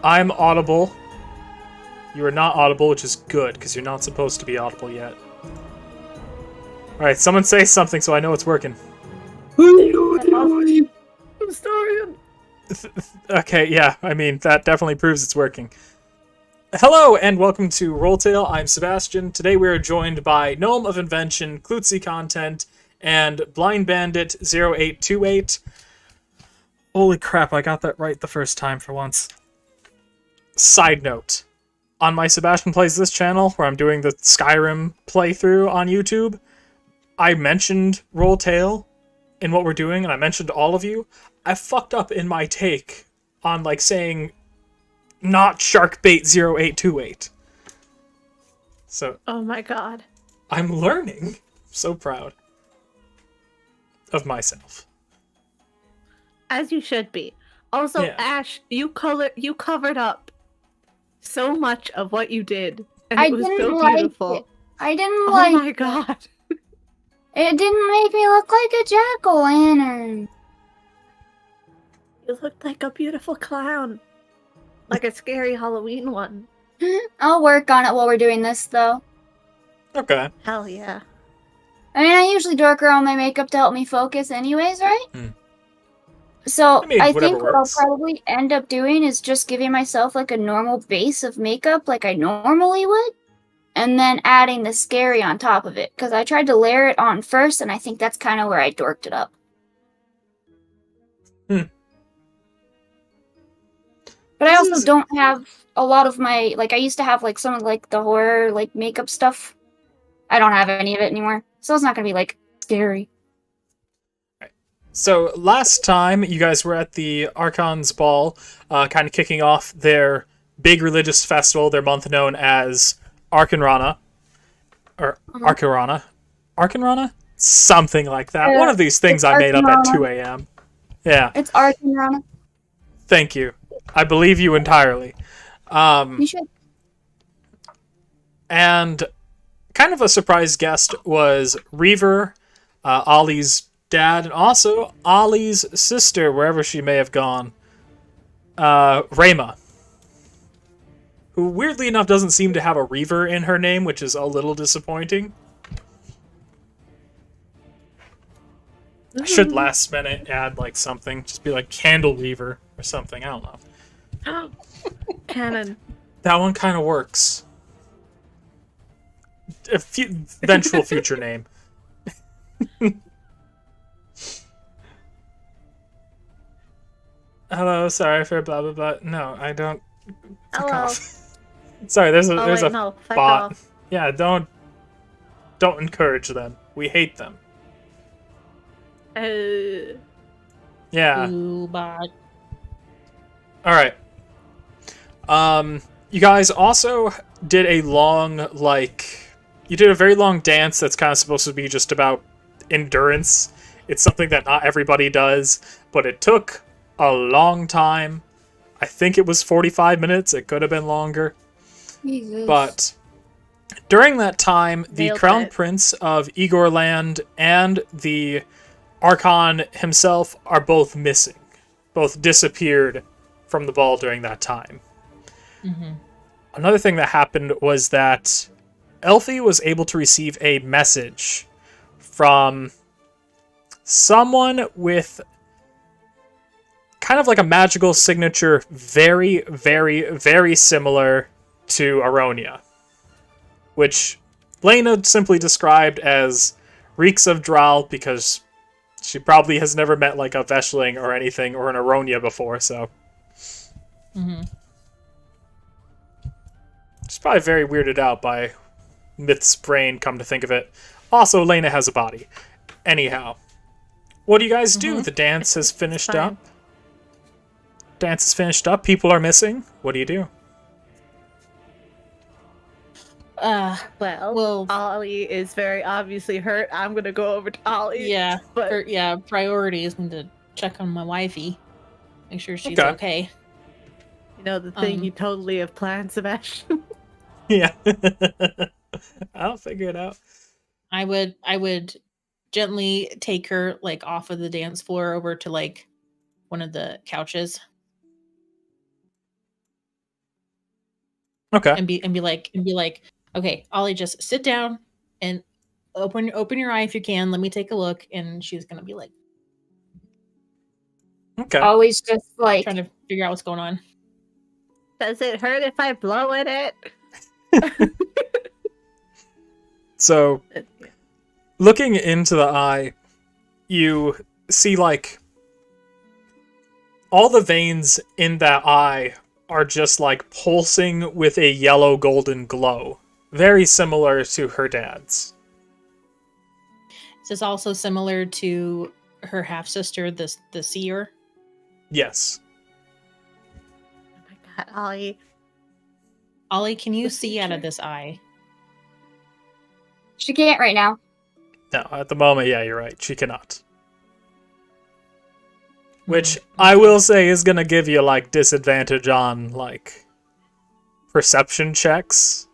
I'm audible. You are not audible, which is good, because you're not supposed to be audible yet. Alright, someone say something so I know it's working. Historian. Okay, yeah, I mean, that definitely proves it's working. Hello, and welcome to Rolltale. I'm Sebastian. Today we are joined by Gnome of Invention, Klutzy Content, and Blind Bandit 0828. Holy crap, I got that right the first time for once. Side note. On my Sebastian Plays This channel, where I'm doing the Skyrim playthrough on YouTube, I mentioned Rolltale in what we're doing, and I mentioned all of you. I fucked up in my take on, like, saying not Sharkbait 0828. So, Oh my god. I'm learning. I'm so proud of myself. As you should be. Also, Yeah. Ash, you covered up so much of what you did, and I it was didn't so like beautiful. it. I didn't Oh like my it. god. It didn't make me look like a jack-o'-lantern. You looked like a beautiful clown. Like a scary Halloween one. I'll work on it while we're doing this, though. Okay. Hell yeah. I mean, I usually dork around my makeup to help me focus anyways, right? So, I mean, I whatever think what I'll works. probably end up doing is just giving myself, like, a normal base of makeup like I normally would, and then adding the scary on top of it, because I tried to layer it on first, and I think that's kind of where I dorked it up. But I also don't have a lot of my, like, I used to have, like, some of, like, the horror, like, makeup stuff. I don't have any of it anymore, so it's not gonna be, like, scary. So last time you guys were at the Archon's Ball, kind of kicking off their big religious festival, their month known as Arkanrana. Or Arkarana. Arkanrana? Something like that. Yeah, One of these things it's I made up at Arkanrana. 2 a.m. Yeah, It's Arkanrana. thank you. I believe you entirely. You should. And kind of a surprise guest was Reaver, Ollie's dad, and also Ollie's sister, wherever she may have gone, Rayma, who weirdly enough doesn't seem to have a Reaver in her name, which is a little disappointing. I should last minute add like something, just be like Candle Reaver or something, I don't know. Canon. That one kind of works. Eventual future name. Hello, sorry for blah blah blah. No, I don't. Fuck Hello. off. Sorry, there's a Oh, there's wait, a no. Fuck bot. off. Yeah, don't encourage them. We hate them. Yeah. Ooh, bot. All right. You guys also did a long, you did a very long dance that's kind of supposed to be just about endurance. It's something that not everybody does, but it took a long time. I think it was 45 minutes. It could have been longer. Jesus. But during that time, the Nailed Crown it. Prince of Igorland and the Archon himself are both missing. Both disappeared from the ball during that time. Another thing that happened was that Elfie was able to receive a message from someone with kind of like a magical signature very, very, very similar to Aronia, which Lena simply described as reeks of Drow because she probably has never met like a Veshling or anything or an Aronia before, so she's probably very weirded out by Myth's brain, come to think of it. Also, Lena has a body. Anyhow, what do you guys do? The dance has finished fine. up. Dance is finished up. People are missing. What do you do? Well, Ollie is very obviously hurt. I'm gonna go over to Ollie. Yeah, But priorities need to check on my wifey. Make sure she's Okay. okay. you know the thing you totally have planned, Sebastian. Yeah. I'll figure it out. I would gently take her like off of the dance floor over to like one of the couches. Okay. and be like, okay, Ollie, just sit down and open your eye if you can. Let me take a look. And she's gonna be like Okay. Always just like trying to figure out what's going on. Does it hurt if I blow in it? So, looking into the eye, you see, like, all the veins in that eye are just, like, pulsing with a yellow golden glow. Very similar to her dad's. Is this also similar to her half sister, the seer? Yes. Oh my god, Ollie. Ollie, can you The see out of future. this eye? she can't right now. No, at the moment, yeah, you're right. She cannot. Which, I will say, is gonna give you, like, disadvantage on, like, perception checks.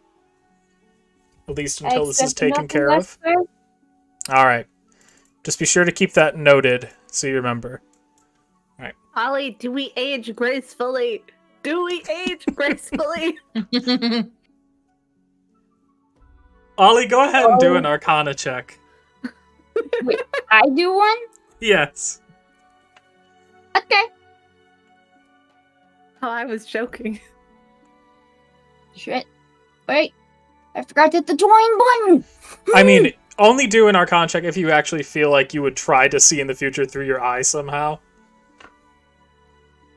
At least until this is Accept taken nothing care less, of. sir. Alright. Just be sure to keep that noted, so you remember. Ollie, do we age gracefully? Do we age gracefully? Ollie, go ahead and do Oh. an Arcana check. I do one? Yes. Okay. Oh, I was joking. Shit. Wait. I forgot to hit the join button. I mean, only do an Arcana check if you actually feel like you would try to see in the future through your eyes somehow.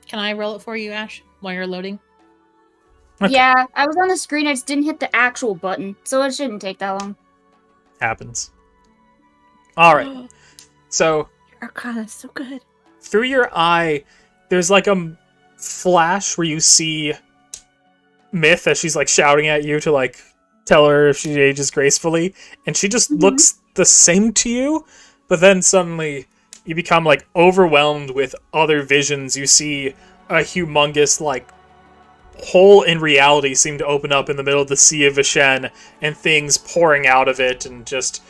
Can I roll it for you, Ash, while you're loading? Okay. Yeah, I was on the screen. I just didn't hit the actual button, so it shouldn't take that long. Happens. Alright. So, Your Arcana's so good. through your eye, there's like a flash where you see Myth as she's like shouting at you to like tell her if she ages gracefully, and she just looks the same to you, but then suddenly you become like overwhelmed with other visions. You see a humongous like hole in reality seem to open up in the middle of the Sea of Vishen, and things pouring out of it, and just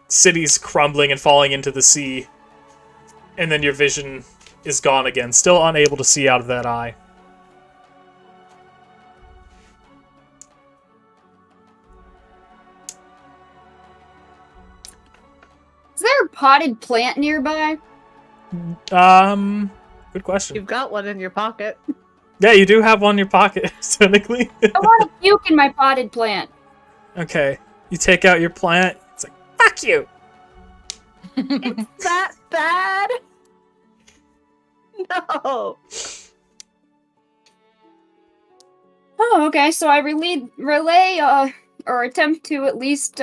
cities crumbling and falling into the sea. And then your vision is gone again, still unable to see out of that eye. Is there a potted plant nearby? Good question. You've got one in your pocket. Yeah, you do have one in your pocket, technically. I want to puke in my potted plant. Okay, you take out your plant. It's like, fuck you! It's that bad? No. Oh, okay. So I relay, or attempt to at least,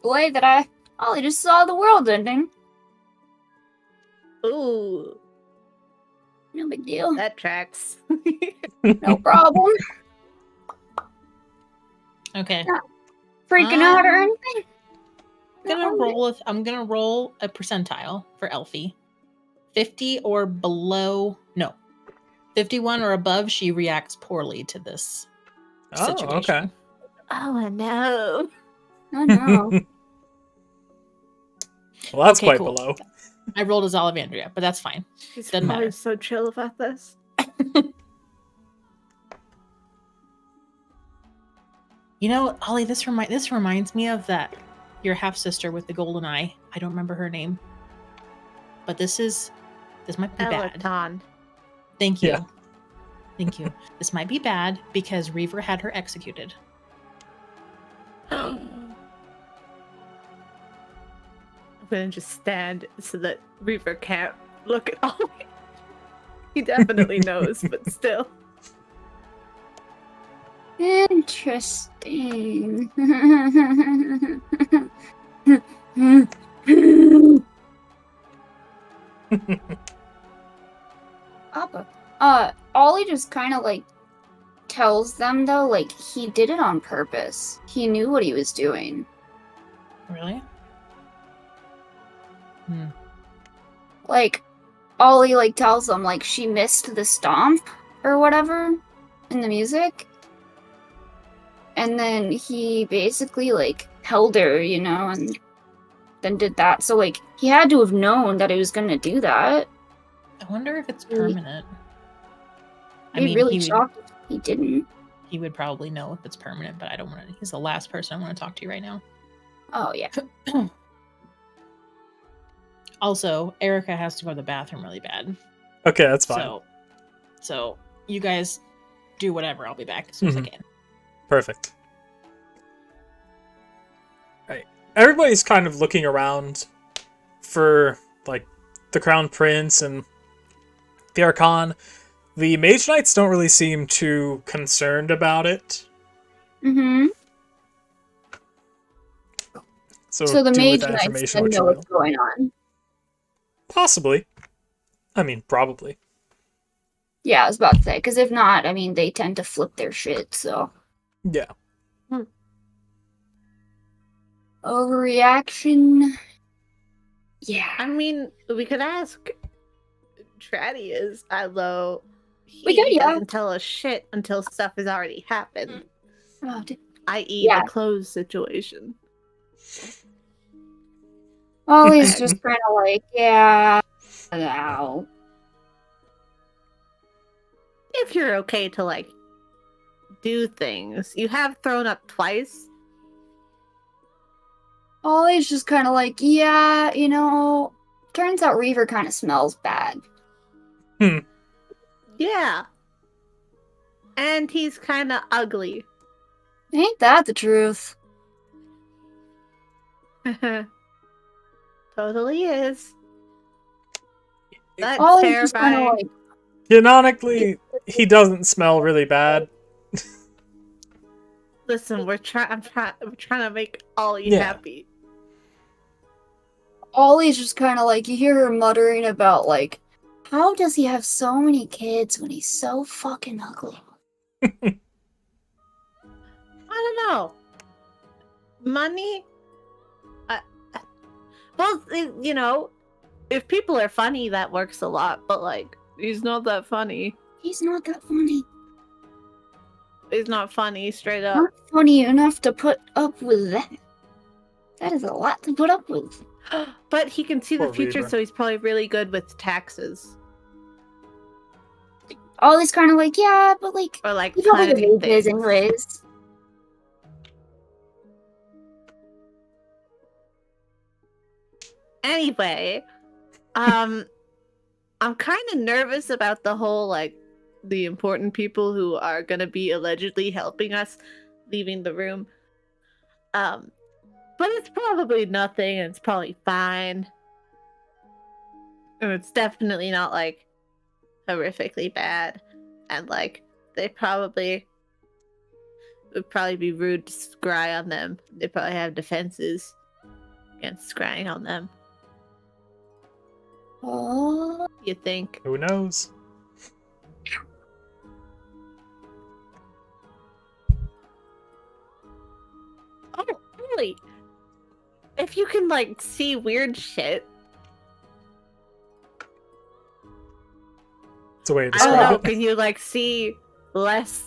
relay that Ollie just saw the world ending. Ooh, No big deal. that tracks. No problem. Okay. Freaking out or anything? I'm gonna roll a percentile for Elfie. 50 or below. No. 51 or above, she reacts poorly to this situation. Okay. Oh no. Oh no. Well, that's Okay, quite cool. below. I rolled as Olivandria, but that's fine. She's Doesn't probably matter. so chill about this. You know, Ollie, this reminds me of that your half sister with the golden eye. I don't remember her name, but this might be bad. Peloton. Thank you, Yeah. thank you. This might be bad because Reaver had her executed. I'm gonna just stand so that Reaver can't look at Ollie. He definitely knows, but still. Interesting. Papa. Ollie just kind of like tells them though, like he did it on purpose. He knew what he was doing. Really? Like, Ollie like tells them like she missed the stomp or whatever in the music. And then he basically like held her, you know, and then did that. So like he had to have known that he was gonna do that. I wonder if it's Really? permanent. I'd be really shocked if he didn't. he would probably know if it's permanent, but I don't want to. He's the last person I want to talk to right now. Oh yeah. Also, Erica has to go to the bathroom really bad. Okay, that's fine. So you guys do whatever. I'll be back as soon as I can. Perfect. Right. Everybody's kind of looking around for, like, the Crown Prince and the Archon. The Mage Knights don't really seem too concerned about it. Mm-hmm. So the do with Mage that Knights information then what you know will. what's going on. Possibly. I mean, probably. Yeah, I was about to say, because if not, I mean, they tend to flip their shit, so. Yeah. Overreaction. Yeah. I mean, we could ask Tradius, although We could, he yeah. doesn't tell us shit until stuff has already happened, Oh, i.e. Yeah. the clothes situation. Ollie's just kind of like, yeah. Ow. If you're okay to, like, do things. You have thrown up twice. Ollie's just kind of like, yeah, you know, turns out Reaver kind of smells bad. Yeah. And he's kind of ugly. Ain't that the truth? Totally is. That's Ollie's just kind of terrifying. like, Canonically, he doesn't smell really bad. Listen, we're trying to make Ollie Yeah. happy. Ollie's just kind of like, you hear her muttering about, like, how does he have so many kids when he's so fucking ugly? I don't know. Money? Well, you know, if people are funny, that works a lot, but, like, he's not that funny. He's not that funny. He's not funny, straight up. Not funny enough to put up with that. That is a lot to put up with. But he can see the Poor future, Reaver. so he's probably really good with taxes. Ollie's kind of like, yeah, but like, Or, like, you know what planning it is things. anyways. Anyway, I'm kind of nervous about the whole, like, the important people who are gonna be allegedly helping us leaving the room. But it's probably nothing, and it's probably fine. And it's definitely not, like, horrifically bad. And, like, they probably would probably be rude to scry on them. They probably have defenses against scrying on them. Oh, You think? Who knows? Oh, really? If you can, like, see weird shit, It's a way to I don't know, describe it. can you, like, see less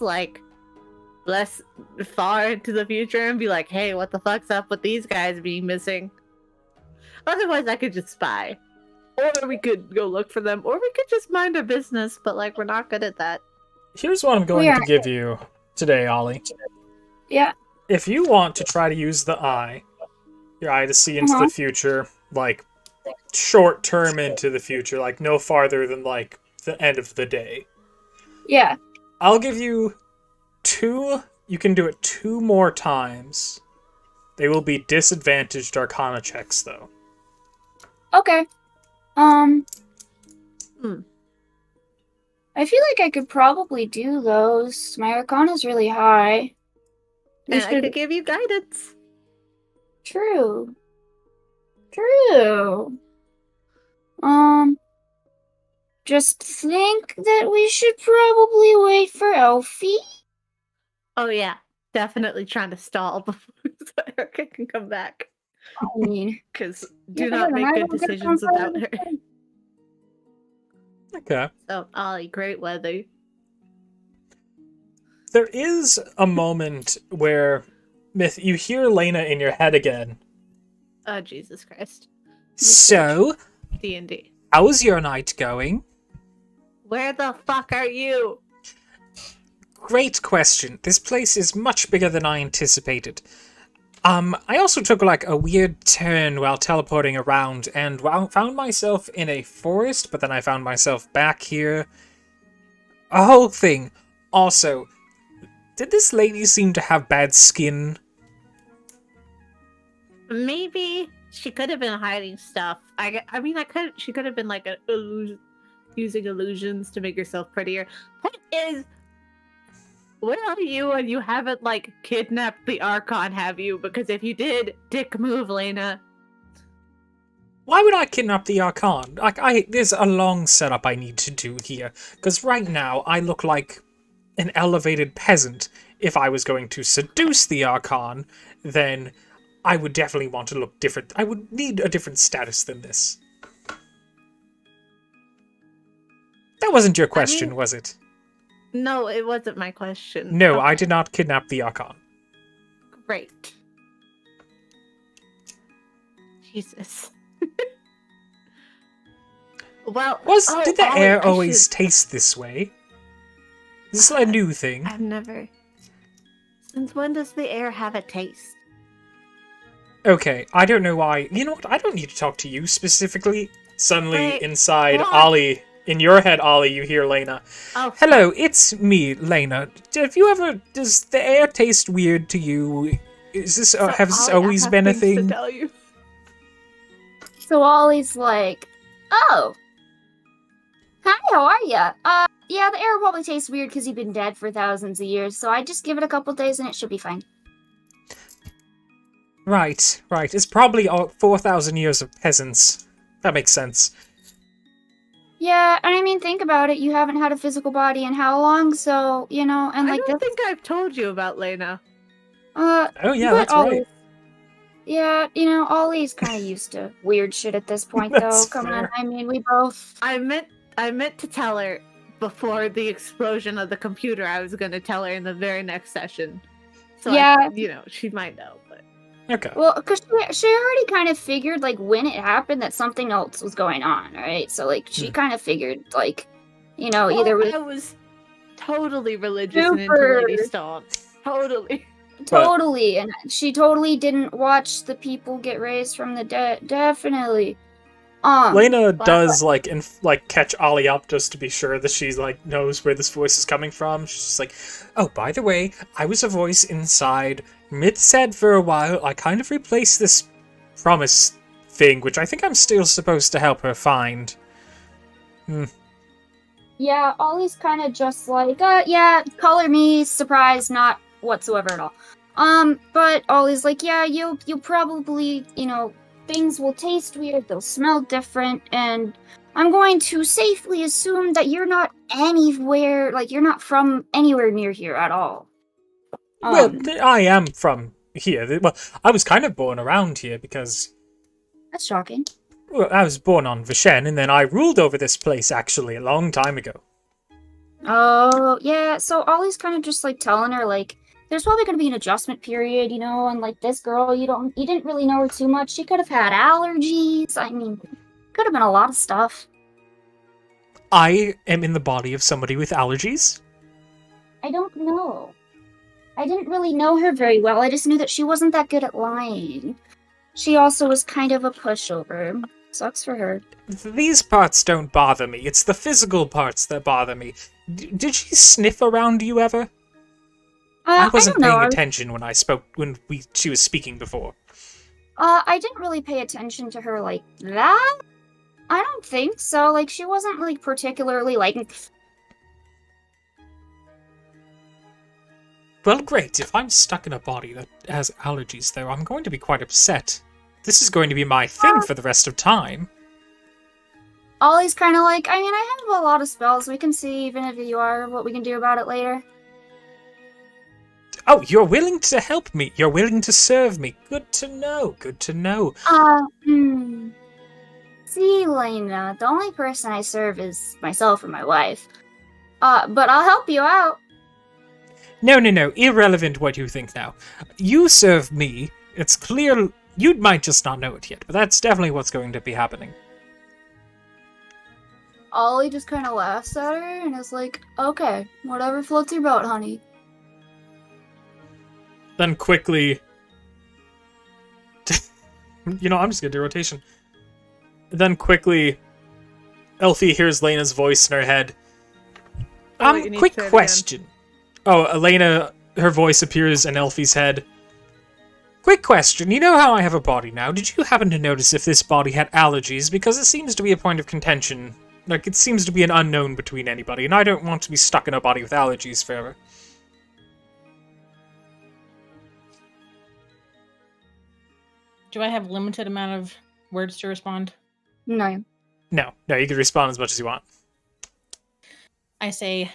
far into the future and be like, hey, what the fuck's up with these guys being missing? Otherwise, I could just spy. Or we could go look for them, or we could just mind our business, but, like, we're not good at that. Here's what I'm going We to are- give you today, Ollie. yeah. If you want to try to use the eye, your eye to see into Uh-huh. the future, like short term into the future, like no farther than like the end of the day, Yeah. I'll give you 2. You can do it 2 more times. They will be disadvantaged Arcana checks, though. Okay. I feel like I could probably do those. My Arcana's really high. We And I should- could give you guidance. True. True. Just think that we should probably wait for Elfie. Oh, yeah. Definitely trying to stall before so Erica can come back. I mean, Because do yeah, not and make I good don't get decisions without her. comfortable. Okay. So, Ollie, great weather. There is a moment where, Myth, you hear Lena in your head again. Oh, Jesus Christ. So, D&D. how's your night going? Where the fuck are you? great question. This place is much bigger than I anticipated. I also took like a weird turn while teleporting around and found myself in a forest, but then I found myself back here. A whole thing. Also, did this lady seem to have bad skin? Maybe she could have been hiding stuff. She could have been like using illusions to make herself prettier. What is? Where are you and you haven't like kidnapped the Archon, have you? Because if you did, dick move, Lena. Why would I kidnap the Archon? There's a long setup I need to do here. Because right now, I look like an elevated peasant. If I was going to seduce the Archon, then I would definitely want to look different. I would need a different status than this. That wasn't your question, was it? No, it wasn't my question. No, Okay. I did not kidnap the Archon. Great. Jesus. Well, Did the Ollie, air I always should- taste this way? Is this a new thing? I've never. Since when does the air have a taste? Okay, I don't know why. You know what? I don't need to talk to you specifically. Suddenly, Wait, inside what? Ollie, in your head, Ollie, you hear Lena. Oh, Hello, it's me, Lena. Does the air taste weird to you? Is this, so have this Ollie, I always have been a things to thing? tell you. So Ollie's like, oh, hi, how are ya? Yeah, the air probably tastes weird because you've been dead for thousands of years, so I just give it a couple days and it should be fine. Right. It's probably all 4,000 years of peasants. That makes sense. Yeah, and I mean, think about it. You haven't had a physical body in how long? So, you know, and I like don't this. think I've told you about Lena. Oh yeah, but that's Ollie- right. Yeah, you know, Ollie's kind of used to weird shit at this point, That's though. Come on, fair. I mean, we both. I meant to tell her before the explosion of the computer. I was going to tell her in the very next session. So Yeah. she might know, but Okay. Well, because she already kind of figured, like, when it happened that something else was going on, right? So, like, she kind of figured, like, you know, either I with was totally religious and into Super. Lady Stone. Totally. totally, and she totally didn't watch the people get raised from the dead. Definitely. Lena Wow. does like catch Ollie up just to be sure that she's like knows where this voice is coming from. She's just like, oh, by the way, I was a voice inside. Myth said for a while I kind of replaced this promise thing, which I think I'm still supposed to help her find. Yeah, Ollie's kind of just like, yeah, color me, surprise, not whatsoever at all. But Ollie's like, yeah, you'll probably, you know, things will taste weird, they'll smell different, and I'm going to safely assume that you're not anywhere, like, you're not from anywhere near here at all. Well, I am from here. Well, I was kind of born around here because That's shocking. well, I was born on Vishen, and then I ruled over this place actually a long time ago. Oh, yeah, so Ollie's kind of just, like, telling her, like, there's probably going to be an adjustment period, you know, and, like, this girl, you didn't really know her too much. She could have had allergies. I mean, could have been a lot of stuff. I am in the body of somebody with allergies. I don't know. I didn't really know her very well. I just knew that she wasn't that good at lying. She also was kind of a pushover. Sucks for her. These parts don't bother me. It's the physical parts that bother me. Did she sniff around you ever? I wasn't don't know. paying attention when she was speaking before. I didn't really pay attention to her like that. I don't think so. Like, she wasn't, like, particularly, like... Well, great. If I'm stuck in a body that has allergies, though, I'm going to be quite upset. This is going to be my thing for the rest of time. Ollie's kind of like, I mean, I have a lot of spells. We can see, even if you are, what we can do about it later. Oh, you're willing to help me. You're willing to serve me. Good to know. Good to know. See, Lena, the only person I serve is myself and my wife. But I'll help you out. No. Irrelevant what you think now. You serve me. It's clear you might just not know it yet, but that's definitely what's going to be happening. Ollie just kind of laughs at her and is like, okay, whatever floats your boat, honey. Then quickly... I'm just gonna do rotation. Then quickly, Elfie hears Lena's voice in her head. Oh, wait, you need Quick to say it question. Oh, Elena, her voice appears in Elfie's head. Quick question. You know how I have a body now? Did you happen to notice if this body had allergies? Because it seems to be a point of contention. Like, it seems to be an unknown between anybody, and I don't want to be stuck in a body with allergies forever. Do I have limited amount of words to respond? No. No, you can respond as much as you want. I say,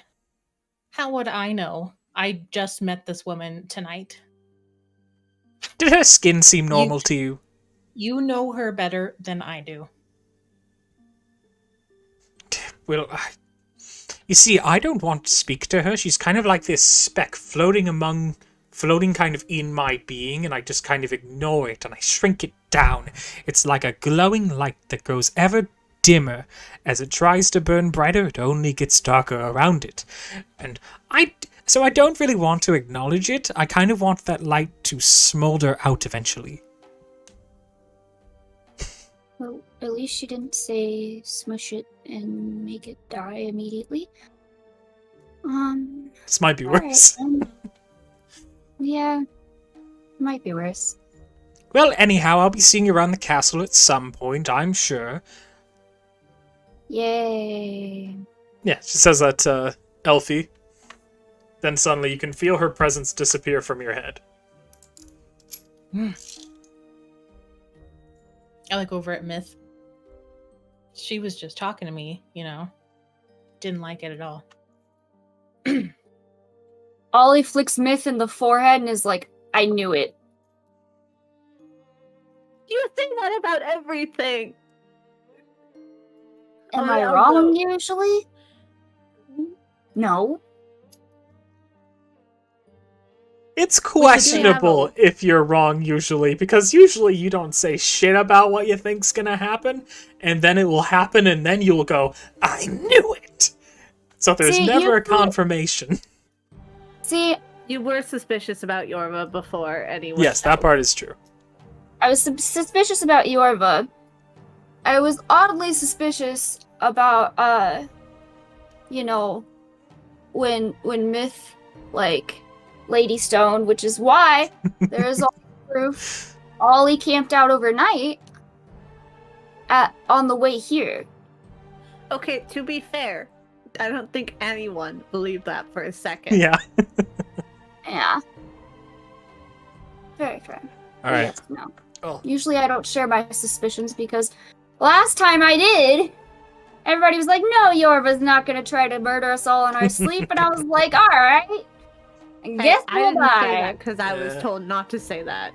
how would I know? I just met this woman tonight. Did her skin seem normal to you? You know her better than I do. Well, you see, I don't want to speak to her. She's kind of like this speck floating kind of in my being, and I just kind of ignore it, and I shrink it down. It's like a glowing light that grows ever dimmer. As it tries to burn brighter, it only gets darker around it. And so I don't really want to acknowledge it. I kind of want that light to smolder out eventually. Well, at least she didn't say smush it and make it die immediately. This might be alright, worse. Yeah, might be worse. Well, anyhow, I'll be seeing you around the castle at some point, I'm sure. Yay. Yeah, she says that to Elfie. Then suddenly you can feel her presence disappear from your head. I look over at Myth. She was just talking to me, Didn't like it at all. Ollie flicks Myth in the forehead and is like, I knew it. You think that about everything. Am Oh, I yeah, wrong no. usually? No. It's questionable if you're wrong usually, because usually you don't say shit about what you think's gonna happen, and then it will happen, and then you'll go, I knew it! So there's never a confirmation. See, You were suspicious about Yorva before, anyway. Yes, that part is true. I was suspicious about Yorva. I was oddly suspicious about, when Myth, Lady Stone, which is why there is all proof Ollie camped out overnight on the way here. Okay, to be fair, I don't think anyone believed that for a second. Yeah. Yeah. Very fair. Alright. Yes, no. Oh. Usually I don't share my suspicions because last time I did, everybody was like, no, Yorva's not going to try to murder us all in our sleep. And I was like, all right. And Hey, guess I we'll didn't say die. that because I was Yeah. told not to say that.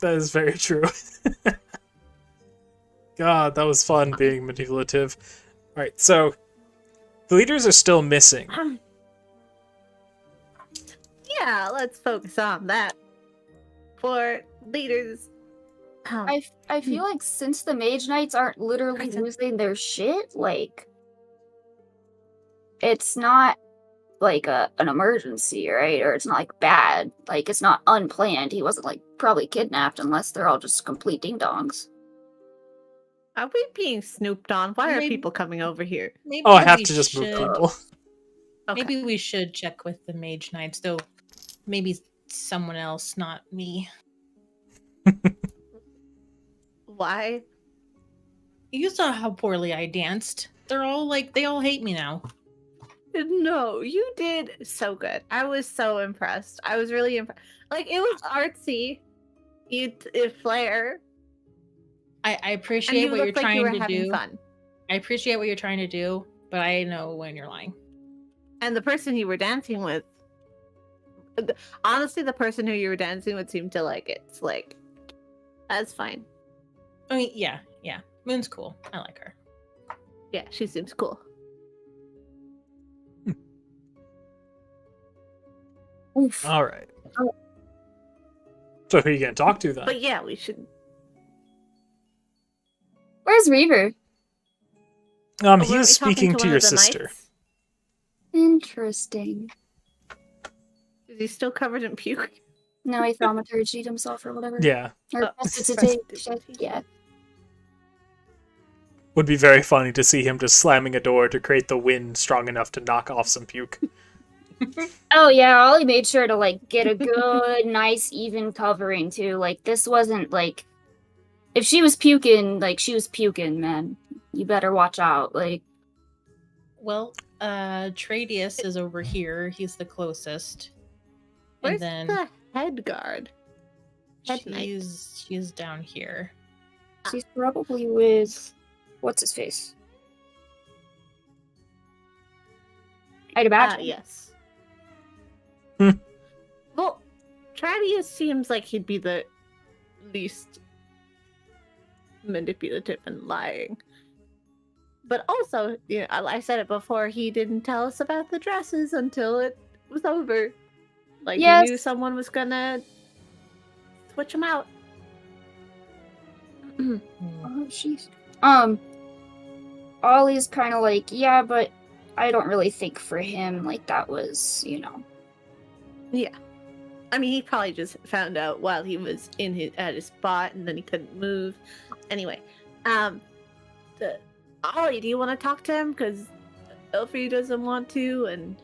That is very true. God, that was fun being manipulative. Alright, so the leaders are still missing. Yeah, let's focus on that. For leaders. I feel like since the Mage Knights aren't literally losing their shit, it's not an emergency, right? Or it's not bad. It's not unplanned. He wasn't probably kidnapped unless they're all just complete ding-dongs. Are we being snooped on? Why are Maybe- people coming over here? Maybe Oh, I have we to just move should- people. Okay. Maybe we should check with the Mage Knights, though. Maybe someone else, not me. Why? You saw how poorly I danced. They're all they all hate me now. No, you did so good. I was so impressed. I was really impressed. It was artsy. It flair. I And appreciate you what you're looked like you trying were to having do. fun. I appreciate what you're trying to do, but I know when you're lying. And the person you were dancing with, honestly, the person who you were dancing with seemed to like it. It's that's fine. I mean, yeah. Moon's cool. I like her. Yeah, she seems cool. Oof. Alright. So who are you gonna talk to then? But yeah, we should. Where's Reaver? Oh, weren't He we was talking speaking to one your of the sister. knights? Interesting. Is he still covered in puke? No, he thaumaturgied himself or whatever. Yeah. Or Oh. yeah. Would be very funny to see him just slamming a door to create the wind strong enough to knock off some puke. Oh yeah, Ollie made sure to like get a good, nice, even covering too. Like this wasn't like if she was puking, like she was puking, man. You better watch out. Like Well, Tradius is over here. He's the closest. Where's and then the head guard? Head knight. she's down here. she's probably with what's his face? I'd imagine. Yes. Hmm. Well, Tradius seems like he'd be the least manipulative and lying. But also, I said it before, he didn't tell us about the dresses until it was over. Like, Yes. he knew someone was gonna switch them out. Hmm. Oh, jeez. Ollie's kind of like, yeah, but I don't really think for him like that was, Yeah. I mean, he probably just found out while he was at his spot, and then he couldn't move. Anyway, Ollie, do you want to talk to him? Because Elfie doesn't want to, and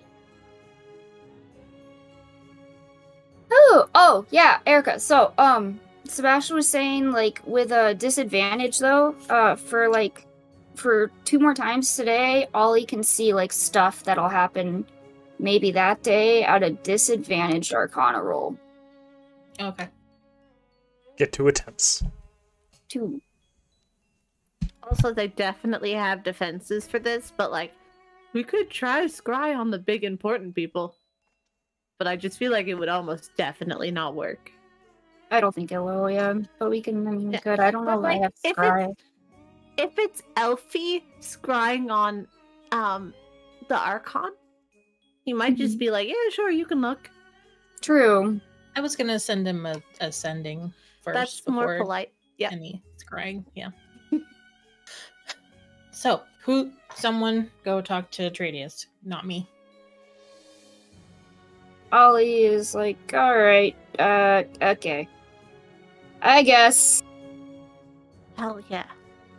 Oh, yeah, Erica. So, Sebastian was saying like with a disadvantage though, for 2 more times today, Ollie can see like stuff that'll happen maybe that day at a disadvantaged Arcana roll. Okay. Get 2 attempts. 2. also they definitely have defenses for this. But like, we could try scry on the big important people, but I just feel like it would almost definitely not work. I don't think it will, yeah. But we can, Yeah, good. I don't know but, if I like, have if scry. If it's Elfie scrying on the Archon, he might just be like, yeah, sure, you can look. True. I was gonna send him a sending first. That's more before polite. Yeah. Any scrying, yeah. So, someone go talk to Tradius, not me. Ollie is like, alright, okay. I guess. Hell yeah.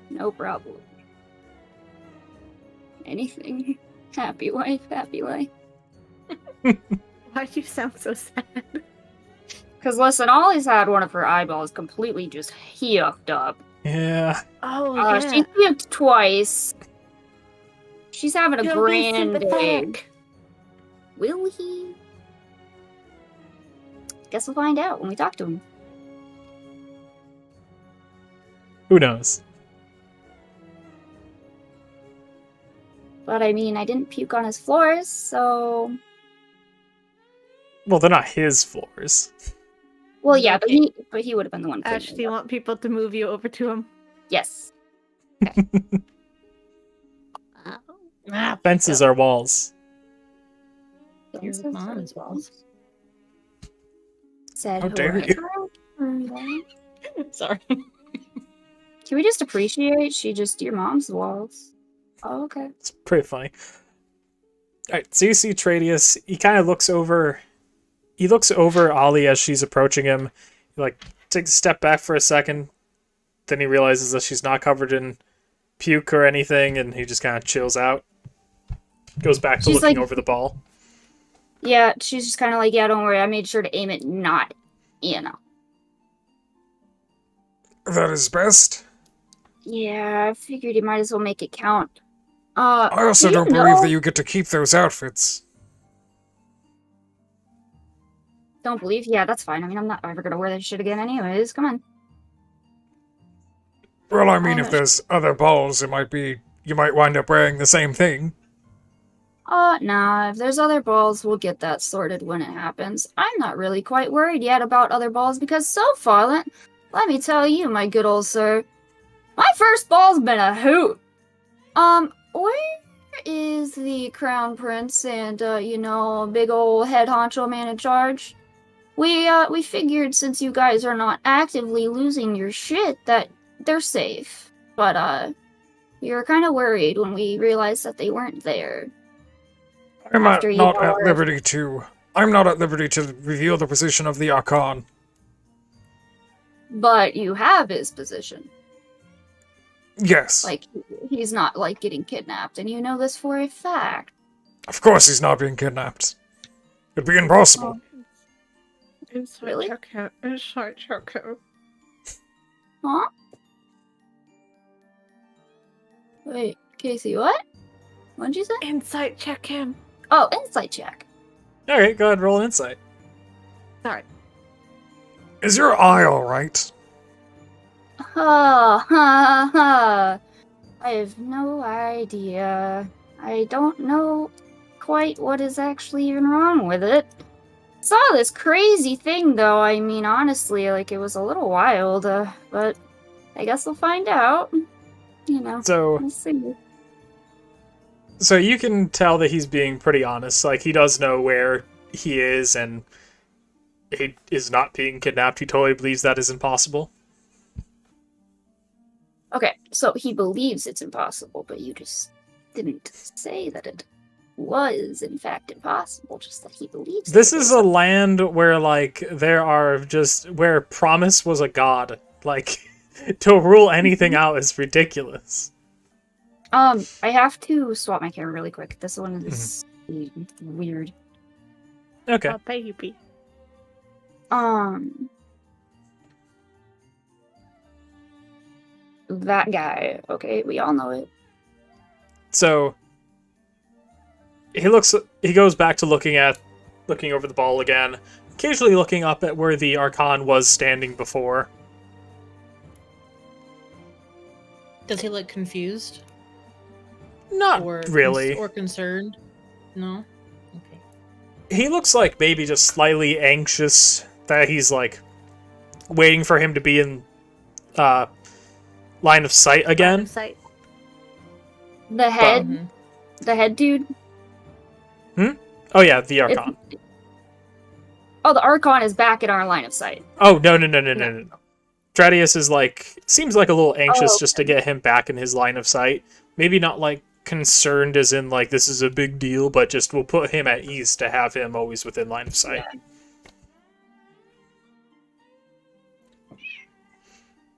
No problem. Anything. Happy life, happy life. Why do you sound so sad? Because listen, Ollie's had one of her eyeballs completely just healed up. Yeah. Oh, yeah. She puked twice. She's having a He'll be grand day. sympathetic. Will he? Guess we'll find out when we talk to him. Who knows? But I mean, I didn't puke on his floors, so... Well, they're not his floors. Well, yeah, Okay. but he would have been the one. Ash, cleaning do it you up. want people to move you over to him? Yes. Fences are walls. Your mom as well. Said How dare you? Sorry. Can we just appreciate your mom's walls? Oh, okay. It's pretty funny. Alright, so you see Tradius, he kind of looks over... He looks over Ollie as she's approaching him. He, like, takes a step back for a second. Then he realizes that she's not covered in puke or anything, and he just kind of chills out. Goes back to She's looking like- over the ball. Yeah, she's just kind of like, yeah, don't worry. I made sure to aim it not, That is best. Yeah, I figured you might as well make it count. I also do you don't believe know- that you get to keep those outfits. Don't believe? Yeah, that's fine. I mean, I'm not ever gonna wear that shit again anyways. Come on. Well, I mean, Oh, if there's other balls, it might be you might wind up wearing the same thing. Nah, if there's other balls, we'll get that sorted when it happens. I'm not really quite worried yet about other balls because so far, let me tell you, my good old sir, my first ball's been a hoot. Where is the crown prince and, big old head honcho man in charge? We figured since you guys are not actively losing your shit that they're safe. But, We were kind of worried when we realized that they weren't there. I'm After you not know at our- liberty to. I'm not at liberty to reveal the position of the Archon. But you have his position. Yes. Like, he's not, like, getting kidnapped, and you know this for a fact. Of course he's not being kidnapped. It'd be impossible. Inside Really? check him. Inside check him. Huh? Wait, Casey, what? What'd you say? Insight check him. Oh, insight check. Okay, go ahead, roll an insight. Sorry. Is your eye alright? Ha ha ha. I have no idea. I don't know quite what is actually even wrong with it. Saw this crazy thing though, I mean honestly, like it was a little wild, but I guess we'll find out. You know, So, we'll see. so you can tell that he's being pretty honest. Like, he does know where he is, and he is not being kidnapped. He totally believes that is impossible. Okay, so he believes it's impossible, but you just didn't say that it was in fact impossible, just that he believes This it is a land where, like, there are just where promise was a god. Like, to rule anything out is ridiculous. I have to swap my camera really quick. This one is weird. Okay. Oh, baby. That guy. Okay, we all know it. So he goes back to looking over the ball again, occasionally looking up at where the Archon was standing before. Does he look confused? Not Or really. or concerned? No? Okay. He looks like maybe just slightly anxious that he's like waiting for him to be in line of sight again. Insight. The head, Mhm. the head dude. Oh yeah, the Archon. Oh, the Archon is back in our line of sight. Oh no. Dradius is like seems like a little anxious Oh, just to get him back in his line of sight. Maybe not like concerned as in like this is a big deal, but just will put him at ease to have him always within line of sight.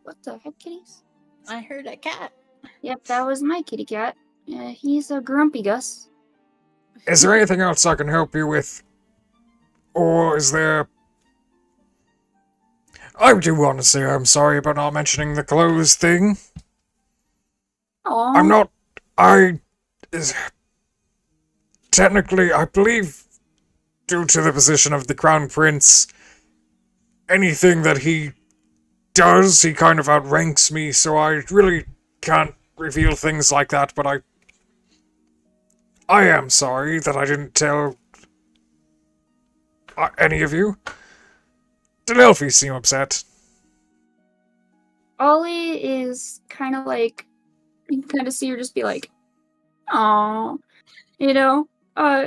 What the heck, kitties? I heard a cat. Yep, that was my kitty cat. He's a grumpy Gus. Is there anything else I can help you with? Or is there... I do want to say I'm sorry about not mentioning the clothes thing. Aww. I'm not... Technically, I believe, due to the position of the Crown Prince, anything that he does, he kind of outranks me, so I really can't reveal things like that, but I am sorry that I didn't tell any of you. Did Elfie seem upset? Ollie is kind of like, you kind of see her just be like, "Aw," you know.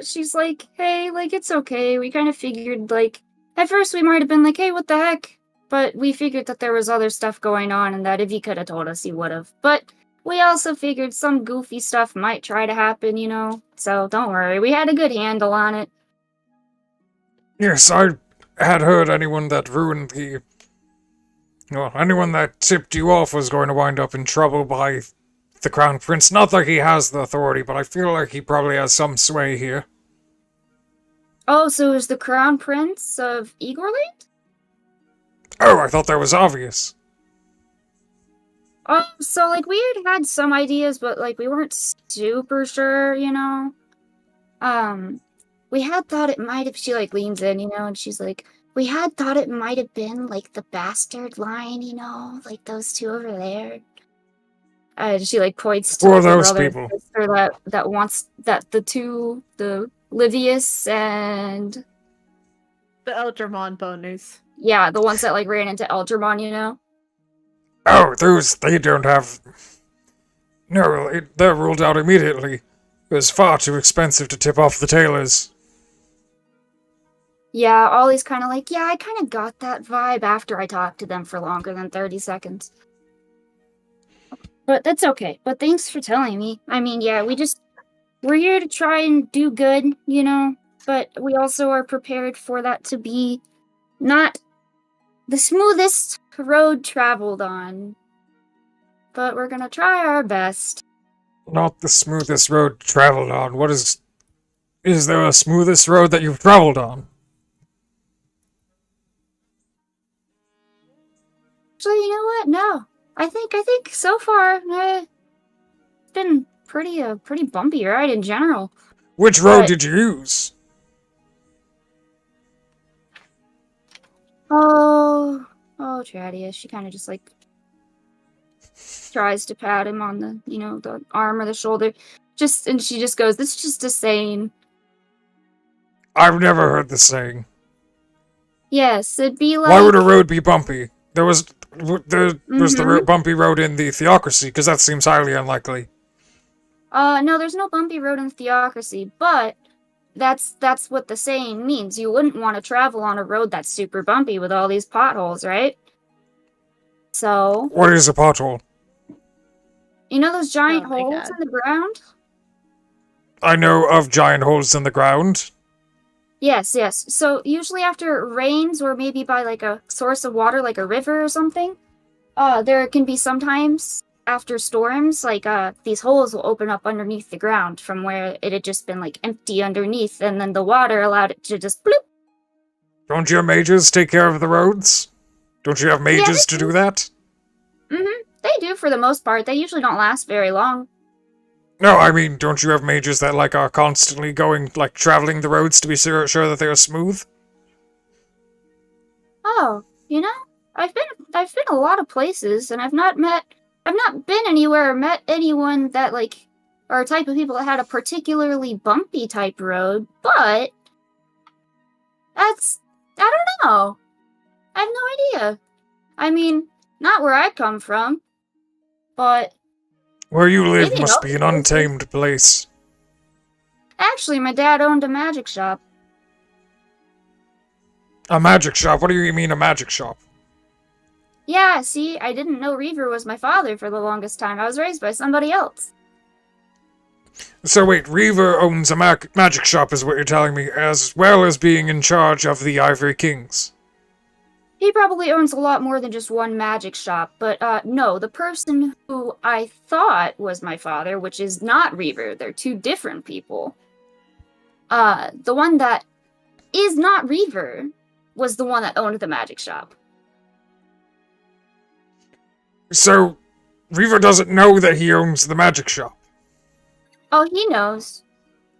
She's like, "Hey, like it's okay. We kind of figured like at first we might have been like, hey, what the heck?" But we figured that there was other stuff going on, and that if he could have told us, he would have. But we also figured some goofy stuff might try to happen, you know. So don't worry, we had a good handle on it. Yes, I had heard anyone that ruined the... Well, anyone that tipped you off was going to wind up in trouble by the Crown Prince. Not that he has the authority, but I feel like he probably has some sway here. Oh, so is the Crown Prince of Igorland? Oh, I thought that was obvious. So like we had some ideas, but like we weren't super sure, you know. We had thought it might have. She like leans in, you know, and she's like, we had thought it might have been like the bastard line, you know, like those two over there. She like points to Who are like, her those brother and people? sister that wants that the Livius and The Eldramon bonus. yeah, the ones that like ran into Eldramon, you know. Oh, they don't have... No, they're ruled out immediately. It was far too expensive to tip off the tailors. Yeah, Ollie's kind of like, yeah, I kind of got that vibe after I talked to them for longer than 30 seconds. But that's okay. But thanks for telling me. I mean, yeah, we're here to try and do good, you know, but we also are prepared for that to be not the smoothest road traveled on. But we're gonna try our best. Not the smoothest road traveled on. What is there a smoothest road that you've traveled on? Actually, you know what? No. I think so far, it's been pretty bumpy ride in general. Which road But- did you use? Oh, Tradius. She kind of just like tries to pat him on the, the arm or the shoulder. And she just goes, "This is just a saying." I've never heard the saying. Yes, it'd be like. Why would a road be bumpy? There was the Mhm. bumpy road in the Theocracy, because that seems highly unlikely. No, there's no bumpy road in Theocracy, but that's what the saying means. You wouldn't want to travel on a road that's super bumpy with all these potholes, right? So, What is a pothole? you know those giant Oh my holes God. in the ground? I know of giant holes in the ground. Yes. So usually after it rains, or maybe by like a source of water, like a river or something, there can be sometimes after storms, like these holes will open up underneath the ground from where it had just been like empty underneath, and then the water allowed it to just bloop. Don't your mages take care of the roads? Don't you have mages to do that? They do for the most part. They usually don't last very long. No, I mean, don't you have mages that, like, are constantly going, like, traveling the roads to be sure that they're smooth? Oh, I've been a lot of places, and I've not been anywhere or met anyone that like are a type of people that had a particularly bumpy type road, but I don't know. I have no idea. I mean, not where I come from, but Where you live Maybe must not. be an untamed place. actually my dad owned a magic shop. A magic shop? What do you mean a magic shop? Yeah, see, I didn't know Reaver was my father for the longest time. I was raised by somebody else. So wait, Reaver owns a magic shop is what you're telling me, as well as being in charge of the Ivory Kings. He probably owns a lot more than just one magic shop, but no, the person who I thought was my father, which is not Reaver, they're two different people. The one that is not Reaver was the one that owned the magic shop. So, Reaver doesn't know that he owns the magic shop. Oh, he knows.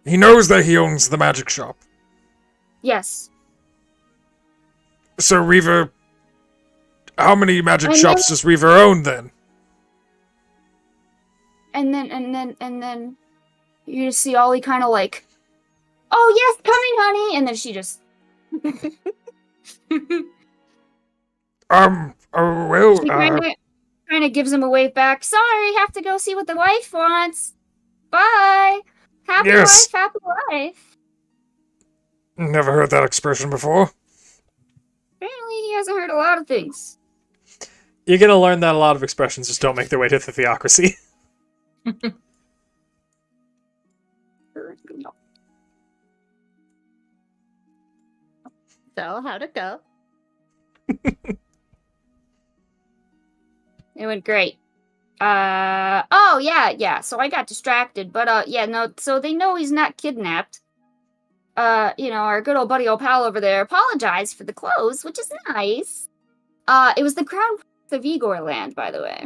He knows that he owns the magic shop. Yes. So Reaver... How many magic I know- shops does Reaver own, then? And then you just see Ollie kind of like, "Oh yes, coming, honey," and then she just. Well, She kind of gives him a wave back. "Sorry, have to go see what the wife wants. Bye. Happy Yes. wife, happy life." never heard that expression before. Apparently, he hasn't heard a lot of things. You're gonna learn that a lot of expressions just don't make their way to the Theocracy. So, how'd it go? It went great. Oh yeah. So I got distracted, but yeah, no. So they know he's not kidnapped. Our good old buddy Opal over there apologized for the clothes, which is nice. It was the Crown Prince of Igorland, by the way.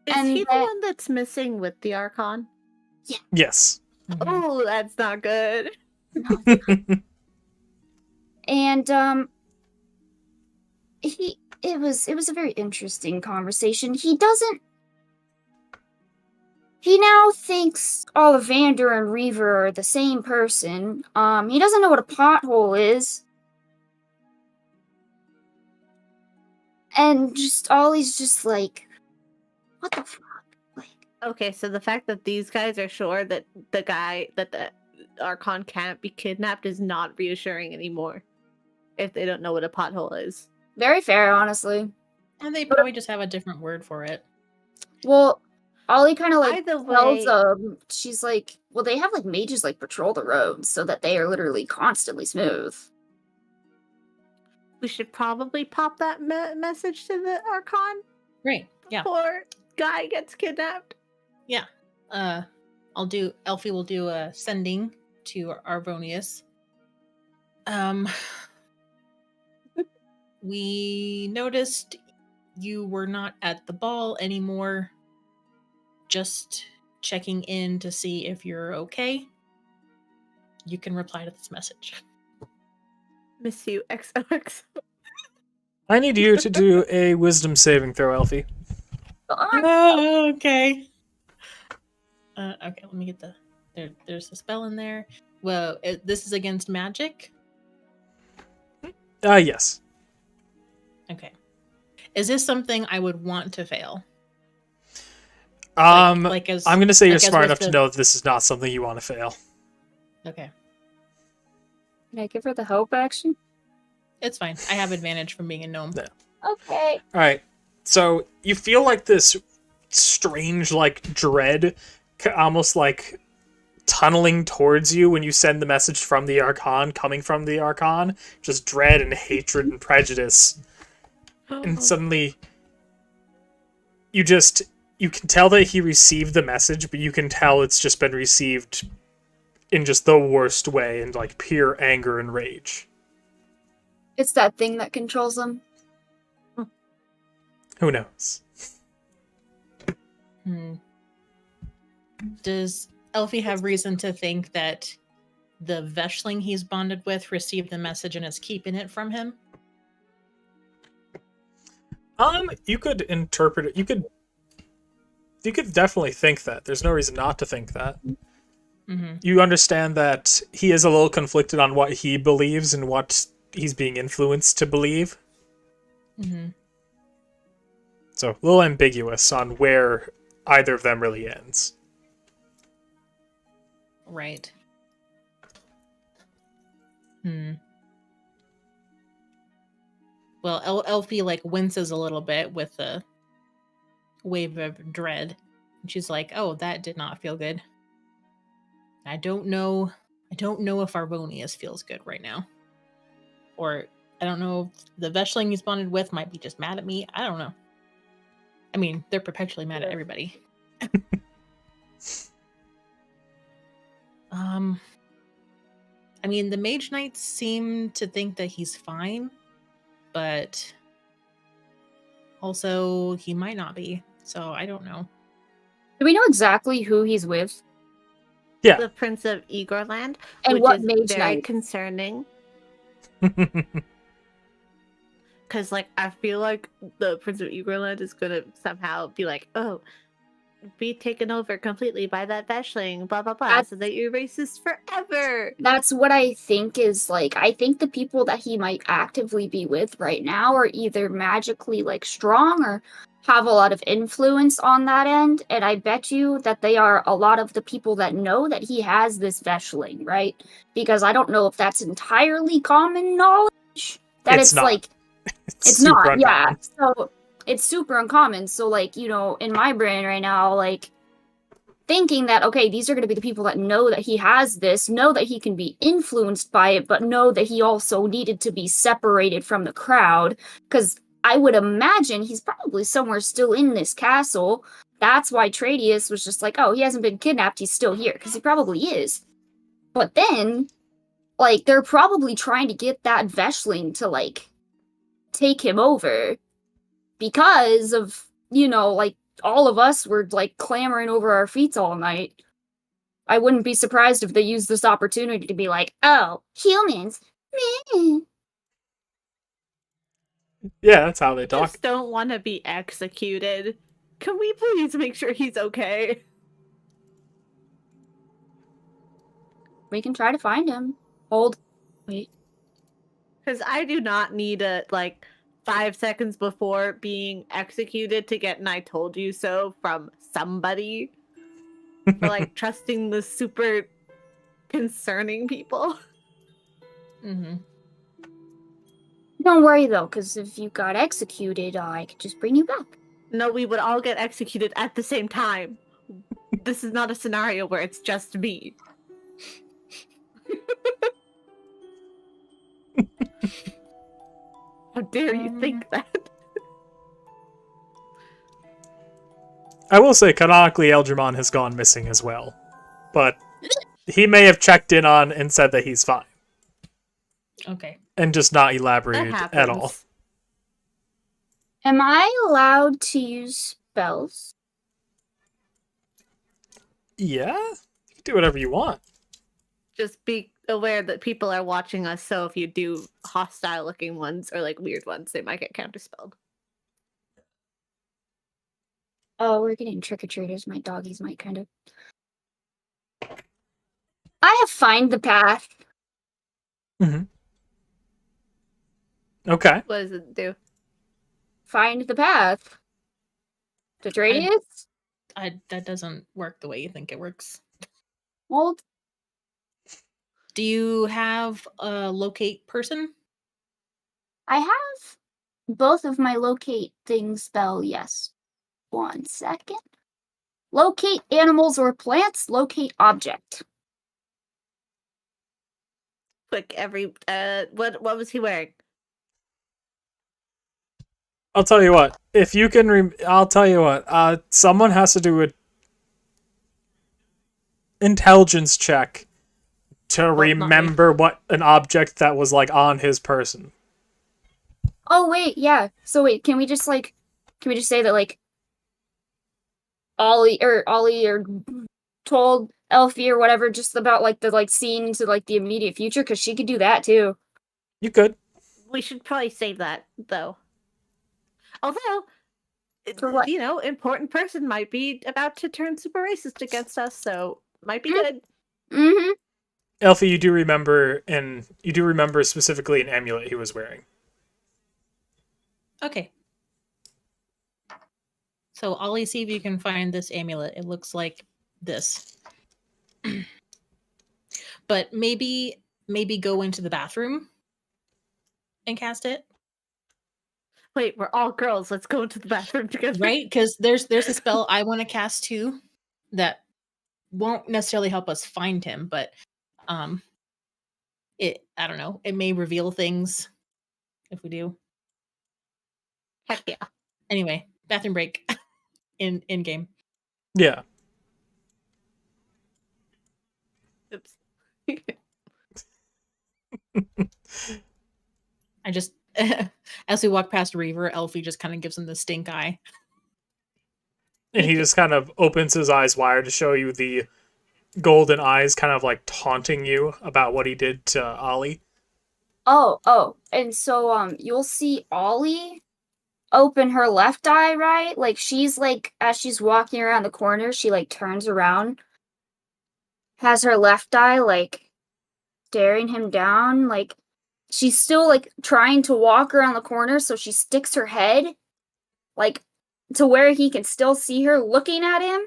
Is And he the that- one that's missing with the Archon? Yes. Oh, that's not good. And it was a very interesting conversation. He now thinks Ollivander and Reaver are the same person. He doesn't know what a pothole is. And just Ollie's just like, what the fuck? Like, Okay, so the fact that these guys are sure that the Archon can't be kidnapped is not reassuring anymore. If they don't know what a pothole is. very fair, honestly. And they probably just have a different word for it. Well, Ollie kind of like Either tells way, she's like, well, they have like mages like patrol the roads so that they are literally constantly smooth. we should probably pop that message to the Archon Great. Yeah. before Guy gets kidnapped. Yeah. Elfie will do a sending to Arvonius. We noticed you were not at the ball anymore. Just checking in to see if you're okay. You can reply to this message. Miss you, XOXO. I need you to do a wisdom saving throw, Elfie. Oh, okay. Okay, let me get there's a spell in there. Well, this is against magic? Yes. Okay. Is this something I would want to fail? I'm as gonna say you're like as smart with enough to know that this is not something you want to fail. Okay. Can I give her the hope action? It's fine. I have advantage from being a gnome. Yeah. Okay. All right. So you feel like this strange, like dread, almost like tunneling towards you when you send the message from the Archon, coming from the Archon. Just dread and hatred and prejudice. And suddenly, you can tell that he received the message, but you can tell it's just been received in just the worst way, in like pure anger and rage. It's that thing that controls them. Who knows? Does Elfie have reason to think that the Veshling he's bonded with received the message and is keeping it from him? You could interpret it. You could definitely think that. There's no reason not to think that. Mm-hmm. You understand that he is a little conflicted on what he believes and what he's being influenced to believe. Mm-hmm. So, a little ambiguous on where either of them really ends. Right. Well, Elfie like winces a little bit with a wave of dread. And she's like, "Oh, that did not feel good. I don't know if Arvonius feels good right now. Or I don't know if the Veshling he's bonded with might be just mad at me. I don't know. I mean, they're perpetually mad at everybody." I mean, the Mage Knights seem to think that he's fine, but also he might not be. So I don't know. Do we know exactly who he's with? Yeah. The Prince of Igorland, And which what is mage very knight? concerning. Because, like, I feel like the Prince of Igorland is gonna somehow be like, oh, be taken over completely by that Veshling, blah blah blah, so that you're racist forever. That's what I think is like. I think the people that he might actively be with right now are either magically like strong or have a lot of influence on that end. And I bet you that they are a lot of the people that know that he has this Veshling, right? Because I don't know if that's entirely common knowledge. That It's it's not. like it's super not, yeah. uncommon. So it's super uncommon. So, like, you know, in my brain right now, like, thinking that, okay, these are going to be the people that know that he has this, know that he can be influenced by it, but know that he also needed to be separated from the crowd. Because I would imagine he's probably somewhere still in this castle. That's why Tradius was just like, oh, he hasn't been kidnapped, he's still here. Because he probably is. But then, like, they're probably trying to get that Veshling to, like, take him over. Because of, you know, like, all of us were, like, clamoring over our feet all night. I wouldn't be surprised if they used this opportunity to be like, oh, humans. Meh. Yeah, that's how they talk. Just don't want to be executed. Can we please make sure he's okay? We can try to find him. Hold. Wait. Because I do not need a, like, 5 seconds before being executed to get an I told you so from somebody. For, like, trusting the super concerning people. Mm-hmm. Don't worry, though, because if you got executed, I could just bring you back. No, we would all get executed at the same time. This is not a scenario where it's just me. How dare you think that? I will say, canonically, Eldramon has gone missing as well. But he may have checked in on and said that he's fine. Okay. And just not That elaborated happens. at all. Am I allowed to use spells? Yeah? You can do whatever you want. Just be aware that people are watching us, so if you do hostile looking ones or like weird ones, they might get counterspelled. Oh, we're getting trick-or-treaters. My doggies might kind of... I have find the path. Okay. What does it do? Find the path. The radius? That doesn't work the way you think it works. Well, Do you have a locate person? I have both of my locate things spell, yes. 1 second. Locate animals or plants, locate object. Quick, what was he wearing? I'll tell you what. If you can, I'll tell you what. Someone has to do an intelligence check to not me. remember what an object that was like on his person. Oh, wait, yeah. So wait, can we just say that, like, Ollie or told Elfie or whatever just about, like, the, like, scene to, like, the immediate future? Because she could do that, too. You could. We should probably save that, though. Although, For what? you know, important person might be about to turn super racist against us, so might be good. Mm-hmm. Elfie, you do remember specifically an amulet he was wearing. Okay. So Ollie, see if you can find this amulet. It looks like this. But maybe go into the bathroom and cast it. Wait, we're all girls. Let's go into the bathroom together. Right? Because there's a spell I want to cast too that won't necessarily help us find him, but I don't know. It may reveal things if we do. Heck yeah. Anyway, bathroom break in game. Yeah. Oops. I just as we walk past Reaver, Elfie just kind of gives him the stink eye. And he just kind of opens his eyes wide to show you the golden eyes kind of like taunting you about what he did to Ollie. Oh, and so you'll see Ollie open her left eye, right? Like she's like as she's walking around the corner, she like turns around, has her left eye like staring him down, like she's still like trying to walk around the corner, so she sticks her head like to where he can still see her looking at him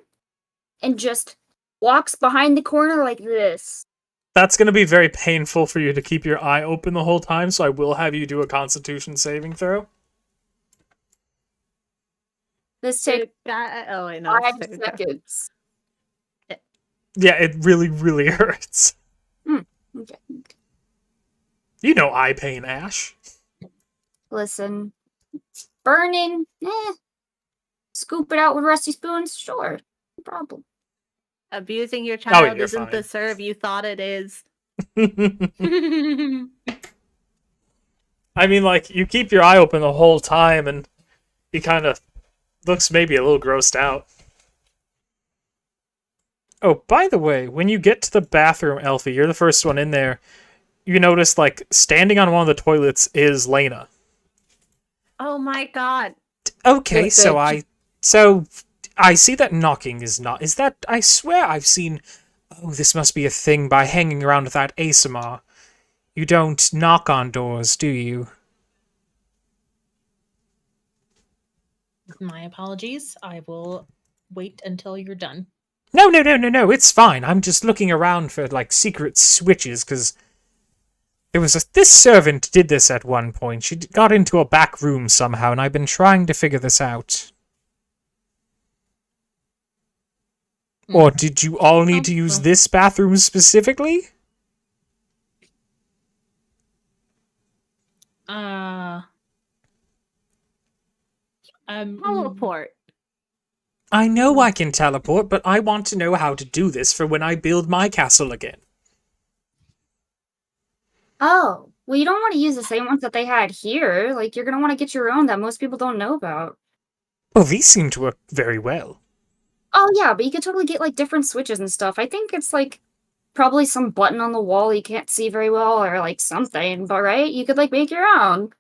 and just walks behind the corner like this. That's going to be very painful for you to keep your eye open the whole time, so I will have you do a Constitution saving throw. This takes Oh, wait, no. 5 it's seconds. Yeah, it really, really hurts. Okay. You know eye pain, Ash. Listen, burning, scoop it out with rusty spoons, sure, no problem. Abusing your yeah, child you're isn't fine. the serve you thought it is. I mean, like, you keep your eye open the whole time, and he kind of looks maybe a little grossed out. Oh, by the way, when you get to the bathroom, Elfie, you're the first one in there, you notice, like, standing on one of the toilets is Lena. Oh my god. Okay, Like so the- I see that knocking is not... Is that... I swear I've seen... Oh, this must be a thing by hanging around with that ASMR. You don't knock on doors, do you? My apologies. I will wait until you're done. No, it's fine. I'm just looking around for, like, secret switches, because... This servant did this at one point. She got into a back room somehow, and I've been trying to figure this out. Or did you all need to use this bathroom specifically? Teleport. I know I can teleport, but I want to know how to do this for when I build my castle again. Oh, well, you don't want to use the same ones that they had here. Like, you're gonna want to get your own that most people don't know about. Well, these seem to work very well. Oh, yeah, but you could totally get, like, different switches and stuff. I think it's, like, probably some button on the wall you can't see very well or, like, something. But, right? You could, like, make your own.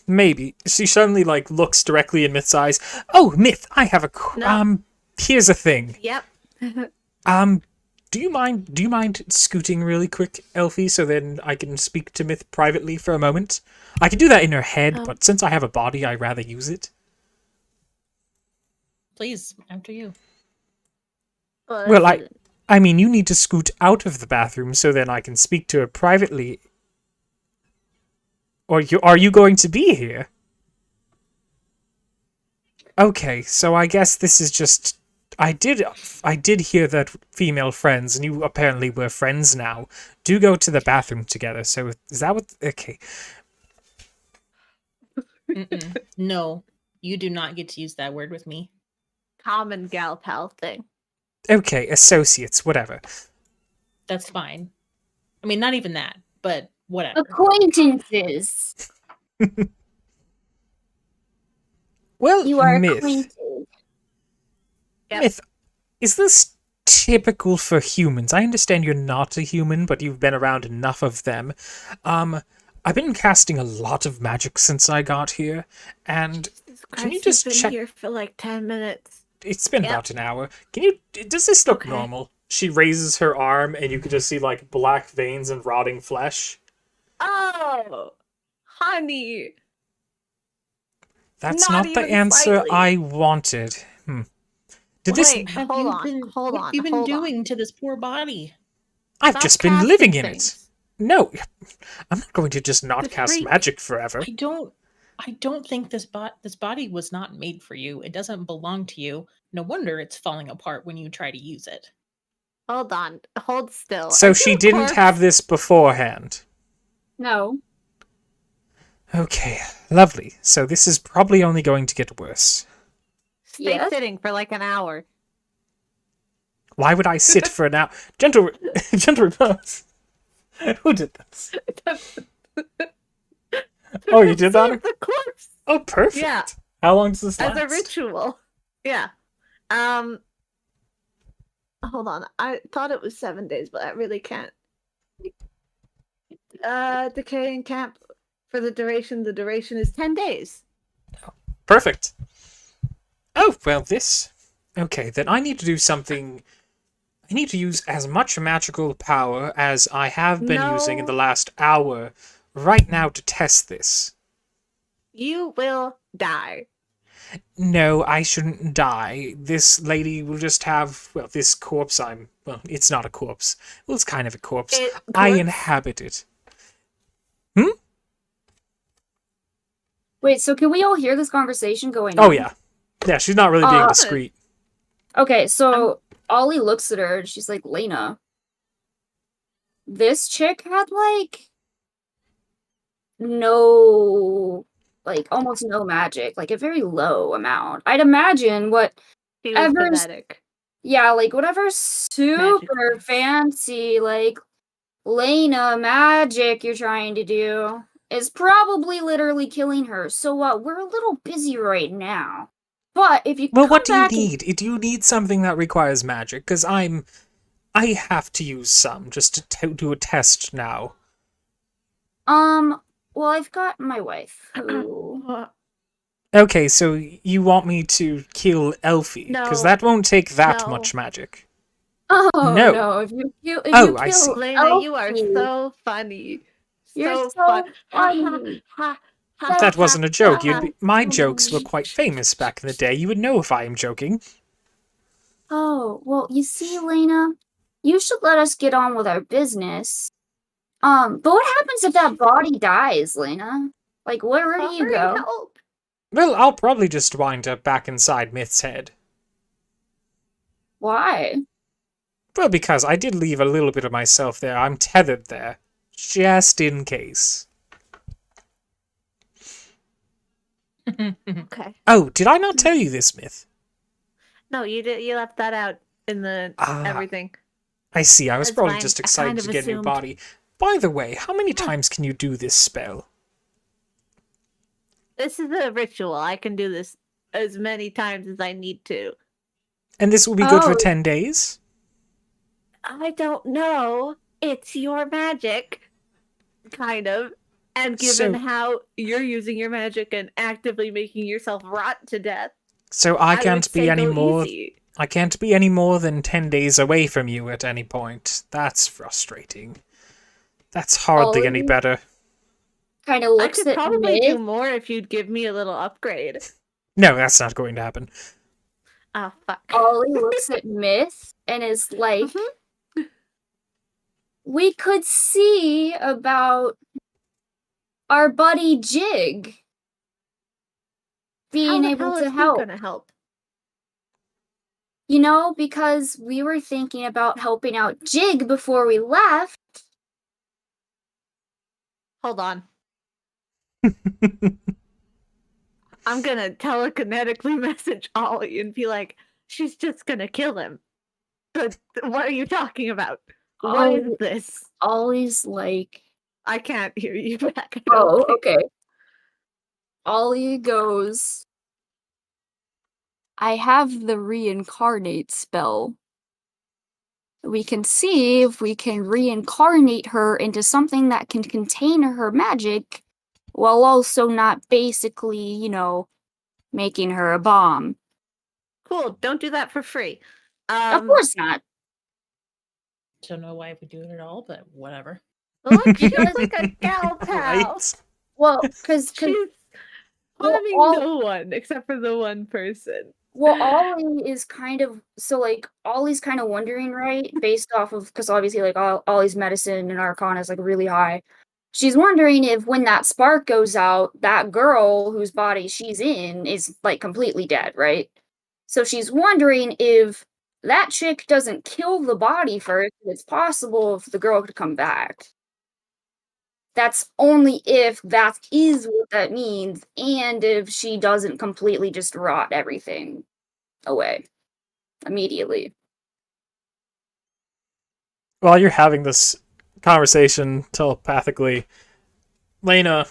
Maybe. She suddenly, like, looks directly in Myth's eyes. Oh, Myth, I have a... No. Here's a thing. Yep. Do you mind scooting really quick, Elfie, so then I can speak to Myth privately for a moment? I can do that in her head, but since I have a body, I'd rather use it. Please, after you. Well, I mean, you need to scoot out of the bathroom so then I can speak to her privately. Or are you going to be here? Okay, so I guess this is just... I did hear that female friends, and you apparently were friends now, do go to the bathroom together, so is that what... Okay. No, you do not get to use that word with me. Common gal pal thing. Okay, associates, whatever. That's fine. I mean, not even that, but whatever. Acquaintances. Well, You are Myth, acquainted. Yep. Myth, is this typical for humans? I understand you're not a human, but you've been around enough of them. I've been casting a lot of magic since I got here, and can you just been check... here for like 10 minutes. It's been Yep. about an hour. Does this look Okay. normal? She raises her arm, and you can just see, like, black veins and rotting flesh. Oh, honey. That's Not not the even answer slightly. I wanted. Did this... Wait, Have hold you on, been, hold what on, have you been hold on. doing to this poor body? I've Stop just been casting living in it. things. No, I'm not going to just not The cast freak. magic forever. I don't think this body was not made for you. It doesn't belong to you. No wonder it's falling apart when you try to use it. Hold on, hold still. So Are she you a didn't corpse? have this beforehand. No. Okay, lovely. So this is probably only going to get worse. Stay Yes? sitting for like an hour. Why would I sit for an hour? Gentle repose. Who did this? Oh, you did that? Save the corpse Oh, perfect. Yeah. How long does this as last? a ritual. Yeah. Hold on. I thought it was 7 days, but I really can't. Decaying camp for the duration. The duration is 10 days. Perfect. Oh, well, this... Okay, then I need to do something... I need to use as much magical power as I have been using in the No. last hour right now to test this. You will die. No, I shouldn't die. This lady will just have... Well, this corpse I'm... Well, it's not a corpse. Well, it's kind of a corpse. I Corpse? inhabit it. Wait, so can we all hear this conversation going Oh, on? yeah. Yeah, she's not really being Uh, discreet. Okay, so Ollie looks at her and she's like, Lena, this chick had like no, like almost no magic, like a very low amount. I'd imagine what, She was Ever's- pathetic. yeah, like whatever super fancy, like Lena magic you're trying to do is probably literally killing her. So we're a little busy right now. But if you Well, come what do you back and- need? Do you need something that requires magic? Because I have to use some just to do a test now. Well, I've got my wife who Okay, so you want me to kill Elfie? Because No. that won't take that No. much magic. Oh No. no! If you Oh, kill I see. Lena, you are Elfie, so funny. You're so fun. funny. That wasn't a joke. ha, My jokes were quite famous back in the day. You would know if I am joking. Oh well, you see, Lena, you should let us get on with our business. But what happens if that body dies, Lena? Like, where do you Hurry, go? help. Well, I'll probably just wind up back inside Myth's head. Why? Well, because I did leave a little bit of myself there. I'm tethered there. Just in case. Okay. Oh, did I not tell you this myth? No, you did. You left that out in the Ah. everything. I see. I was That's probably fine. just I excited kind to of get a new assumed. body. By the way, how many times can you do this spell? This is a ritual. I can do this as many times as I need to. And this will be good for Oh. 10 days? I don't know. It's your magic, kind of. And given So- how you're using your magic and actively making yourself rot to death, So I would can't be say any go more. easy. I can't be any more than 10 days away from you at any point. That's frustrating. That's hardly any Ollie? better. Kind of I looks could at probably do Myth. more if you'd give me a little upgrade. No, that's not going to happen. Ah, fuck. Ollie looks at Myth and is like, Mhm. we could see about our buddy Jig being How the able hell to is he help. gonna help? You know, because we were thinking about helping out Jig before we left. Hold on. I'm gonna telekinetically message Ollie and be like, she's just gonna kill him. But what are you talking about? What is Oh. this? Ollie's like, I can't hear you back. I don't oh, think. okay. Ollie goes, I have the reincarnate spell. We can see if we can reincarnate her into something that can contain her magic while also not basically, you know, making her a bomb. Cool. Don't do that for free. Of course not. Don't know why we do it at all, but whatever. Look, she's Because- like a gal pal. Right? Well, because She's Well, harming all- no one except for the one person. well, Ollie is kind of so like Ollie's kind of wondering, right? Based off of because obviously like Ollie's medicine and Arcana is like really high. She's wondering if when that spark goes out, that girl whose body she's in is like completely dead, right? So she's wondering if that chick doesn't kill the body first, it's possible if the girl could come back. That's only if that is what that means, and if she doesn't completely just rot everything away immediately. While you're having this conversation telepathically, Lena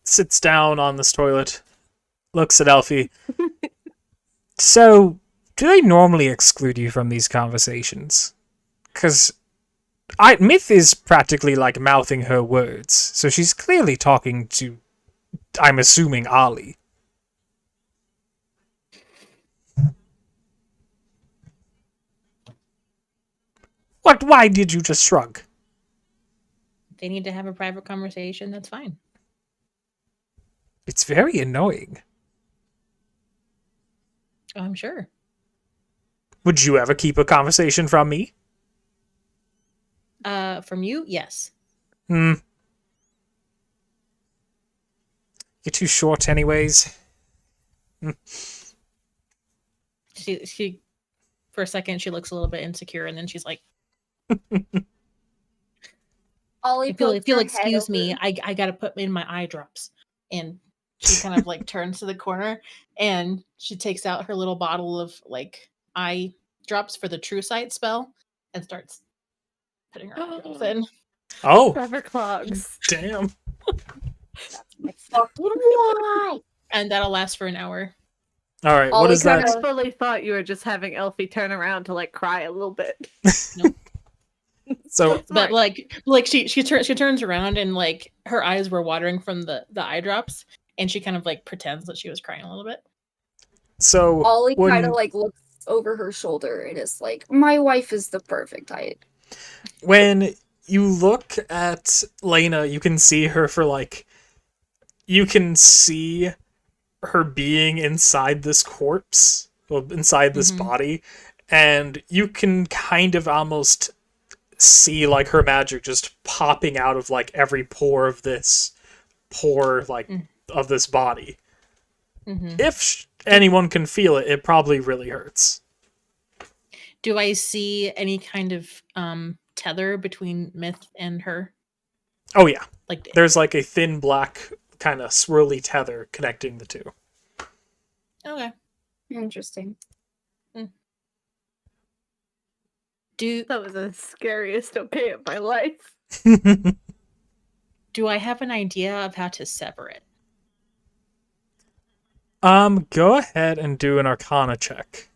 sits down on this toilet, looks at Elfie. So, do they normally exclude you from these conversations? Because Myth is practically like mouthing her words, so she's clearly talking to, I'm assuming, Ollie. What? Why did you just shrug? If they need to have a private conversation, that's fine. It's very annoying. Oh, I'm sure. Would you ever keep a conversation from me? From you, yes. You're too short anyways. She for a second she looks a little bit insecure, and then she's like, Ollie, if you'll pokes her head excuse me, over- I gotta put in my eye drops. And she kind of like turns to the corner and she takes out her little bottle of like eye drops for the True Sight spell and starts putting her eye drops in. Oh, Trevor clogs. damn. Like, fucking why? And that'll last for an hour. All right, what Ollie is that? I fully thought you were just having Elfie turn around to like cry a little bit. So, But like she turns around and like her eyes were watering from the eye drops, and she kind of like pretends that she was crying a little bit. so Ollie when- kind of like looks over her shoulder and is like, my wife is the perfect height. When you look at Lena, you can see her for like, you can see her being inside this corpse, well, inside this Mhm. body, and you can kind of almost see like her magic just popping out of like every pore of this of this body. Mm-hmm. If anyone can feel it, it probably really hurts. Do I see any kind of tether between Myth and her? Oh yeah, Like, there's like a thin black kind of swirly tether connecting the two. okay. Interesting. Do That was the scariest okay of my life. do I have an idea of how to sever it? Go ahead and do an Arcana check.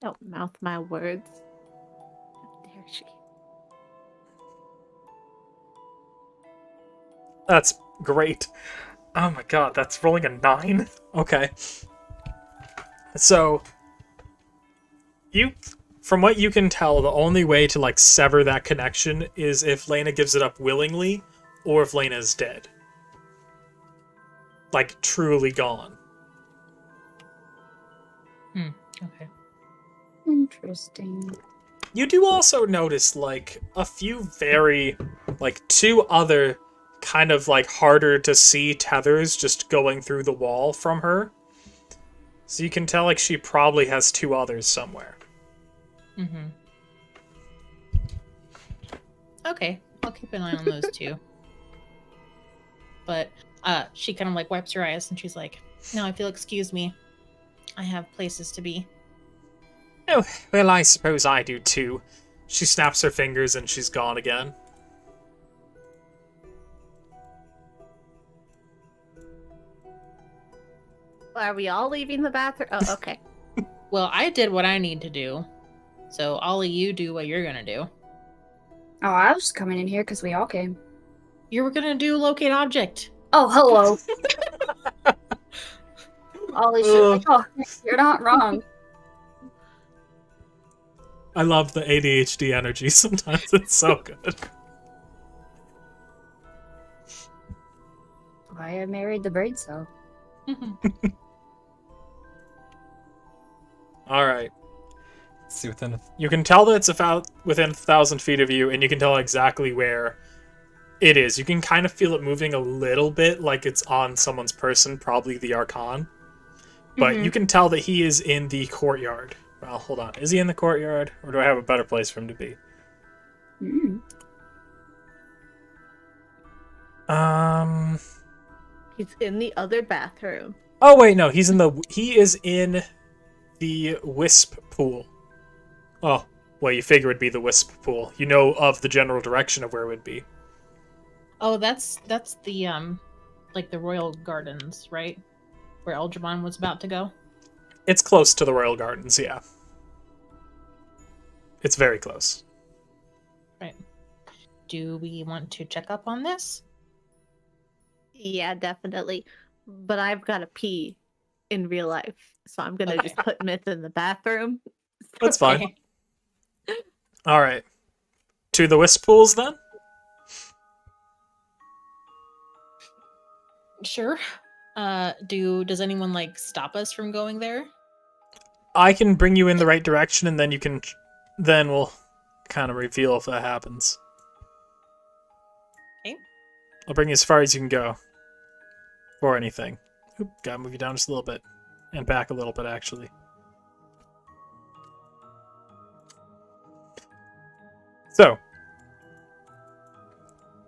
Don't mouth my words. How dare she? That's great. Oh my god, that's rolling a 9? Okay. So, from what you can tell, the only way to, like, sever that connection is if Lena gives it up willingly, or if Lena is dead. Like, truly gone. Okay. Interesting. You do also notice, like, a few very, like, 2 other kind of, like, harder to see tethers just going through the wall from her. So you can tell, like, she probably has 2 others somewhere. Mm-hmm. Okay, I'll keep an eye on those two. But she kind of like wipes her eyes and she's like, "No, if you'll excuse me, I have places to be." Oh, well, I suppose I do too. She snaps her fingers and she's gone again. Are we all leaving the bathroom? Oh, okay. Well, I did what I need to do, so Ollie, you do what you're gonna do. Oh, I was just coming in here because we all came. You were gonna do locate object. Oh, hello. Ollie should oh, you're not wrong. I love the ADHD energy sometimes. It's so good. Why I married the brain cell. Alright. Let's see, you can tell that it's about within 1,000 feet of you, and you can tell exactly where it is. You can kind of feel it moving a little bit, like it's on someone's person, probably the Archon. But you can tell that he is in the courtyard. Well, hold on. Is he in the courtyard? Or do I have a better place for him to be? He's in the other bathroom. Oh wait, no, he is in the wisp pool. Oh, well, you figure it'd be the wisp pool. You know of the general direction of where it would be. Oh, that's the like the Royal Gardens, right? Where Eldramon was about to go. It's close to the Royal Gardens, yeah. It's very close. Right. Do we want to check up on this? Yeah, definitely. But I've got to pee in real life, so I'm gonna just put Myth in the bathroom. That's fine. All right. To the wisp pools, then? Sure. Does anyone like stop us from going there? I can bring you in the right direction, and then we'll kind of reveal if that happens. Okay. I'll bring you as far as you can go. Or anything. Oop, gotta move you down just a little bit. And back a little bit, actually. So,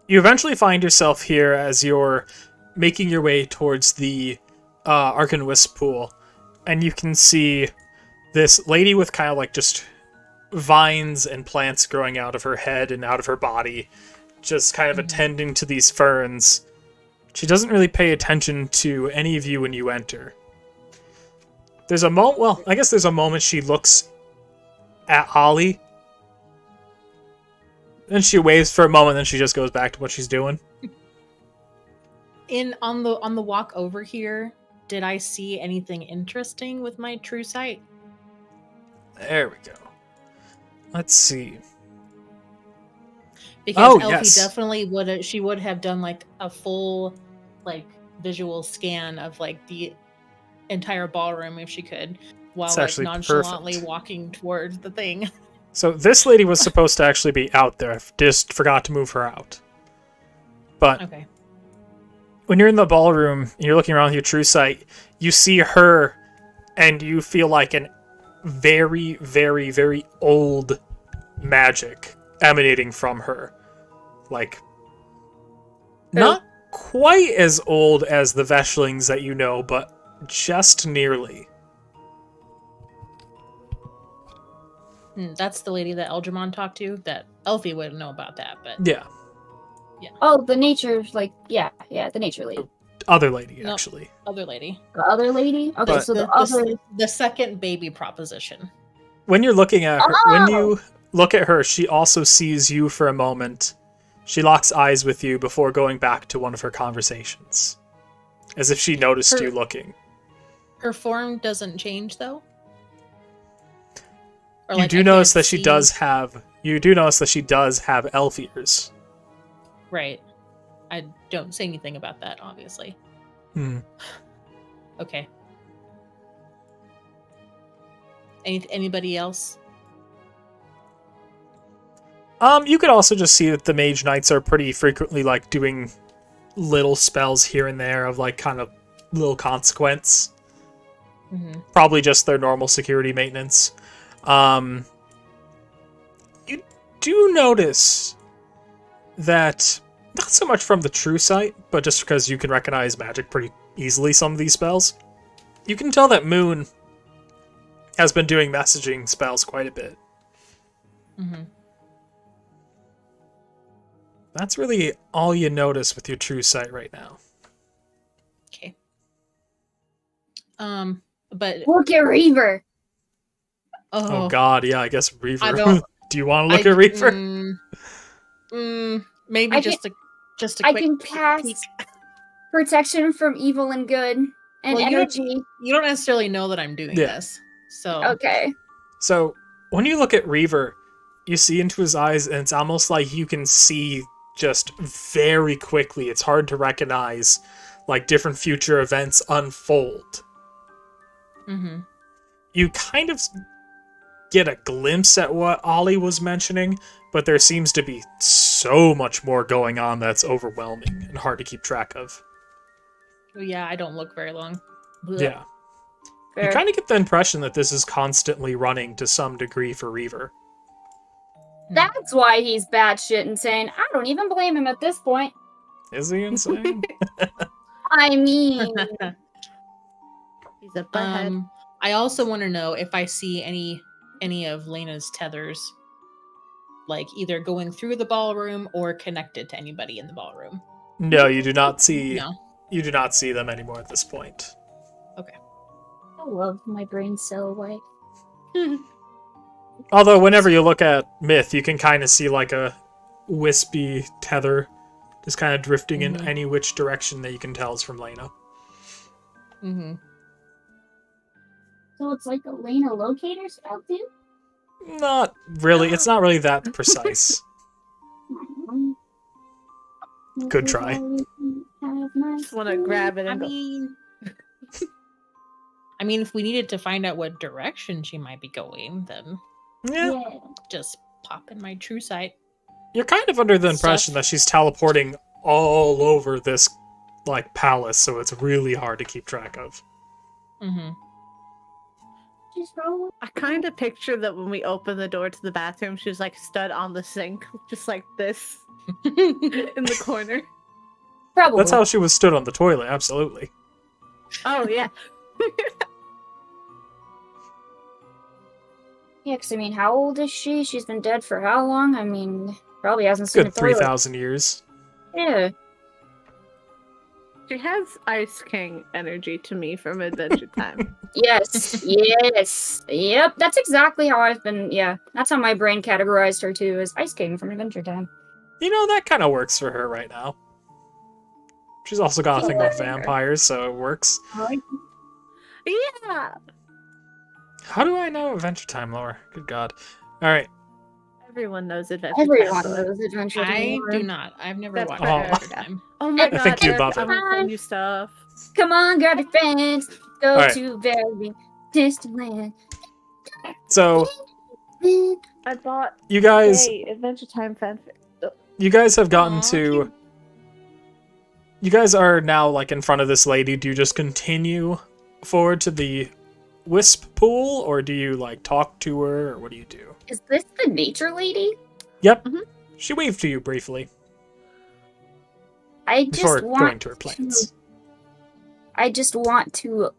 you eventually find yourself here as you're making your way towards the Arcan Wisp pool, and you can see this lady with kind of like just vines and plants growing out of her head and out of her body, just kind of attending to these ferns. She doesn't really pay attention to any of you when you enter. There's a moment, well, I guess there's a moment she looks at Ollie. Then she waves for a moment, then she just goes back to what she's doing. On the walk over here, did I see anything interesting with my true sight? There we go. Let's see. Because Elfie yes. definitely would have done like a full like visual scan of like the entire ballroom if she could, while like nonchalantly walking towards the thing. So this lady was supposed to actually be out there. I just forgot to move her out. But okay. when you're in the ballroom and you're looking around with your true sight, you see her and you feel like an very, very, very old magic emanating from her. Like, not quite as old as the Veshlings that you know, but just nearly. That's the lady that Eldramon talked to. That Elfie wouldn't know about that, but Yeah, Oh, the nature, like, yeah, the nature lady. other lady, No. actually. other lady. The other lady? Okay, But- so the other... The second baby proposition. When you're looking at her, when Oh! you look at her, she also sees you for a moment. She locks eyes with you before going back to one of her conversations, as if she noticed Her- you looking. Her form doesn't change though. Or, You like, do I notice can't that she see- does have. You do notice that she does have elf ears. Right. I don't say anything about that, obviously. Hmm. Okay. Anybody else? You could also just see that the mage knights are pretty frequently like doing little spells here and there of like kind of little consequence. Mm-hmm. Probably just their normal security maintenance. You do notice that not so much from the true sight, but just because you can recognize magic pretty easily, some of these spells, you can tell that Moon has been doing messaging spells quite a bit. Mm-hmm. That's really all you notice with your true sight right now. Okay. But Look at Reaver! Oh God, yeah, I guess Reaver. I don't- Do you want to look at Reaver? Maybe I just a I quick can peek. cast protection from evil and good and Well, you don't- energy. You don't necessarily know that I'm doing Yeah. this, so Okay. So when you look at Reaver, you see into his eyes, and it's almost like you can see just very quickly. It's hard to recognize, like different future events unfold. Mm-hmm. You kind of get a glimpse at what Ollie was mentioning, but there seems to be so much more going on that's overwhelming and hard to keep track of. Yeah, I don't look very long. Blech. Yeah. You Fair. kind of get the impression that this is constantly running to some degree for Reaver. That's why he's bad shit insane. I don't even blame him at this point. Is he insane? I mean, He's a butthead. I also want to know if I see any of Lena's tethers, like either going through the ballroom or connected to anybody in the ballroom. No, you do not see. No. You do not see them anymore at this point. I love my brain cell wife. Although, whenever you look at Myth, you can kind of see like a wispy tether just kind of drifting in Mhm. any which direction that you can tell is from Lena. Mm-hmm. So it's like a Lena locator spell too? Not really. It's not really that precise. Good try. Just want to grab it and go. I mean, if we needed to find out what direction she might be going, then Yeah. Yeah. just pop in my true sight. You're kind of under the impression Stuff. that she's teleporting all over this like palace, so it's really hard to keep track of. Mm-hmm. She's rolling. I kind of picture that when we open the door to the bathroom, she was like stood on the sink, just like this in the corner. Probably. That's how she was stood on the toilet, absolutely. Oh yeah. Yeah, because I mean, how old is she? She's been dead for how long? I mean, probably hasn't seen Good a toilet. 3,000 years. Yeah. She has Ice King energy to me from Adventure Time. Yes. Yes. Yep. That's exactly how I've been. Yeah. That's how my brain categorized her too, as Ice King from Adventure Time. You know, that kind of works for her right now. She's also got a thing with Sure. vampires, so it works. Yeah. How do I know Adventure Time lore? Good God. Alright. Everyone knows Adventure Everyone Time. knows Adventure Time. I lore. do not. I've never That's watched fair. Adventure Time. Oh my I god. think you'd Eric, love it. I'm gonna send you stuff. Come on, grab your friends. Go Alright. to very distant land. So, I bought you guys Adventure Time fanfic. you guys have gotten Aw, to cute. You guys are now, like, in front of this lady. Do you just continue forward to the wisp pool, or do you, like, talk to her, or what do you do? Is this the nature lady? Yep. Mhm. She waved to you briefly I before just going want to her plants. I just want to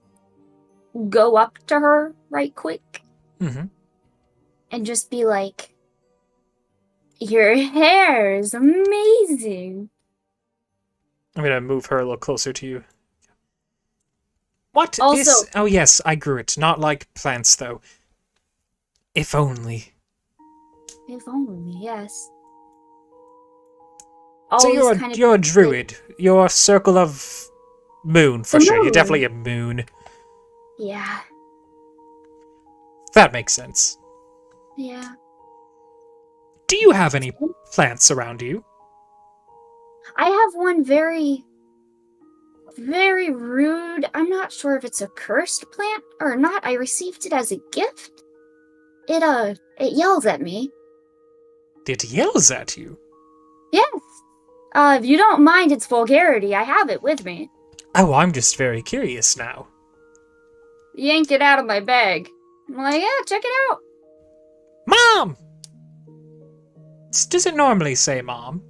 go up to her right quick Mm-hmm. and just be like, "Your hair is amazing." I'm gonna move her a little closer to you. What is... Also- Oh, yes, I grew it. Not like plants, though. If only. If only, yes. So Always you're a druid. You're a circle of moon, for The sure. You're moon. definitely a moon. Yeah, That makes sense. yeah. Do you have any plants around you? I have one very, very rude. I'm not sure if it's a cursed plant or not. I received it as a gift. It yells at me. It yells at you. Yes. If you don't mind its vulgarity, I have it with me. Oh, I'm just very curious now. Yanked it out of my bag. I'm like, yeah, check it out. Mom! Does it normally say Mom?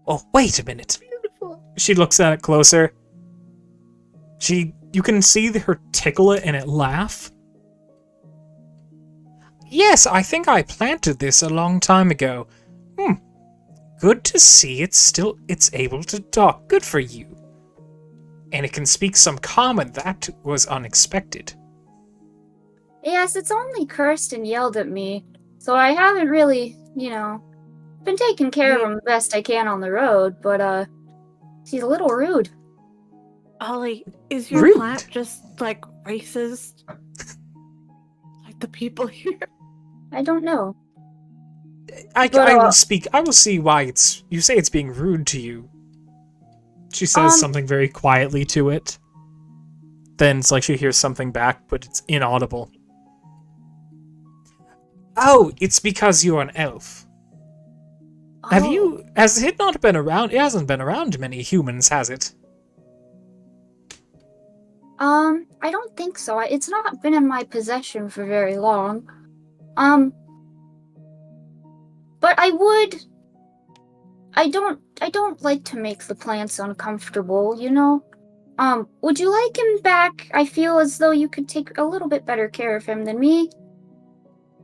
Oh, wait a minute. Beautiful. She looks at it closer. You can see her tickle it and it laugh. Yes, I think I planted this a long time ago. Good to see it's able to talk. Good for you. And it can speak some common. That was unexpected. Yes, it's only cursed and yelled at me, so I haven't really, been taking care of him the best I can on the road, but, he's a little rude. Ollie, is your Rude. plant just like racist? Like the people here? I don't know. I But, will speak. I will see why you say it's being rude to you. She says something very quietly to it. Then it's like she hears something back, but it's inaudible. Oh, it's because you're an elf. Oh, Has it not been around? It hasn't been around many humans, has it? I don't think so. It's not been in my possession for very long. But I don't like to make the plants uncomfortable, would you like him back? I feel as though you could take a little bit better care of him than me.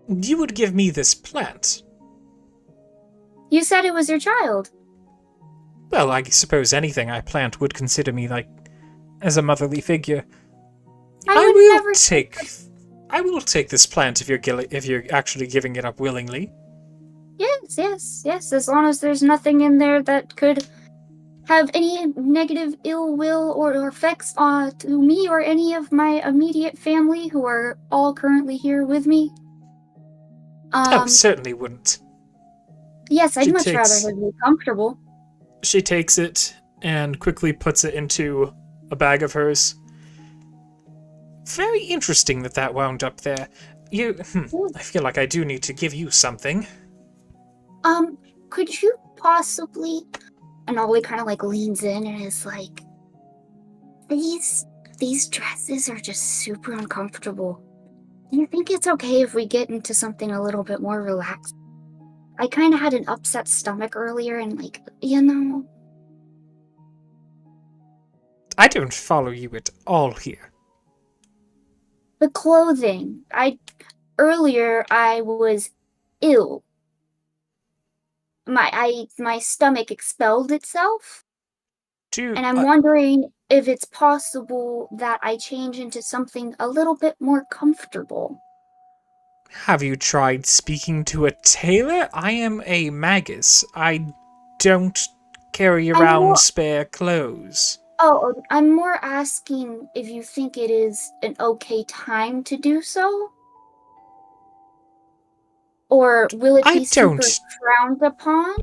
You would give me this plant. You said it was your child. Well, I suppose anything I plant would consider me as a motherly figure. I would never I will take this plant if you're actually giving it up willingly. Yes, as long as there's nothing in there that could have any negative ill will or effects to me or any of my immediate family who are all currently here with me. Oh, certainly wouldn't. Yes, I'd she much rather takes- have you comfortable. She takes it and quickly puts it into a bag of hers. Very interesting that wound up there. I feel like I do need to give you something. Could you possibly... And Ollie kind of leans in and is like, these dresses are just super uncomfortable. Do you think it's okay if we get into something a little bit more relaxed? I kind of had an upset stomach earlier and I don't follow you at all here. the clothing. Earlier I was ill. My stomach expelled itself, and I'm wondering if it's possible that I change into something a little bit more comfortable. Have you tried speaking to a tailor? I am a magus. I don't carry around spare clothes. Oh, I'm more asking if you think it is an okay time to do so? Or will it be super frowned upon?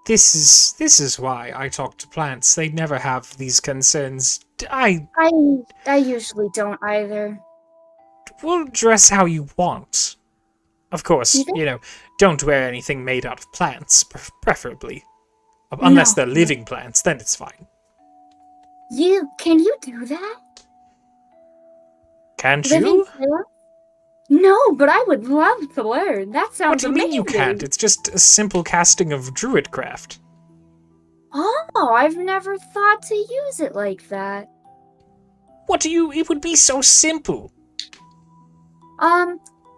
This is why I talk to plants. They never have these concerns. I usually don't either. will dress how you want. Of course, You think? don't wear anything made out of plants, preferably. Unless No. they're living plants, then it's fine. Can you do that? Can't Living you? plants? No, but I would love to learn. That What sounds do you mean you amazing. can't? It's just a simple casting of druidcraft. Oh, I've never thought to use it like that. It would be so simple.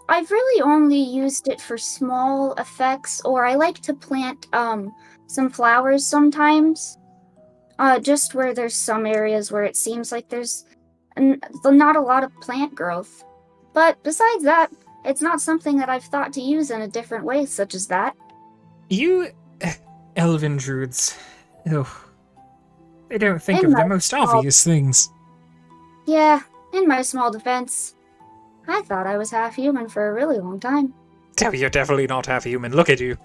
I've really only used it for small effects, or I like to plant, some flowers sometimes. Just where there's some areas where it seems like there's not a lot of plant growth. But besides that, it's not something that I've thought to use in a different way, such as that. You elven druids. Ugh. They don't think In of the my most small- obvious things. Yeah, in my small defense, I thought I was half human for a really long time. Oh, you're definitely not half human. Look at you.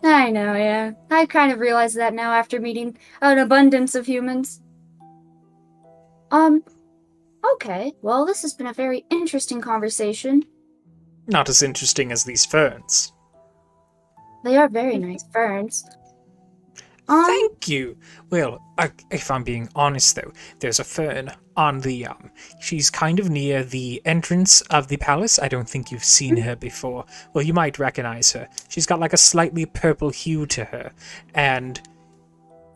I know, yeah. I kind of realize that now after meeting an abundance of humans. Okay, well, this has been a very interesting conversation. Not as interesting as these ferns. They are very nice ferns. Thank you. Well, if I'm being honest, though, there's a fern on the, she's kind of near the entrance of the palace. I don't think you've seen her before. Well, you might recognize her. She's got like a slightly purple hue to her. And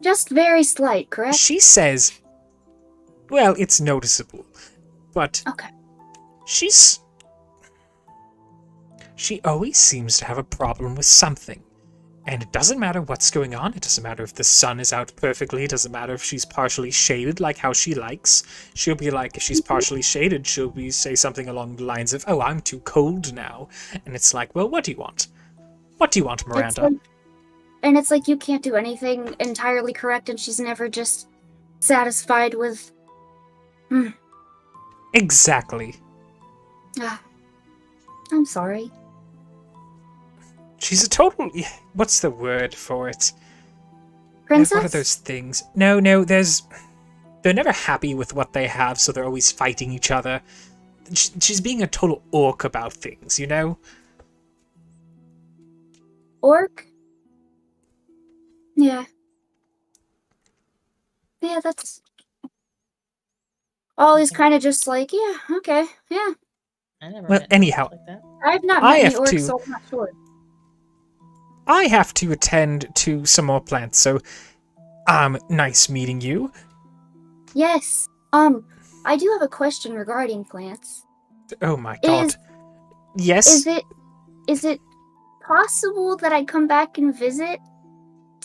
Just very slight, correct? she says, well, it's noticeable. But Okay. she always seems to have a problem with something. And it doesn't matter what's going on. It doesn't matter if the sun is out perfectly. It doesn't matter if she's partially shaded, like how she likes. She'll be like, if she's partially shaded, say something along the lines of, oh, I'm too cold now. And it's like, well, what do you want? What do you want, Miranda? It's like you can't do anything entirely correct, and she's never just satisfied with. Exactly. I'm sorry. She's a total... What's the word for it? Princess? What are those things? No, they're never happy with what they have, so they're always fighting each other. She's being a total orc about things, you know? Orc? Yeah. Yeah, that's... Ollie's kind of just like, yeah, okay, yeah. I never Well, met anyhow. like that. I've not I met any have orcs, to- so I'm not sure. I have to attend to some more plants, so... nice meeting you. Yes. I do have a question regarding plants. Oh my god. Is- Yes? Is it possible that I come back and visit?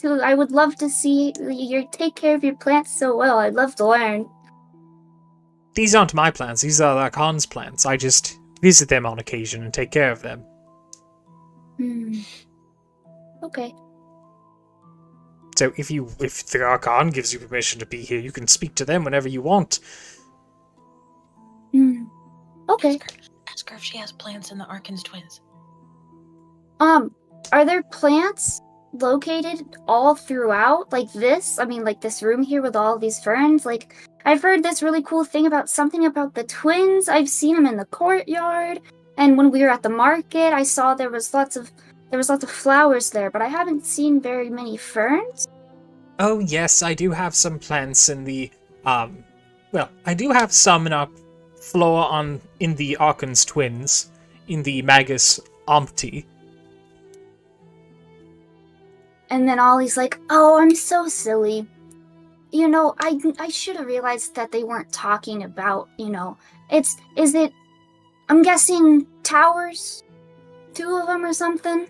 I would love to see you take care of your plants so well. I'd love to learn. These aren't my plants, these are the Khan's plants. I just visit them on occasion and take care of them. Okay. So if the Archon gives you permission to be here, you can speak to them whenever you want. Okay. Ask her if she has plants in the Arkan's twins. Are there plants located all throughout, like this? I mean, like this room here with all these ferns? Like, I've heard this really cool thing about something about the twins. I've seen them in the courtyard, and when we were at the market, I saw there was lots of flowers there, but I haven't seen very many ferns. Oh yes, I do have some plants in the I do have some in our floor in the Arkan's twins, in the Magus Ompti. And then Ollie's like, "Oh, I'm so silly. You know, I should have realized that they weren't talking about, I'm guessing towers? 2 of them or something?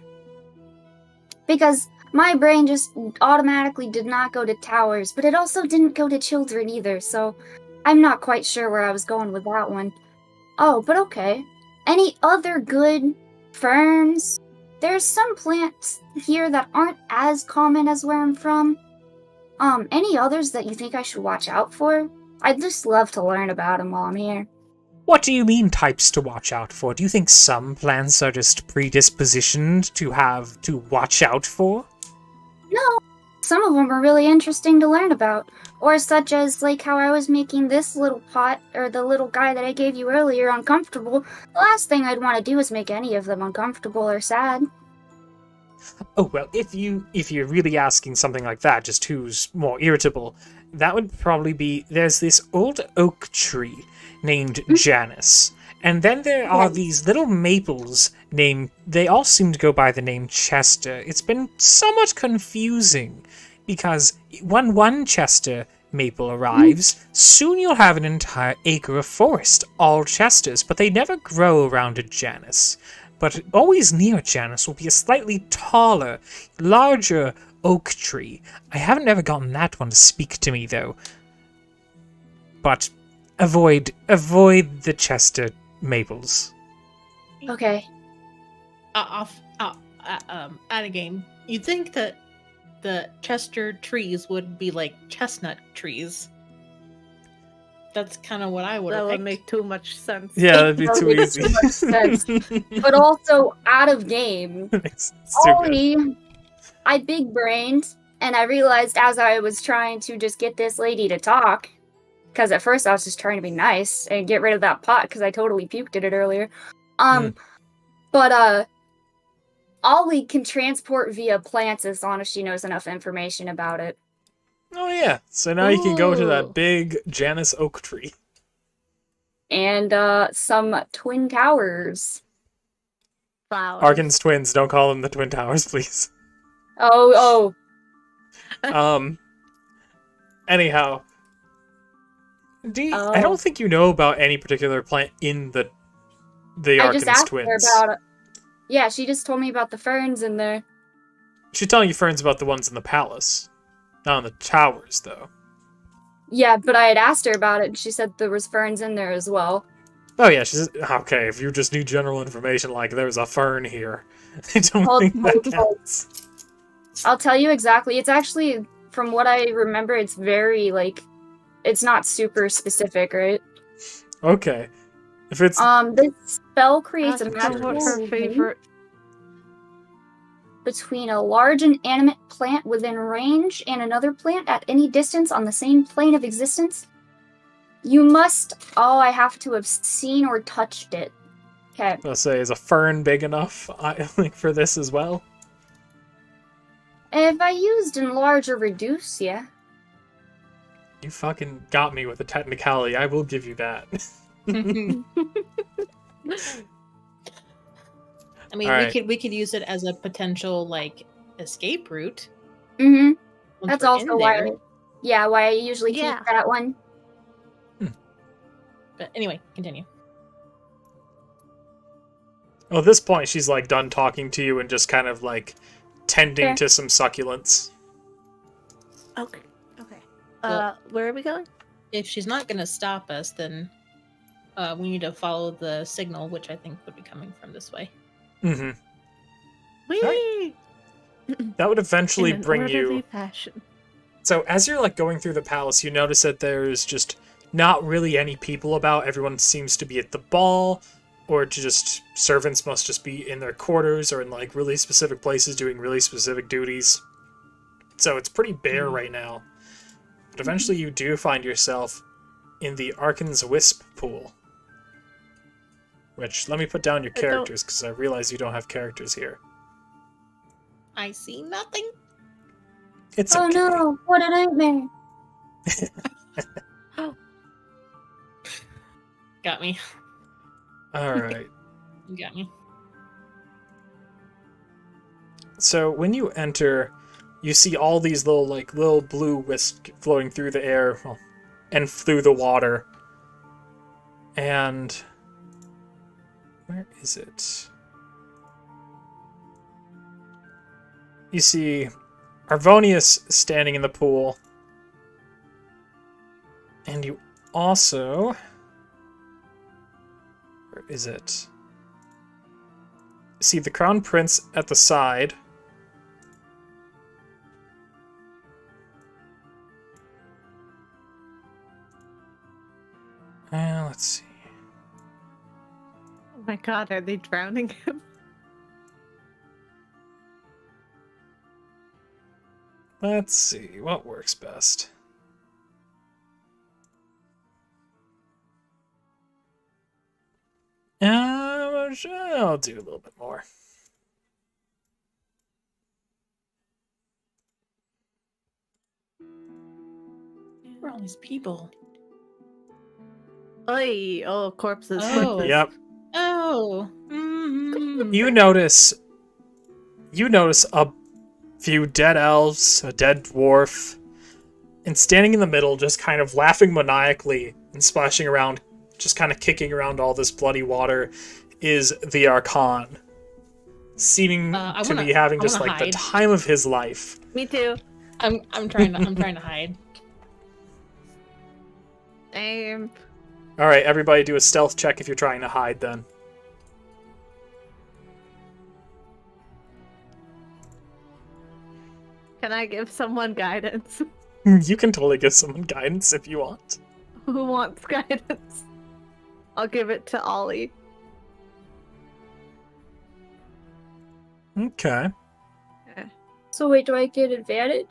Because my brain just automatically did not go to towers, but it also didn't go to children either, so I'm not quite sure where I was going with that one. Oh, but okay. Any other good ferns? There's some plants here that aren't as common as where I'm from. Any others that you think I should watch out for? I'd just love to learn about them while I'm here. What do you mean types to watch out for? Do you think some plants are just predispositioned to watch out for? some of them are really interesting to learn about. Or such as, like, how I was making this little pot, or the little guy that I gave you earlier, uncomfortable. The last thing I'd want to do is make any of them uncomfortable or sad. Oh well, if you're really asking something like that, just who's more irritable, that would probably be there's this old oak tree named Janice. And then there are these little maples named they all seem to go by the name Chester. It's been somewhat confusing because when one Chester maple arrives, soon you'll have an entire acre of forest, all Chesters, but they never grow around a Janice. But always near Janice will be a slightly taller, larger oak tree. I haven't ever gotten that one to speak to me, though. But avoid the Chester maples. Okay. Out of game. You'd think that the Chester trees would be like chestnut trees. That's kind of what I would That have would picked. make too much sense. Yeah, that'd be That too would make easy. too much sense. But also out of game. It's stupid. Ollie, I big brained, and I realized as I was trying to just get this lady to talk, because at first I was just trying to be nice and get rid of that pot because I totally puked at it earlier. But Ollie can transport via plants as long as she knows enough information about it. Oh yeah, so now you can go to Ooh. that big Janice oak tree. And some twin towers. Flowers. Arkan's twins, don't call them the Twin Towers, please. Oh, Anyhow, I Oh. don't think you know about any particular plant in the I just Arkan's asked twins. her about it. Yeah, she just told me about the ferns in there. She's telling you ferns about the ones in the palace, not in the towers, though. Yeah, but I had asked her about it, and she said there was ferns in there as well. Oh yeah, she's okay. If you just need general information, like there's a fern here, I don't Hold- think that hold- hold. counts. I'll tell you exactly. It's actually, from what I remember, it's very, like, it's not super specific, right? Okay, if it's This spell creates a Ask her magical what her link favorite. between a large inanimate plant within range and another plant at any distance on the same plane of existence. You must... Oh, I have to have seen or touched it. Okay. let's say, is a fern big enough? I think for this as well. If I used enlarge or reduce, yeah. You fucking got me with a technicality. I will give you that. I mean, Alright. we could use it as a potential like escape route. Mm-hmm. once That's we're also in why... there. Yeah, why I usually Yeah. keep that one. But anyway, continue. Well, at this point, she's like done talking to you and just kind of like tending Fair. to some succulents. Okay. Okay. Well- Where are we going? If she's not going to stop us, then we need to follow the signal, which I think would be coming from this way. Mm-hmm. Whee! That would eventually In an bring orderly you. fashion. So as you're like going through the palace, you notice that there's just not really any people about. Everyone seems to be at the ball, or just servants must just be in their quarters or in like really specific places doing really specific duties. So it's pretty bare right now. But eventually you do find yourself in the Arkan's Wisp pool. Which, let me put down your I don't- characters, because I realize you don't have characters here. I see nothing. It's Oh okay. no, what a nightmare. Got me. Alright. You got me. So when you enter, you see all these little blue wisps floating through the air, well, and through the water. And where is it? You see Arvonius standing in the pool. And you also... Where is it? See the Crown Prince at the side. Let's see. Oh my god, are they drowning him? Let's see, what works best? I'll do a little bit more. Where are all these people? Oy, oh, corpses. Oh. Corpses. Yep. Oh. You notice a few dead elves, a dead dwarf, and standing in the middle, just kind of laughing maniacally and splashing around, just kind of kicking around all this bloody water, is the Archon, seeming to be having just like the hide. time of his life. Me too. I'm trying to hide. Same. All right, everybody, do a stealth check if you're trying to hide. Then Can I give someone guidance? you can totally give someone guidance if you want. Who wants guidance? I'll give it to Ollie. Okay. So wait, do I get advantage?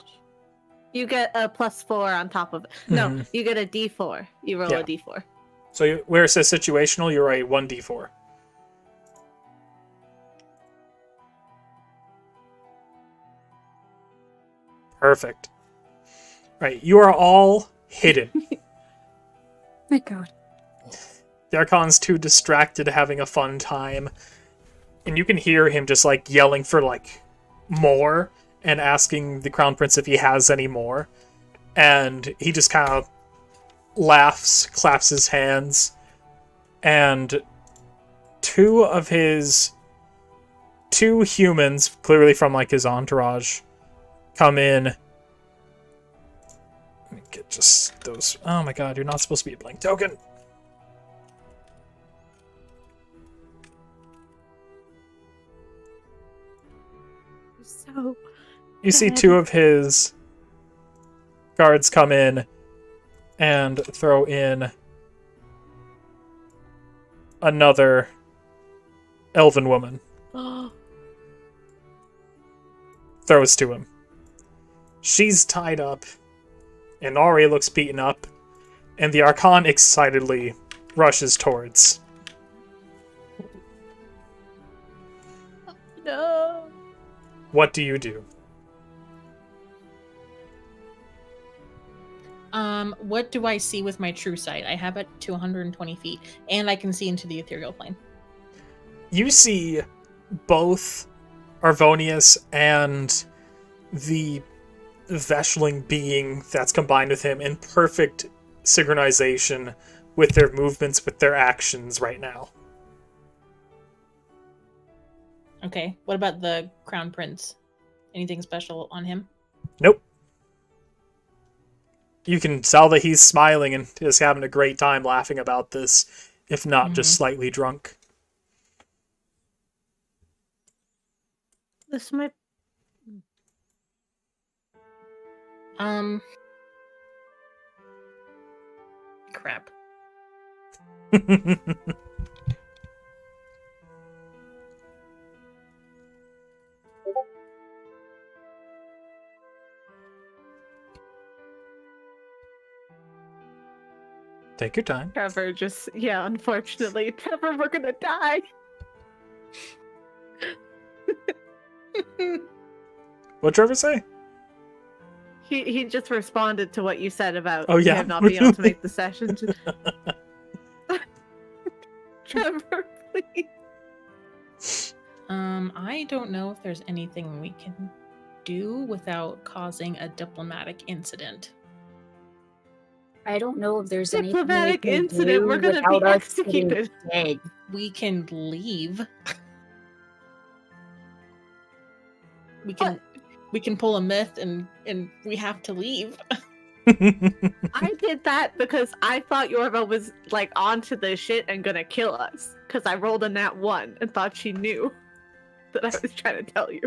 You get a +4 on top of it. No, Mhm. you get a D4. You roll Yeah. a D4. So where it says situational, you're a 1d4. Perfect. Right, you are all hidden. My god. The Archon's too distracted having a fun time. And you can hear him just like yelling for like more and asking the Crown Prince if he has any more. And he just kind of laughs, claps his hands, and two humans, clearly from like his entourage, come in. Let me get just those. Oh my god, you're not supposed to be a blank token. So You see Dad. two of his guards come in and throw in another elven woman. Throws to him. She's tied up, and Ari looks beaten up, and the Archon excitedly rushes towards. no. What do you do? What do I see with my true sight? I have it to 120 feet, and I can see into the ethereal plane. You see both Arvonius and the Veshling being that's combined with him in perfect synchronization with their movements, with their actions right now. Okay. What about the Crown Prince? Anything special on him? Nope. You can tell that he's smiling and is having a great time laughing about this, if not just slightly drunk. This might. Crap. Take your time. Trevor just. Yeah, unfortunately. Trevor, we're gonna die. What'd Trevor say? He just responded to what you said about Oh, yeah. him not being able to make the session. Trevor, please. I don't know if there's anything we can do without causing a diplomatic incident. I don't know if there's anything we Diplomatic can incident. do We're gonna without be us getting executed. dead. We can leave. We can pull a myth and we have to leave. I did that because I thought Yorva was like onto this shit and gonna kill us. Because I rolled a nat 1 and thought she knew that I was trying to tell you.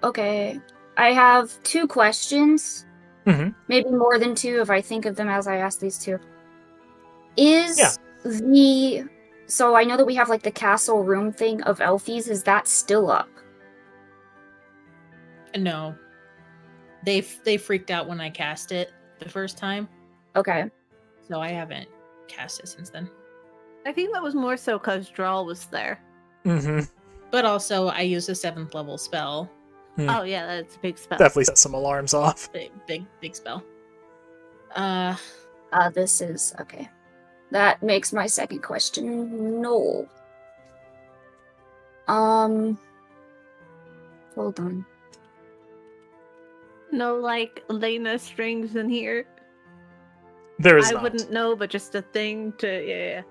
Okay. I have 2 questions. Mhm. Maybe more than 2 if I think of them as I ask these 2. Is Yeah. So I know that we have like the castle room thing of Elfies. Is that still up? No. They freaked out when I cast it the first time, Okay. so I haven't cast it since then. I think that was more so because Drawl was there. Mm-hmm. But also, I used a 7th level spell. Mm. Oh yeah, that's a big spell. Definitely set some alarms off. Big spell. This is okay. That makes my second question null. Hold on. No, like Lena strings in here. There is I not. wouldn't know, but just a thing to yeah.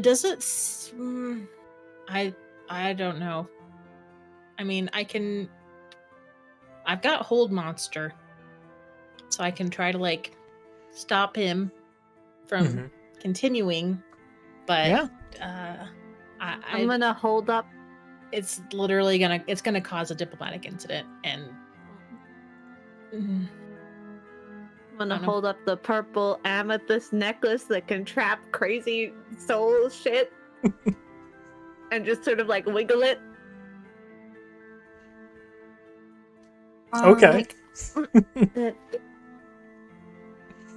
Does it? I don't know. I mean, I've got hold monster, so I can try to like stop him from Mhm. continuing. But Yeah. I'm gonna hold up. It's literally gonna cause a diplomatic incident, and I'm gonna I know. hold up the purple amethyst necklace that can trap crazy soul shit, and just sort of like wiggle it. Okay.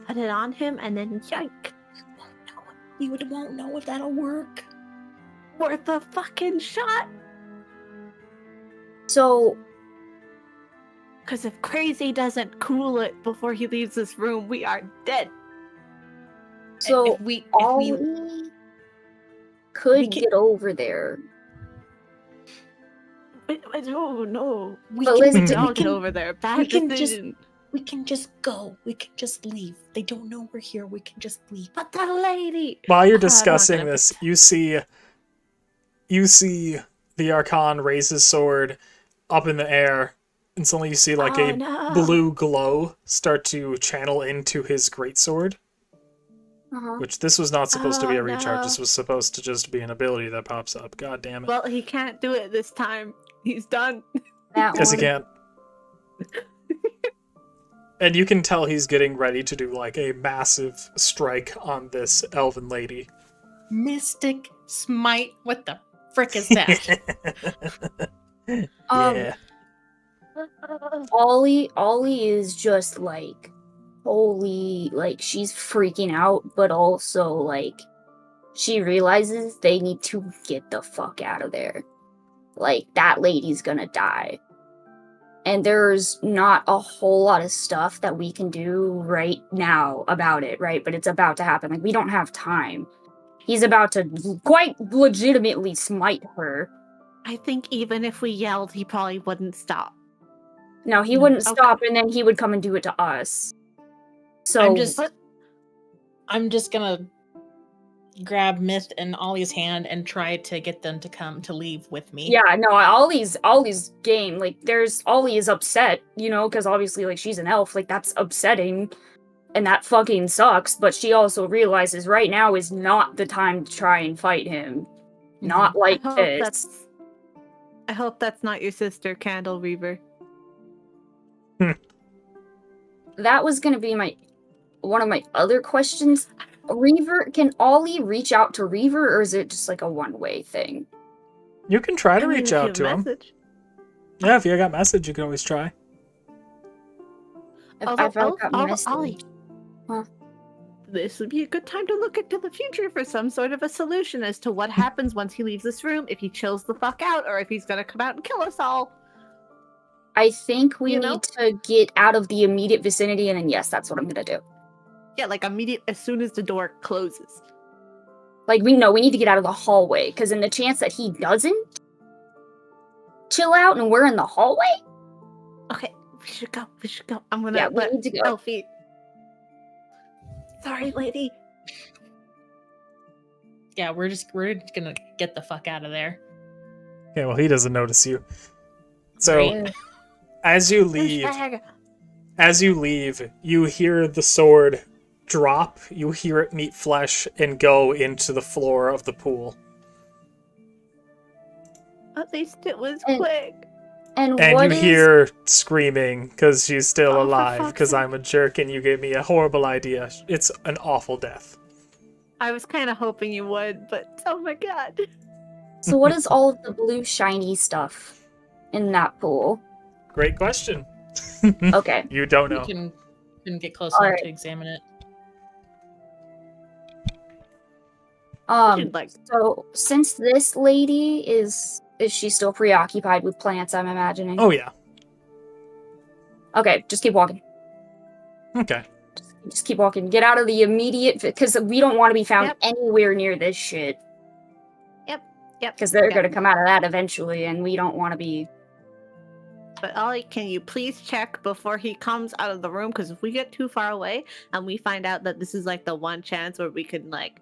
Put it on him, and then yike. You won't know if that'll work. Worth a fucking shot. So, Because if Crazy doesn't cool it before he leaves this room, we are dead. so if we Ollie could we can- get over there. Oh no. we But can, listen, Don't we get can over there. Bad we can just- decision. we can just go. We can just leave. They don't know we're here. We can just leave. But the lady. While you're I'm not discussing gonna this, you see the Archon raise his sword up in the air, and suddenly you see like Oh, a no. blue glow start to channel into his greatsword. Uh-huh. Which this was not supposed to be Oh, a recharge. no. This was supposed to just be an ability that pops up. God damn it! Well, he can't do it this time. He's done. That Because he one. can't. And you can tell he's getting ready to do like a massive strike on this elven lady. Mystic smite. What the frick is that? Yeah. Ollie is just like, holy, like she's freaking out, but also like she realizes they need to get the fuck out of there. Like that lady's gonna die. And there's not a whole lot of stuff that we can do right now about it, right? But it's about to happen. Like we don't have time. He's about to quite legitimately smite her. I think even if we yelled, he probably wouldn't stop. No, he No. wouldn't Okay. stop, and then he would come and do it to us. So I'm just gonna grab Myth and Ollie's hand and try to get them to come to leave with me. yeah, no, Ollie's game. Like, Ollie is upset, you know, because obviously, like, she's an elf. Like, that's upsetting, and that fucking sucks. But she also realizes right now is not the time to try and fight him. Not like this. I hope that's not your sister, Candle Reaver. That was gonna be one of my other questions. Reaver, can Ollie reach out to Reaver, or is it just like a one-way thing? You can try to I mean, reach if you out have to him. message. Yeah, if you got message, you can always try. I've got message. Ollie. Huh? This would be a good time to look into the future for some sort of a solution as to what happens once he leaves this room, if he chills the fuck out, or if he's gonna come out and kill us all. I think we You know? need to get out of the immediate vicinity, and then yes, that's what I'm gonna do. Yeah, like immediate as soon as the door closes. Like we need to get out of the hallway, because in the chance that he doesn't chill out and we're in the hallway, Okay, we should go. We should go. I'm gonna yeah, we let need to go. Elfie. Sorry, lady. Yeah, we're just gonna get the fuck out of there. Okay, well, he doesn't notice you. So, Right. as you leave, you hear the sword drop, you hear it meet flesh, and go into the floor of the pool. At least it was And- quick. And And what you is hear screaming because she's still Oh, for alive, fuck's because sake. I'm a jerk and you gave me a horrible idea. It's an awful death. I was kind of hoping you would, but oh my god. So what is all of the blue shiny stuff in that pool? Great question. Okay. You don't We know. couldn't get close All enough right. to examine it. Should, like, So since this lady is she still preoccupied with plants, I'm imagining? Oh yeah. Okay, just keep walking. Okay. Just keep walking. Get out of the immediate, because we don't want to be found Yep. anywhere near this shit. Yep. Because they're yep. gonna come out of that eventually, and we don't want to be. But Ollie, can you please check before he comes out of the room? Because if we get too far away and we find out that this is like the one chance where we can like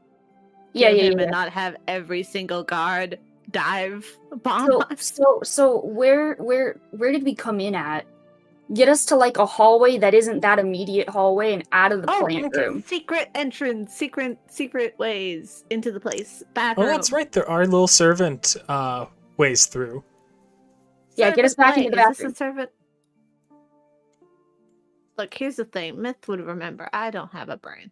Yeah, kill yeah, him yeah. and not have every single guard dive bomb us. So where did we come in at? Get us to like a hallway that isn't that immediate hallway and out of the plant okay. room. Secret entrance, secret ways into the place. Oh, Bathroom. that's right. There are little servant ways through. Yeah, get us back into the Is this bathroom. a servant? Look, here's the thing. Myth would remember. I don't have a brain.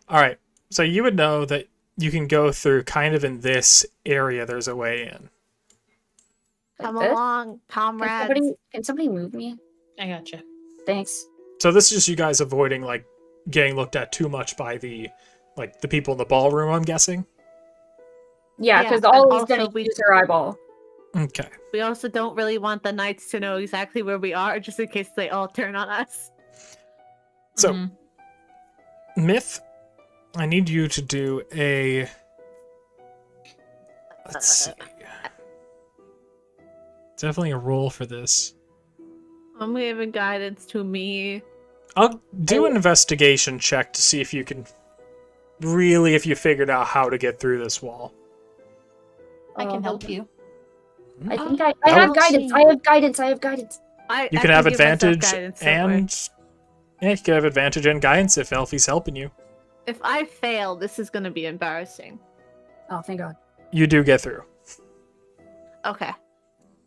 All right. So you would know that you can go through kind of in this area. There's a way in. Come Like this? along, comrades. Can somebody move me? I gotcha. Thanks. So this is just you guys avoiding like getting looked at too much by the people in the ballroom. I'm guessing. Yeah, Yeah, because and all he's also gonna we- use her eyeball. Okay. We also don't really want the knights to know exactly where we are, just in case they all turn on us. So Mhm. Myth, I need you to do a. Let's see. Definitely a roll for this. I'm giving guidance to me. I'll do an investigation check to see if you can if you figured out how to get through this wall. I can help hold on. you. I think I That have works. guidance. I have guidance. I have guidance. You I can have give myself advantage guidance, don't worry. and yeah, you can have advantage and guidance if Elfie's helping you. If I fail, this is going to be embarrassing. Oh, thank God. You do get through. Okay.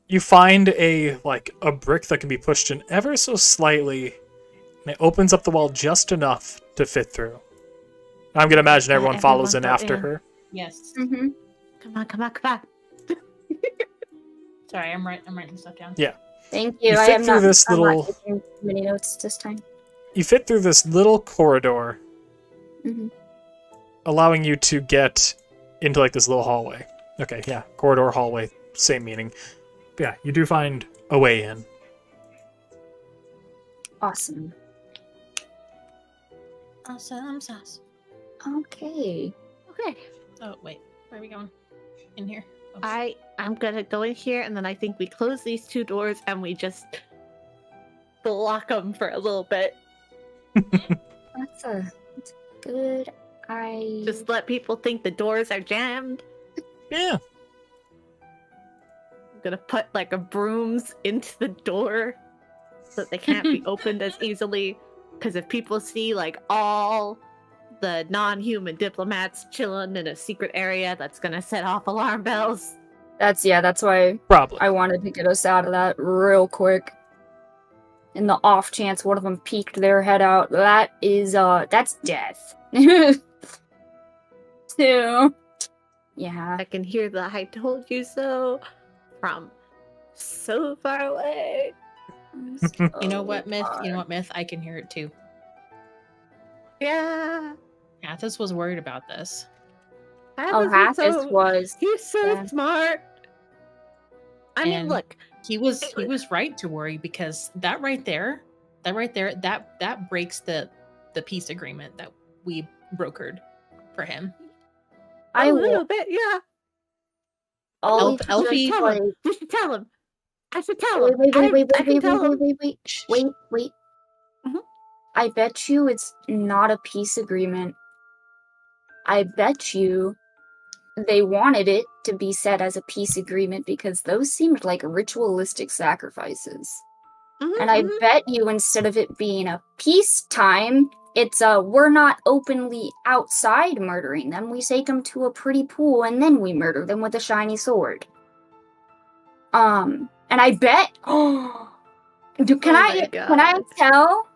You find a brick that can be pushed in ever so slightly, and it opens up the wall just enough to fit through. I'm gonna imagine everyone follows in everyone go after in. her. Yes. Mm-hmm. Come on. Sorry, I'm writing stuff down. Thank you. You I fit am through not, this I'm little- not taking many notes this time. You fit through this little corridor, Mhm. allowing you to get into like this little hallway. Okay, yeah, corridor, hallway, same meaning. But yeah, you do find a way in. Awesome. Awesome sauce. Okay. Okay. Oh wait, where are we going? In here. Oh, I'm going to go in here, and then I think we close these two doors, and we just block them for a little bit. That's a good idea. Just let people think the doors are jammed. Yeah. I'm gonna put like a brooms into the door so that they can't be opened as easily. Because if people see like all the non-human diplomats chilling in a secret area, that's gonna set off alarm bells. That's why Probably. I wanted to get us out of that real quick. In the off chance one of them peeked their head out, that's death. So, yeah. I can hear the "I told you so" from so far away. You know what, Myth? You know what, Myth? I can hear it too. Yeah. Athos was worried about this. Oh, Hathis is Hathis was. He's so yeah. smart. I mean, And- look. He was right to worry because that right there, that breaks the peace agreement that we brokered for him. I A will. little bit, yeah. I'll Elfie- just, Tell like, him. We should tell him. I should tell him. Wait, I can tell him. wait. Mhm. I bet you it's not a peace agreement. I bet you they wanted it to be set as a peace agreement because those seemed like ritualistic sacrifices. Mhm, And I mhm. bet you instead of it being a peacetime, it's we're not openly outside murdering them. We take them to a pretty pool and then we murder them with a shiny sword. And I bet. Can I tell?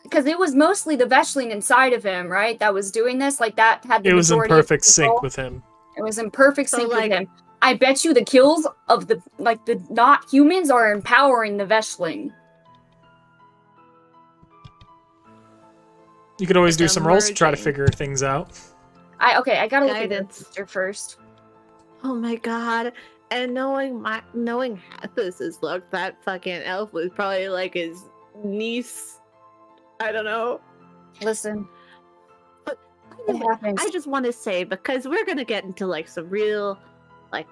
Because it was mostly the Veshling inside of him, right? That was doing this. Like that had the It was in majority of perfect sync control. with him. It was in perfect So, sync like, with him. I bet you the kills of the not humans are empowering the Veshling. You could always do It's some rolls to try to emerging. figure things out. I gotta look at the Guidance. future first. Oh my god. And knowing Hathus's look, that fucking elf was probably like his niece. I don't know. Listen, But it happens. I just want to say, because we're gonna get into like some real, like,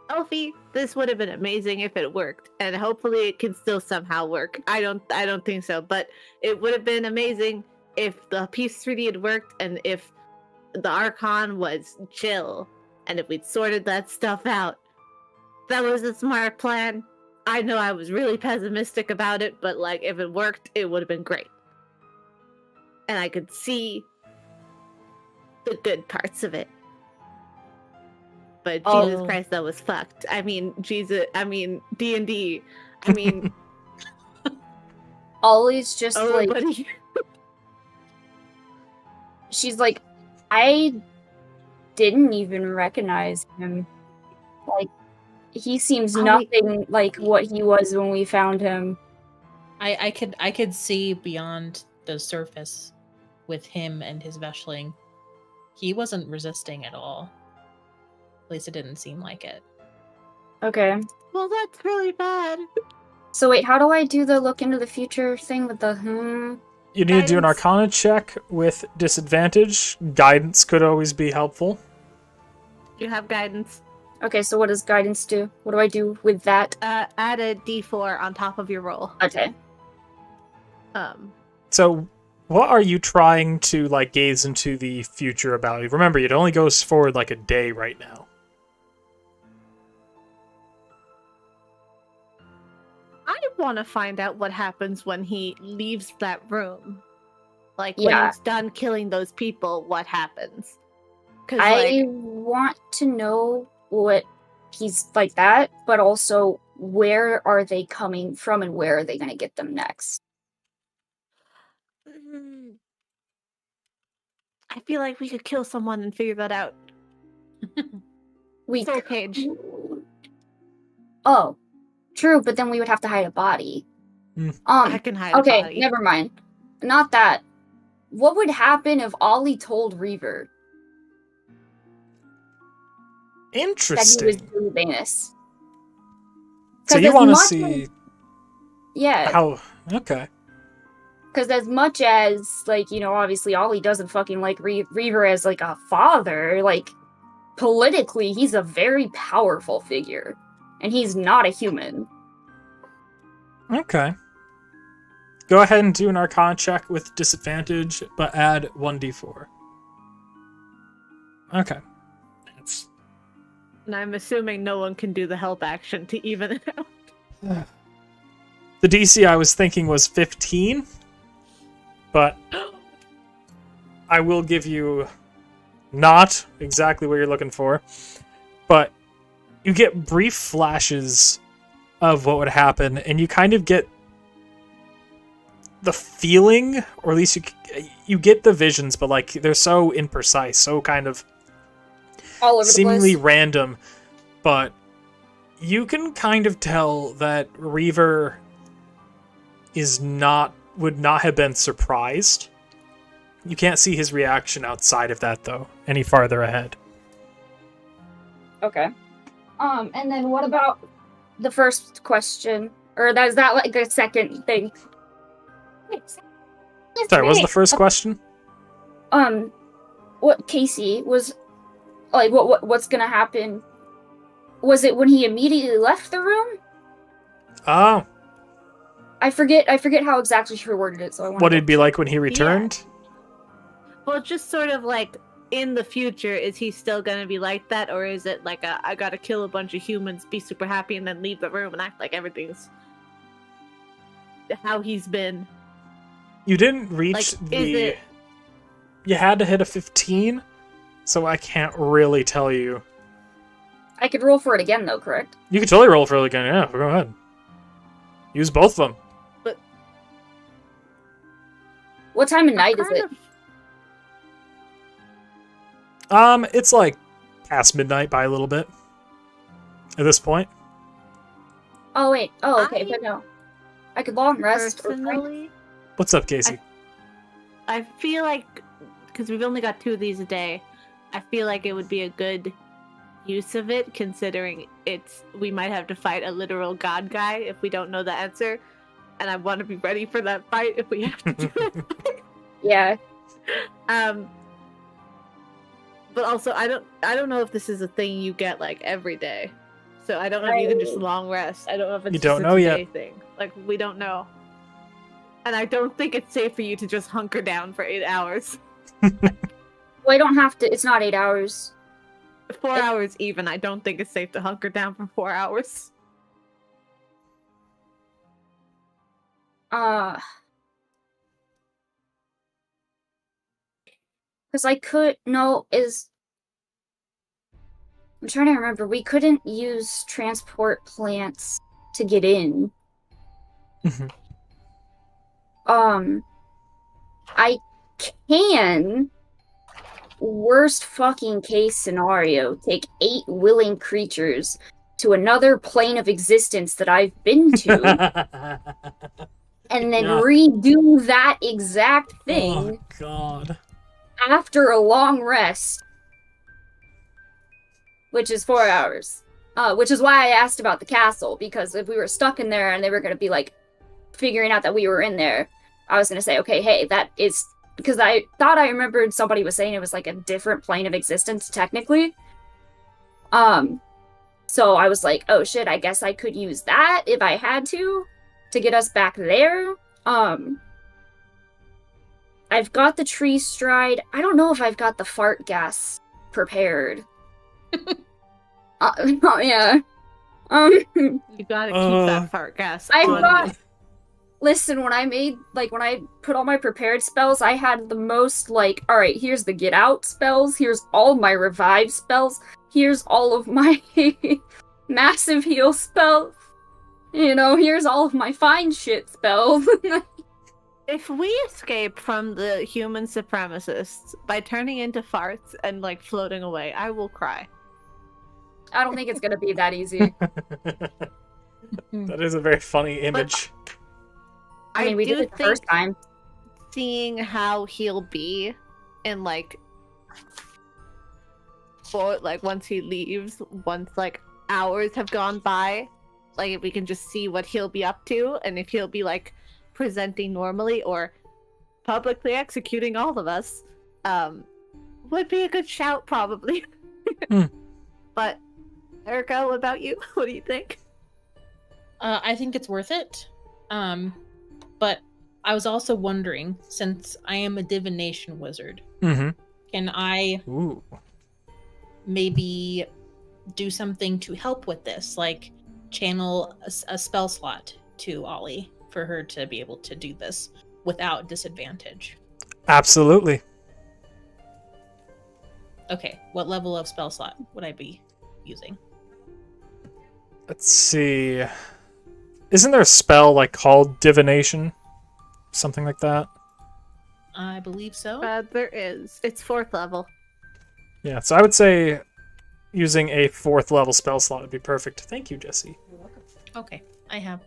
Elfie, this would have been amazing if it worked, and hopefully it can still somehow work. I don't think so, but it would have been amazing if the Peace Treaty had worked, and if the Archon was chill, and if we'd sorted that stuff out. That was a smart plan. I know I was really pessimistic about it, but like if it worked, it would have been great. And I could see the good parts of it. But Jesus Oh. Christ, that was fucked. I mean, D&D. I mean, Ollie's just oh, like, buddy. she's like, I didn't even recognize him. Like, he seems Ollie- nothing like what he was when we found him. I could see beyond the surface with him and his Veshling. He wasn't resisting at all. At least it didn't seem like it. Okay. Well, that's really bad. So wait, how do I do the look into the future thing with the You need to do an Guidance. Arcana check with disadvantage. Guidance could always be helpful. You have guidance. Okay, so what does guidance do? What do I do with that? Add a D4 on top of your roll. Okay. So, what are you trying to like gaze into the future about? Remember, it only goes forward like a day right now. I want to find out what happens when he leaves that room. Like, Yeah. when he's done killing those people, what happens? Because, I want to know what he's like that, but also where are they coming from and where are they going to get them next? I feel like we could kill someone and figure that out. We Soul Cage. Oh, true, but then we would have to hide a body. I can hide a Okay, body. never mind. Not that. What would happen if Ollie told Reaver that he was Interesting. doing Venus? So 'Cause you as want to much see Yeah, how? Okay. because as much as, like, you know, obviously Ollie doesn't fucking like Reaver as, like, a father, like, politically, he's a very powerful figure. And he's not a human. Okay. Go ahead and do an Arcana check with disadvantage, but add 1d4. Okay. That's And I'm assuming no one can do the help action to even it out. the DC I was thinking was 15, but I will give you not exactly what you're looking for, but you get brief flashes of what would happen, and you kind of get the feeling, or at least you get the visions, but like they're so imprecise, so kind of All over seemingly the place. random, but you can kind of tell that Reaver would not have been surprised. You can't see his reaction outside of that though, any farther ahead. Okay. And then what about the first question? Or is that like the second thing? Sorry, what was the first question? What Casey was like? What's gonna happen? Was it when he immediately left the room? Oh, I forget how exactly she worded it. So I want. what it'd be like when he returned? Well, just sort of like in the future, is he still gonna be like that, or is it like I gotta kill a bunch of humans, be super happy, and then leave the room and act like everything's how he's been? You didn't reach Like, is the. it- You had to hit a 15, so I can't really tell you. I could roll for it again though, correct? You could totally roll for it again. Yeah, go ahead. Use both of them. What time of night is Kind it? of- It's like past midnight by a little bit. at this point. Oh wait. Oh okay, I- but no. I could long rest. or drink. Personally, What's up, Casey? I feel like because we've only got 2 of these a day, I feel like it would be a good use of it, considering we might have to fight a literal god guy if we don't know the answer, and I want to be ready for that fight if we have to do it. Yeah. But also I don't know if this is a thing you get like every day. So I don't know if you can just long rest. I don't know if it's You just don't a know yet. today thing. Like we don't know. And I don't think it's safe for you to just hunker down for 8 hours. Well, I don't have to. It's not 8 hours. 4 hours even. I don't think it's safe to hunker down for 4 hours. Because I could no is. I'm trying to remember. We couldn't use transport plants to get in. Mhm. I can. Worst fucking case scenario, take 8 willing creatures to another plane of existence that I've been to, and then Yeah. redo that exact thing Oh God. after a long rest, which is 4 hours. Which is why I asked about the castle, because if we were stuck in there and they were going to be like figuring out that we were in there, I was going to say, okay, hey, that is. Because I thought I remembered somebody was saying it was like a different plane of existence, technically. So I was like, oh shit, I guess I could use that if I had to get us back there. I've got the tree stride. I don't know if I've got the fart gas prepared. Oh, yeah. You gotta keep Uh, that fart gas. I've on got. you. Listen, when I put all my prepared spells, I had the most, like, alright, here's the get out spells, here's all my revive spells, here's all of my massive heal spells, here's all of my fine shit spells. If we escape from the human supremacists by turning into farts and like floating away, I will cry. I don't think it's gonna be that easy. That is a very funny image. I mean, we do did it the think first time. seeing how he'll be in once he leaves, once like hours have gone by, like if we can just see what he'll be up to and if he'll be like presenting normally or publicly executing all of us, would be a good shout probably. But Erica, what about you? What do you think? I think it's worth it. But I was also wondering, since I am a divination wizard, Mm-hmm. can I Ooh. maybe do something to help with this? Like channel a spell slot to Ollie for her to be able to do this without disadvantage. Absolutely. Okay, what level of spell slot would I be using? Let's see. Isn't there a spell like called divination? Something like that? I believe so. There is. It's 4th level. Yeah, so I would say using a 4th level spell slot would be perfect. Thank you, Jesse. Okay, I have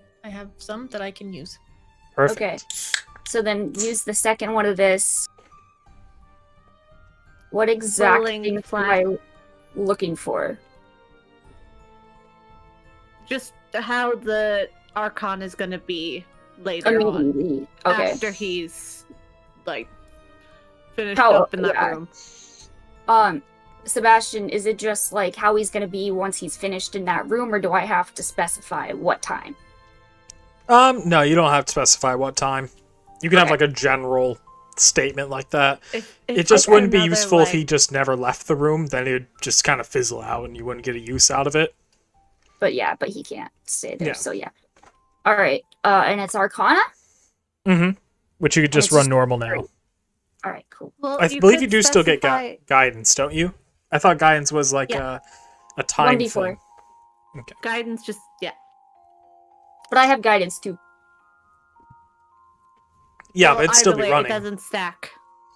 some that I can use. Perfect. Okay. So then use the second one of this. What exact Rolling thing am flat. I looking for? Just how the Archon is gonna be later on. Immediately. Okay. After he's like finished How- up in that yeah. room. Sebastian, is it just like how he's gonna be once he's finished in that room, or do I have to specify what time? No, you don't have to specify what time. You can have Okay. like a general statement like that. If It just it's wouldn't be another, useful if he like- just never left the room. Then it would just kind of fizzle out and you wouldn't get a use out of it. But he can't stay there, Yeah. so yeah. Alright, and it's Arcana? Mm-hmm. Which you could just it's run just normal now. Alright, cool. Well, I believe could you do still get specify- guidance, don't you? I thought guidance was like Yeah. a time 1d4. thing. guidance. Just But I have guidance too. Yeah, Well, but it'd still either be way, running. It doesn't stack.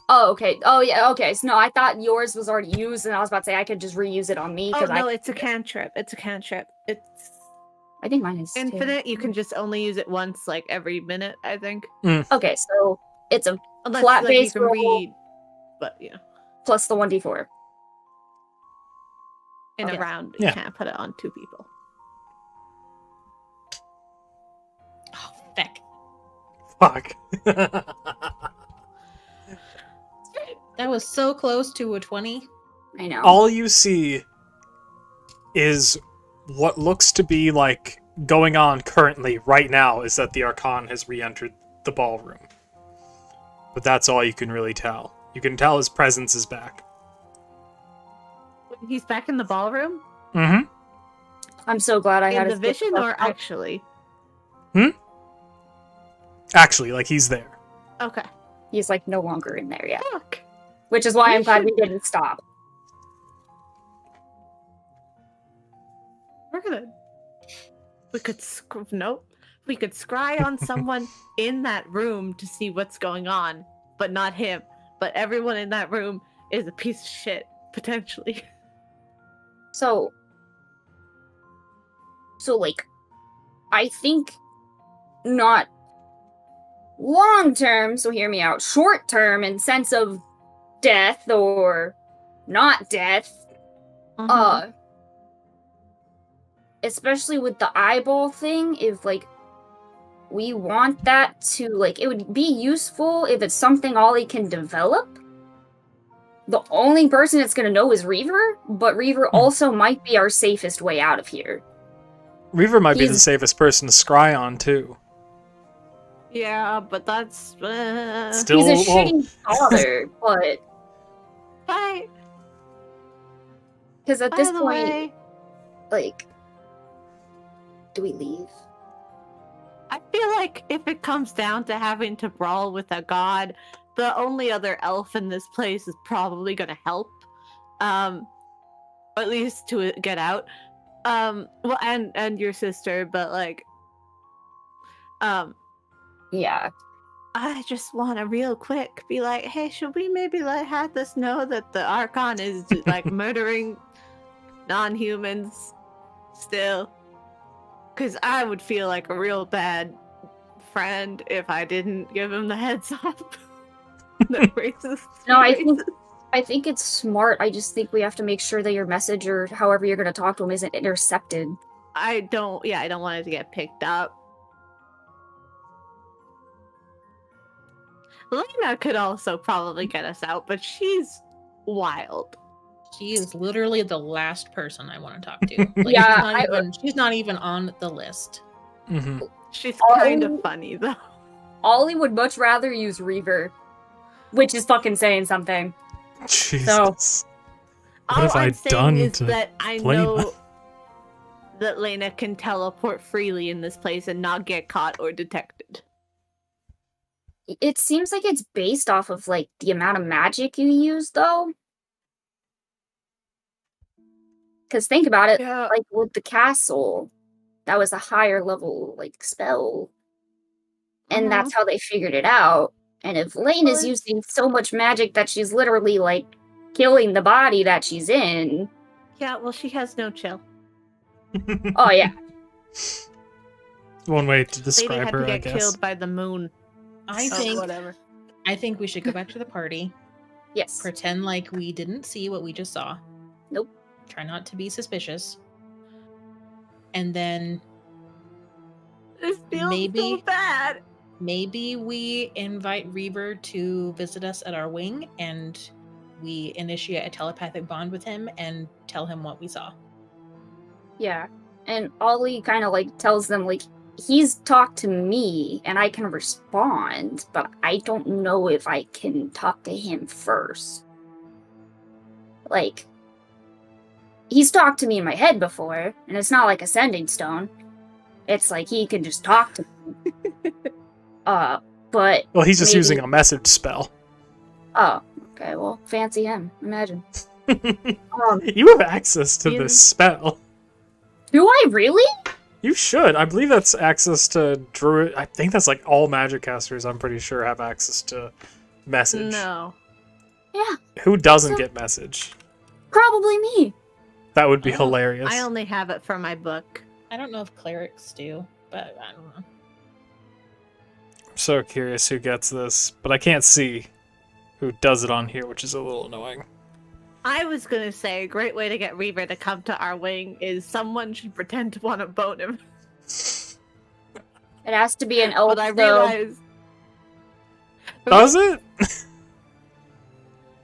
Oh, okay. Oh, yeah, okay. So, no, I thought yours was already used, and I was about to say I could just reuse it on me. Oh Cause no, it's a cantrip. It's a cantrip. It's I think mine is too. infinite. You can just only use it once, like every minute, I think. Okay, so it's a Unless Flat like, you base can roll. read, but yeah, plus the 1d4. in Okay. a round, you Yeah. can't put it on 2 people. Oh, feck. Fuck. That was so close to a 20. I know. All you see is what looks to be like going on currently right now is that the Archon has re-entered the ballroom. But that's all you can really tell. You can tell his presence is back. He's back in the ballroom? Mm-hmm. I'm so glad I had In a the vision split or second. actually? Actually, like he's there. Okay. He's like no longer in there yet. Fuck. Which is why We I'm glad we should- didn't stop. We're gonna. We could nope. We could scry on someone in that room to see what's going on, but not him. But everyone in that room is a piece of shit, potentially. So like, I think not long term, so hear me out, short term in sense of death or not death, especially with the eyeball thing, if like we want that to like, it would be useful if it's something Ollie can develop. The only person that's gonna know is Reaver, but Reaver also might be our safest way out of here. Reaver might be the He's- safest person to scry on, too. Yeah, but that's. Still, He's a well, shitty father, but Bye. because at By this the point, way, like, do we leave? I feel like if it comes down to having to brawl with a god, the only other elf in this place is probably gonna help. At least to get out. Well, and your sister, but like, Yeah. I just want to real quick be like, hey, should we maybe let Hathis know that the Archon is like murdering non-humans still? Because I would feel like a real bad friend if I didn't give him the heads up. The racist. No, I racist. think it's smart. I just think we have to make sure that your message or however you're going to talk to him isn't intercepted. I don't want it to get picked up. Lena could also probably get us out, but she's wild. She is literally the last person I want to talk to. Like, Yeah, she's not even on the list. Mm-hmm. She's Oh. kind of funny though. Ollie would much rather use Reaver, which is fucking saying something. Jesus. What All have I I'm saying done is to that I blame know her? that Lena can teleport freely in this place and not get caught or detected. It seems like it's based off of like the amount of magic you use, though. Because think about it, Yeah. like with the castle, that was a higher level like spell, and that's how they figured it out. And if Lane is Well, using so much magic that she's literally like killing the body that she's in, Yeah, well, she has no chill. oh yeah, One way to Lena describe had her, to I get guess. killed by the moon. I Oh, think whatever. we should go back to the party. yes, Pretend like we didn't see what we just saw. Nope. Try not to be suspicious. And then This feels Maybe- so bad. maybe we invite Reaver to visit us at our wing and we initiate a telepathic bond with him and tell him what we saw. yeah. And Ollie kind of like tells them like he's talked to me and I can respond, but I don't know if I can talk to him first. Like, he's talked to me in my head before, and it's not like a sending stone. It's like he can just talk to me. But Well, he's just maybe- using a message spell. oh, okay, well, fancy him. Imagine. You have access to You- this spell. Do I really? You should. I believe that's access to druid. I think that's like all magic casters. I'm pretty sure have access to message. No. Yeah, Who doesn't So- get message? probably me. That would be Oh, hilarious. I only have it for my book. I don't know if clerics do, but I don't know. I'm so curious who gets this, but I can't see who does it on here, which is a little annoying. I was gonna say a great way to get Reaver to come to our wing is someone should pretend to want to bone him. It has to be an elf, But I though. realized Does it?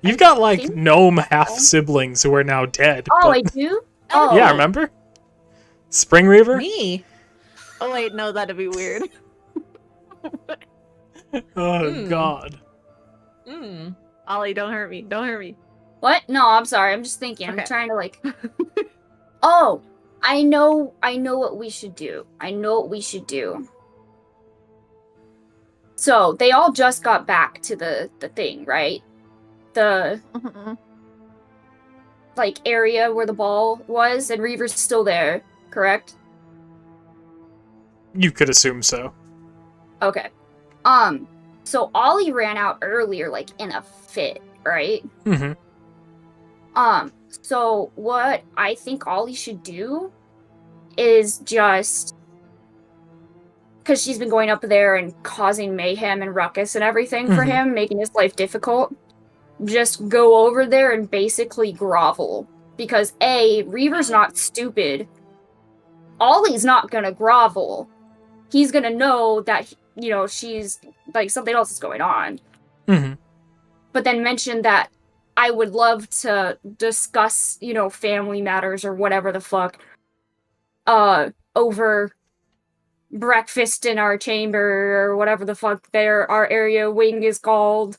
You've got like See? gnome half siblings who are now dead. Oh, but- I do? Oh. yeah, remember? Spring Reaver? Me? Oh wait, no, that'd be weird. Oh god. Mm. Ollie, don't hurt me. Don't hurt me. What? No, I'm sorry. I'm just thinking. Okay. I'm trying to like. Oh, I know what we should do. So they all just got back to the thing, right? The like area where the ball was, and Reaver's still there, correct? You could assume so. Okay. So Ollie ran out earlier, like in a fit, right? Mm-hmm. So what I think Ollie should do is just, because she's been going up there and causing mayhem and ruckus and everything for Mhm. him, making his life difficult, just go over there and basically grovel. Because A, Reaver's not stupid. Ollie's not gonna grovel. He's gonna know that, you know, she's, like, something else is going on. Mm-hmm. But then mention that I would love to discuss, you know, family matters or whatever the fuck, over breakfast in our chamber or whatever the fuck our area wing is called.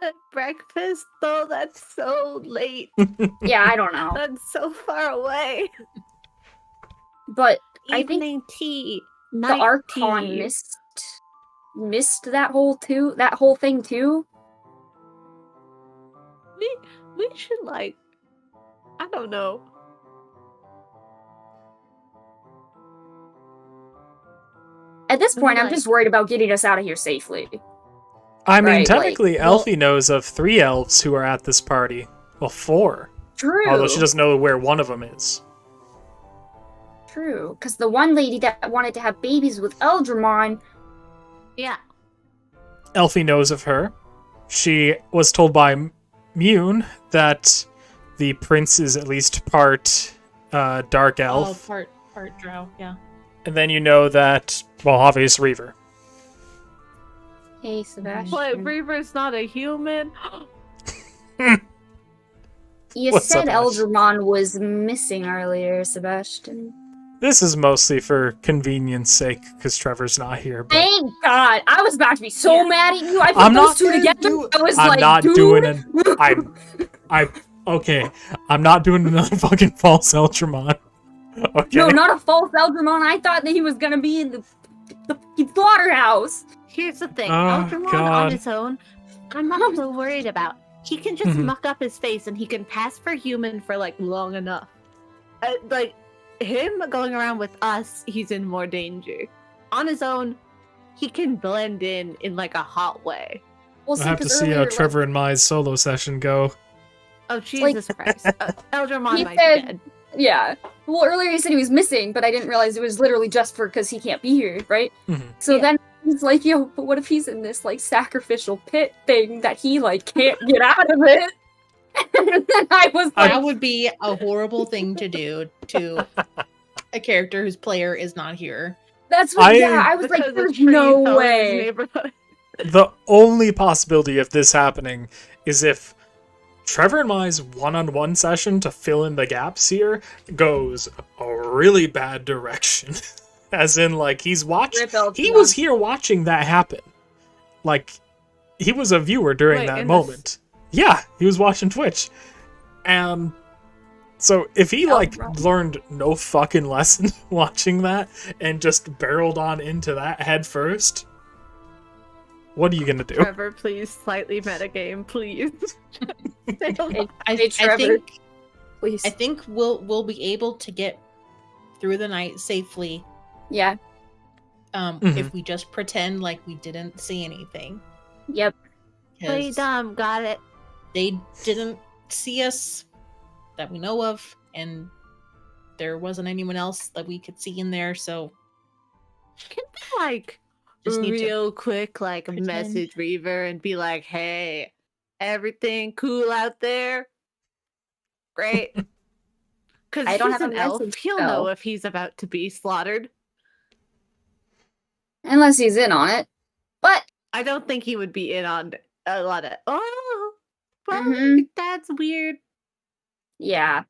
At breakfast, though, that's so late. Yeah, I don't know. That's so far away. But I think Evening tea. the Night Archon tea. missed that whole thing too. We should, like, I don't know. At this point, I'm Like- just worried about getting us out of here safely. I mean, Right, technically, like, well- Elfie knows of 3 elves who are at this party. Well, 4. True. Although she doesn't know where one of them is. True, because the one lady that wanted to have babies with Eldramon. Yeah. Elfie knows of her. She was told by Mune that the prince is at least part dark elf. Oh, part drow, yeah. And then you know that, well, obvious Reaver. Hey, Sebastian. What, Reaver's not a human? You What's said up, Ash? Eldramon was missing earlier, Sebastian. This is mostly for convenience sake, because Trevor's not here. But Thank God! I was about to be so Yeah. mad at you. I put I'm those not two gonna together. do- I was I'm like, not dude. doing it. Okay. I'm not doing another fucking false Eltramon. Okay. No, not a false Eldramon. I thought that he was gonna be in the slaughterhouse. Here's the thing. Oh, Eldramon God. on his own, I'm not so worried about. He can just Mhm. muck up his face and he can pass for human for, like, long enough. Like, him going around with us, he's in more danger. On his own, he can blend in like, a hot way. We'll We'll have to 'cause see how earlier, Trevor and my solo session go. Oh, Jesus Christ. Eldramon He might said- be dead. Yeah. Well, earlier he said he was missing, but I didn't realize it was literally just because he can't be here, right? Mhm. So Yeah. then he's like, yo, but what if he's in this, like, sacrificial pit thing that he, like, can't get out of it? And then I was like, That would be a horrible thing to do to a character whose player is not here. that's what, I was Because like, it's there's free no fellas way. neighborhood. The only possibility of this happening is if Trevor and my's one-on-one session to fill in the gaps here goes a really bad direction. As in, like, he's watching. Rip Eldramon. He was here watching that happen. Like, he was a viewer during Wait, that in moment. Yeah, he was watching Twitch. And so if he, like, Eldramon. learned no fucking lesson watching that and just barreled on into that head first, what are you gonna do? Trevor, please, slightly metagame, please. Hey, I Trevor, think please. I think we'll be able to get through the night safely Yeah, Mhm. if we just pretend like we didn't see anything. yep. Play 'cause dumb, got it. they didn't see us that we know of, and there wasn't anyone else that we could see in there, so Can we, like, just need to real quick, like, pretend. message Reaver and be like, hey, everything cool out there? Great. Because I don't he's have a an elf. message, He'll though. know if he's about to be slaughtered. Unless he's in on it. But I don't think he would be in on a lot of. Oh, well, Mhm. that's weird. yeah,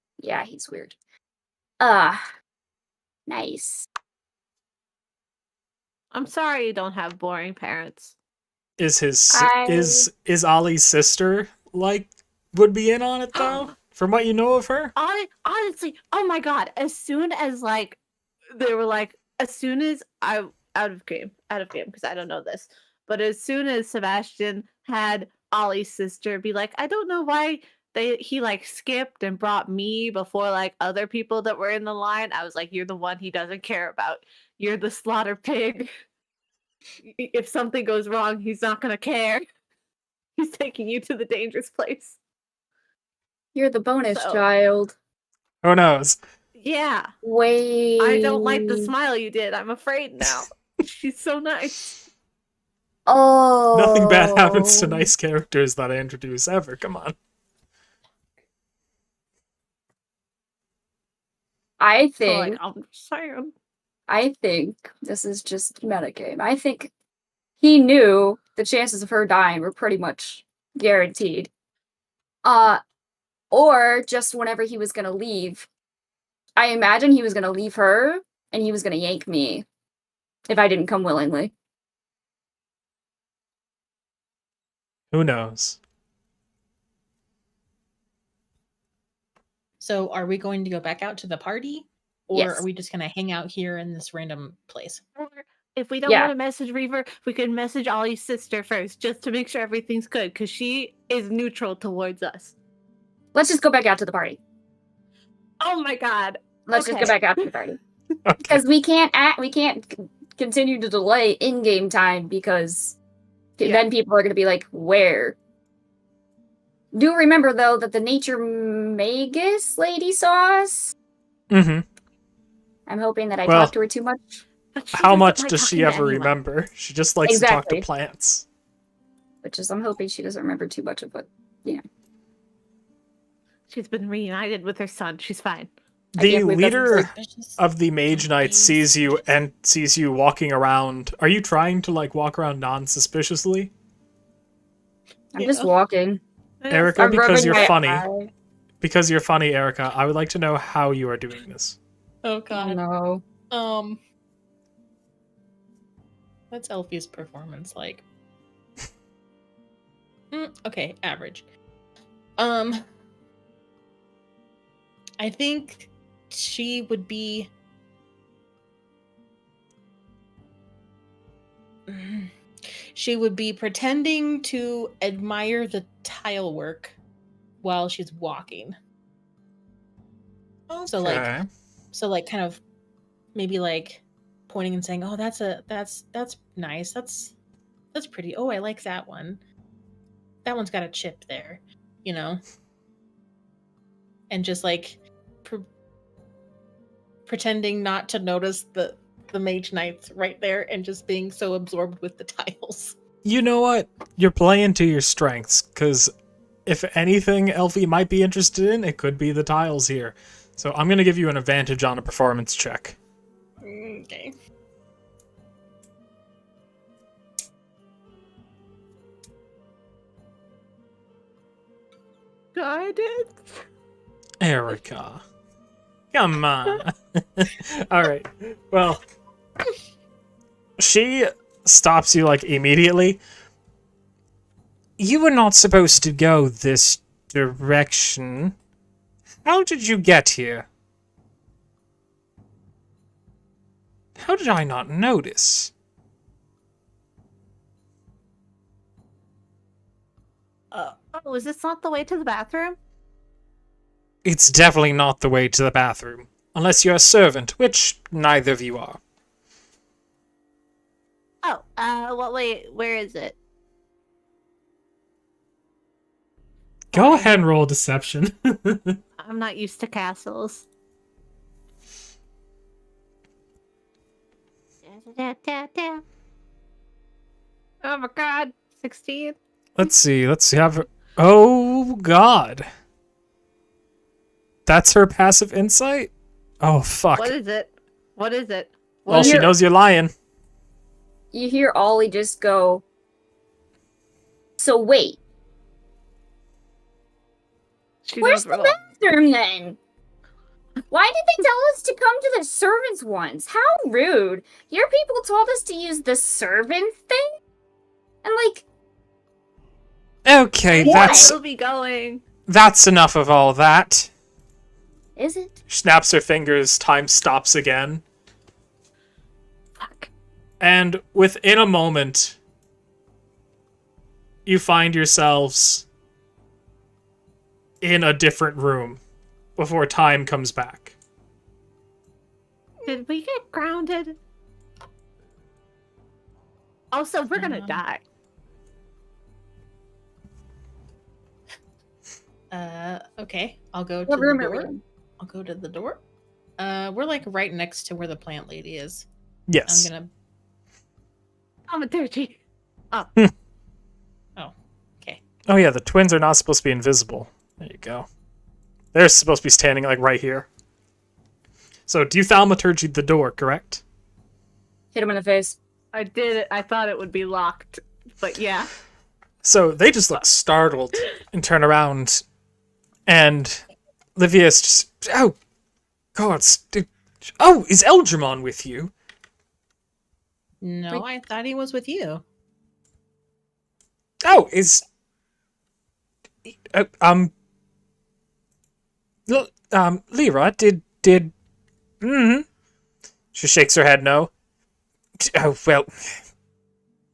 he's weird. Nice. I'm sorry you don't have boring parents. Is his I- is Ollie's sister like would be in on it though? From what you know of her? Honestly, oh my god! As soon as like they were like, as soon as I out of game because I don't know this, but as soon as Sebastian had Ollie's sister be like, I don't know why he like skipped and brought me before like other people that were in the line. I was like, you're the one he doesn't care about. You're the slaughter pig. If something goes wrong, he's not gonna care. He's taking you to the dangerous place. You're the bonus So- child. Who knows? Yeah. Wait. I don't like the smile you did. I'm afraid now. She's so nice. Oh. Nothing bad happens to nice characters that I introduce ever. Come on. I So, like, think I'm saying. this is just metagame. I think he knew the chances of her dying were pretty much guaranteed. Or just whenever he was gonna leave. I imagine he was gonna leave her and he was gonna yank me if I didn't come willingly. Who knows? So are we going to go back out to the party? Or Yes. are we just gonna hang out here in this random place? Or if we don't Yeah. want to message Reaver, we could message Ollie's sister first, just to make sure everything's good, because she is neutral towards us. Let's just go back out to the party. Oh my god. Let's just Okay. go back out to the party. Okay. Because we can't continue to delay in-game time because then people are going to be like, where? Do remember, though, that the Nature Magus lady saw us. Mm-hmm. I'm hoping that I Well, talked to her too much, But she How doesn't much like does talking she to ever anyone. remember? She just likes to talk to Exactly. plants. which is I'm hoping she doesn't remember too much of it. She's been reunited with her son. She's fine. I The can't believe that's leader Suspicious. of the Mage Knights sees you walking around. Are you trying to like walk around non-suspiciously? I'm just walking. Erica, I'm because rubbing you're my funny. eye. Because you're funny, Erica, I would like to know how you are doing this. Oh Oh, god. no. What's Elfie's performance like? Okay, average. I think she would be pretending to admire the tile work while she's walking. So like kind of maybe like pointing and saying, "Oh, that's nice. That's pretty. Oh, I like that one. That one's got a chip there." You know? And just like pretending not to notice the Mage Knights right there and just being so absorbed with the tiles. You know what? You're playing to your strengths, because if anything Elfie might be interested in, it could be the tiles here. So I'm going to give you an advantage on a performance check. Okay. Guidance. Erica. Come on. Alright. Well, she stops you like immediately. You were not supposed to go this direction. How did you get here? How did I not notice? Oh, is this not the way to the bathroom? It's definitely not the way to the bathroom. Unless you're a servant, which neither of you are. Oh, what way? Where is it? Go fine. ahead and roll deception. I'm not used to castles. Oh my god, 16. Let's see. Oh god. That's her passive insight? Oh fuck. What is it? What is it? Well, she You're- knows you're lying. You hear Ollie just go, so wait, She where's knows the we're all- bathroom then? Why did they tell us to come to the servants once? How rude. Your people told us to use the servant thing? And like, Okay, Why? We'll be going. that's enough of all that. is it? Snaps her fingers, time stops again. Fuck. And within a moment, you find yourselves in a different room before time comes back. Did we get grounded? Also, we're gonna die. Okay. I'll go to What the room are we door. in? I'll go to the door. We're like right next to where the plant lady is. Yes. I'm gonna. I'm a dirty. Oh. Okay. Oh yeah, the twins are not supposed to be invisible. There you go. They're supposed to be standing like right here. So, do you thaumaturgy the door, correct? Hit him in the face. I did it. I thought it would be locked, but yeah. So they just look startled and turn around, and Livia's just, oh, God, oh, is Eldramon with you? No, I thought he was with you. Oh, Lyra, She shakes her head no. Oh, well,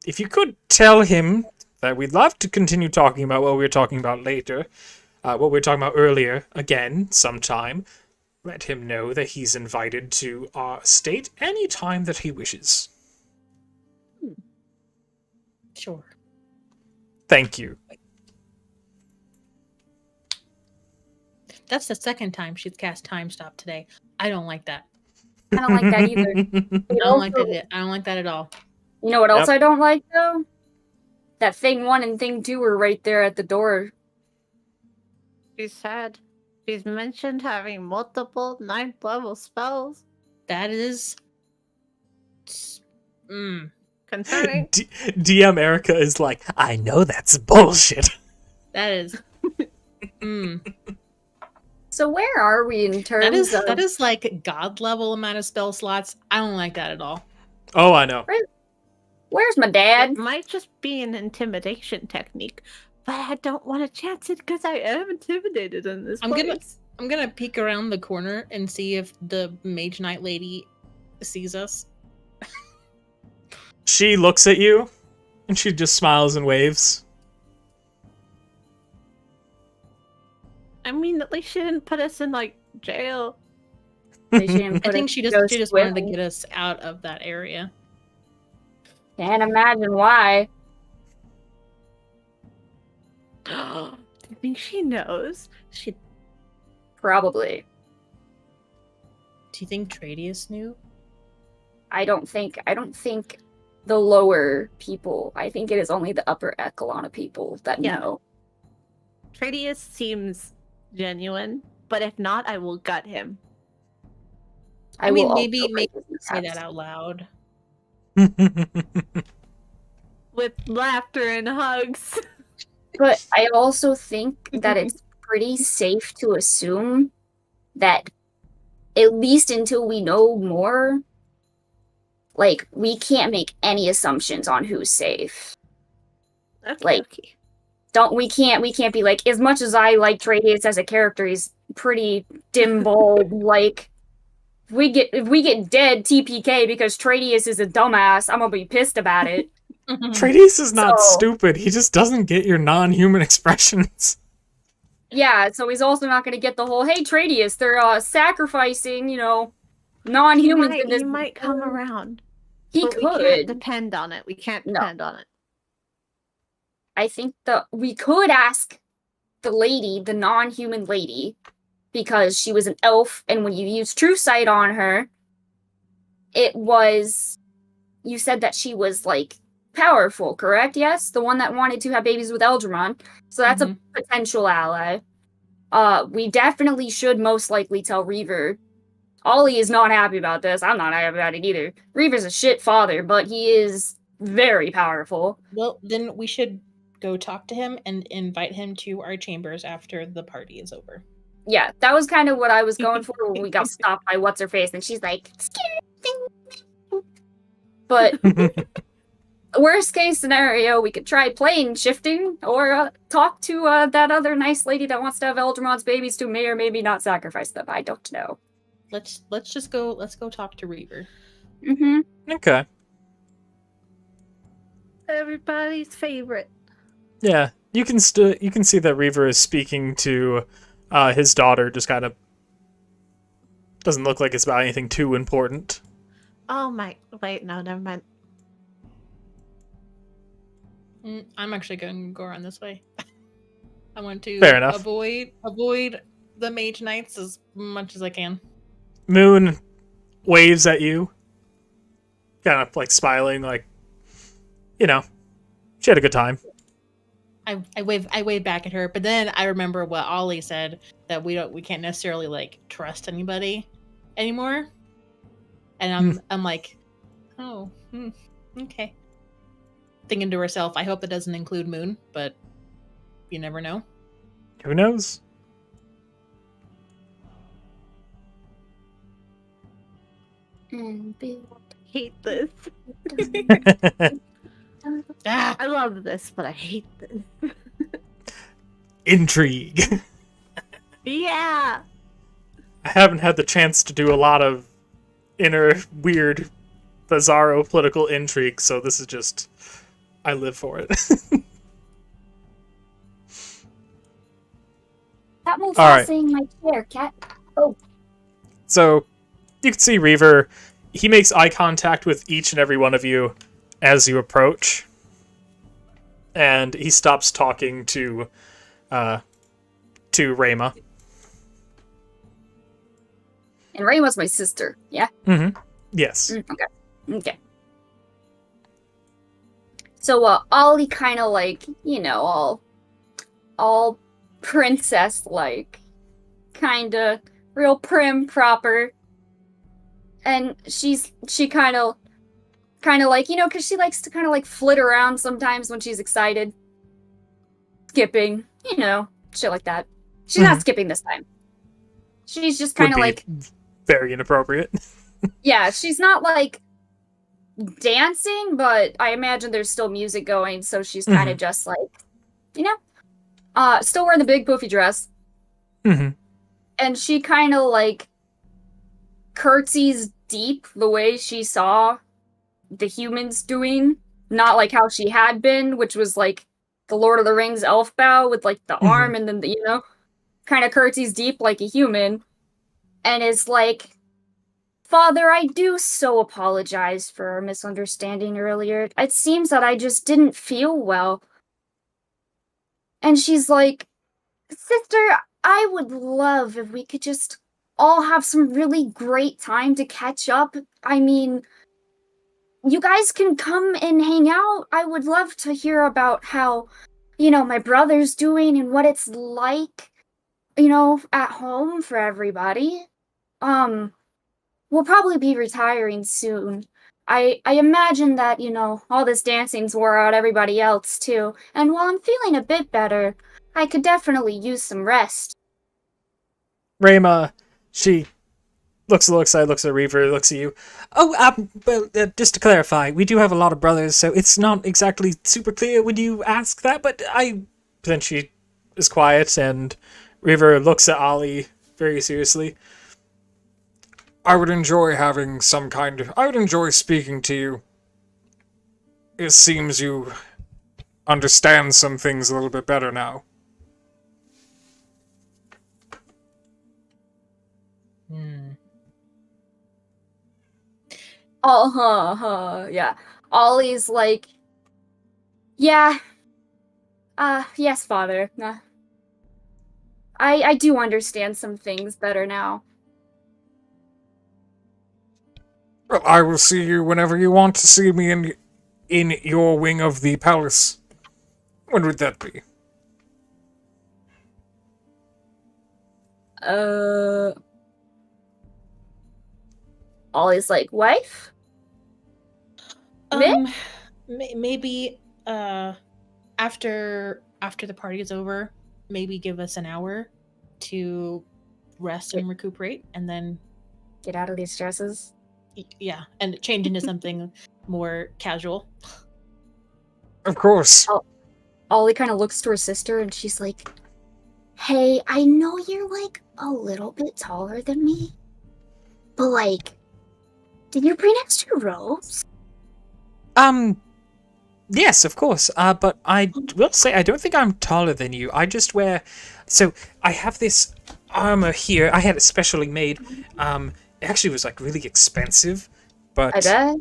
if you could tell him that we'd love to continue talking about what we were talking about later, what we were talking about earlier, again, sometime, let him know that he's invited to our estate any time that he wishes. Sure. Thank you. That's the second time she's cast time stop today. I don't like that. I don't like that either. I don't like that. I don't like that at all. You know what else Yep. I don't like though? That thing 1 and thing 2 were right there at the door. She said she's mentioned having multiple 9th level spells. That is. Concerning. DM Erica is like, I know that's bullshit. That is. So where are we in terms of... That is like god level amount of spell slots. I don't like that at all. Oh, I know. Where's my dad? It might just be an intimidation technique, but I don't want to chance it because I am intimidated in this I'm place. gonna peek around the corner and see if the Mage Knight lady sees us. She looks at you, and she just smiles and waves. I mean, at least she didn't put us in, like, jail. They shouldn't I put think a she ghost just with wanted to me. get us out of that area. Can't imagine why. Do you think she knows? She. Probably. Do you think Tradius knew? I don't think the lower people. I think it is only the upper echelon of people that Yeah. know. Tradius seems genuine, but if not, I will gut him. I mean, will maybe also break make his say kneecaps. that out loud. With laughter and hugs. But I also think that it's pretty safe to assume that at least until we know more, like, we can't make any assumptions on who's safe. Okay, Like- okay. We can't be like, as much as I like Tradius as a character, he's pretty dim-balled, like if we get dead TPK because Tradius is a dumbass, I'm gonna be pissed about it. Tradius is not So- stupid. He just doesn't get your non-human expressions. Yeah, so he's also not gonna get the whole, hey Tradius, they're sacrificing, non-humans in this. He might come around. He but we can't could. depend on it. We can't No. depend on it. I think that we could ask the lady, the non-human lady, because she was an elf, and when you used True Sight on her, you said that she was, like, powerful, correct? Yes? The one that wanted to have babies with Eldramon. So that's a potential ally. We definitely should most likely tell Reaver. Ollie is not happy about this. I'm not happy about it either. Reaver's a shit father, but he is very powerful. Well, then we should go talk to him and invite him to our chambers after the party is over. Yeah, that was kind of what I was going for when we got stopped by What's-Her-Face, and she's like, scary. But worst case scenario, we could try plane shifting or talk to that other nice lady that wants to have Eldramon's babies to may or maybe not sacrifice them. I don't know. Let's go talk to Reaver. Mm-hmm. Okay. Everybody's favorite. Yeah, you can see that Reaver is speaking to his daughter. Just kind of doesn't look like it's about anything too important. Oh my! Wait, no, never mind. I'm actually going to go around this way. I want to Fair enough. avoid the mage knights as much as I can. Moon waves at you, kind of like smiling, like, you know, she had a good time. I wave back at her, but then I remember what Ollie said, that we can't necessarily like trust anybody anymore. And I'm like, oh, okay. Thinking to herself, I hope that doesn't include Moon, but you never know. Who knows? Hate this. Ah! I love this, but I hate this. Intrigue. Yeah. I haven't had the chance to do a lot of inner weird, bizarro political intrigue, so this is just, I live for it. That moves All right. in my chair, cat. Oh. So, you can see Reaver, he makes eye contact with each and every one of you as you approach. And he stops talking to Rayma. And Rayma's my sister, yeah? Mm-hmm. Yes. Okay. So, Ollie kind of like, you know, all princess-like. Kind of real prim, proper. And she kind of like, you know, because she likes to kind of like flit around sometimes when she's excited. Skipping, you know, shit like that. She's not skipping this time. She's just kind of like... very inappropriate. Yeah, she's not like dancing, but I imagine there's still music going, so she's kind of just like, you know, still wearing the big poofy dress. Mm-hmm. And she kind of like curtsies deep the way she saw the humans doing, not like how she had been, which was like the Lord of the Rings elf bow with like the arm and then the, you know, kind of curtsies deep like a human, and is like, Father, I do so apologize for our misunderstanding earlier. It seems that I just didn't feel well. And she's like, Sister, I would love if we could just all have some really great time to catch up. I mean, you guys can come and hang out. I would love to hear about how, you know, my brother's doing and what it's like, you know, at home for everybody. We'll probably be retiring soon. I imagine that, you know, all this dancing's wore out everybody else too. And while I'm feeling a bit better, I could definitely use some rest. Rayma, she looks a little excited, looks at Reaver, looks at you. Oh, well, just to clarify, we do have a lot of brothers, so it's not exactly super clear when you ask that, but Then she is quiet, and Reaver looks at Ollie very seriously. I would enjoy speaking to you. It seems you understand some things a little bit better now. Yeah. Ollie's like, yeah. Yes, Father. I do understand some things better now. Well, I will see you whenever you want to see me in your wing of the palace. When would that be? Ollie's like, wife? Maybe after the party is over, maybe give us an hour to rest and recuperate, and then Get out of these dresses. yeah, and change into something more casual. Of course. Ollie kind of looks to her sister and she's like, hey, I know you're like a little bit taller than me, but like, did you bring extra robes? Yes, of course. But I will say I don't think I'm taller than you. I just wear. So I have this armor here. I had it specially made. It actually was like really expensive, but I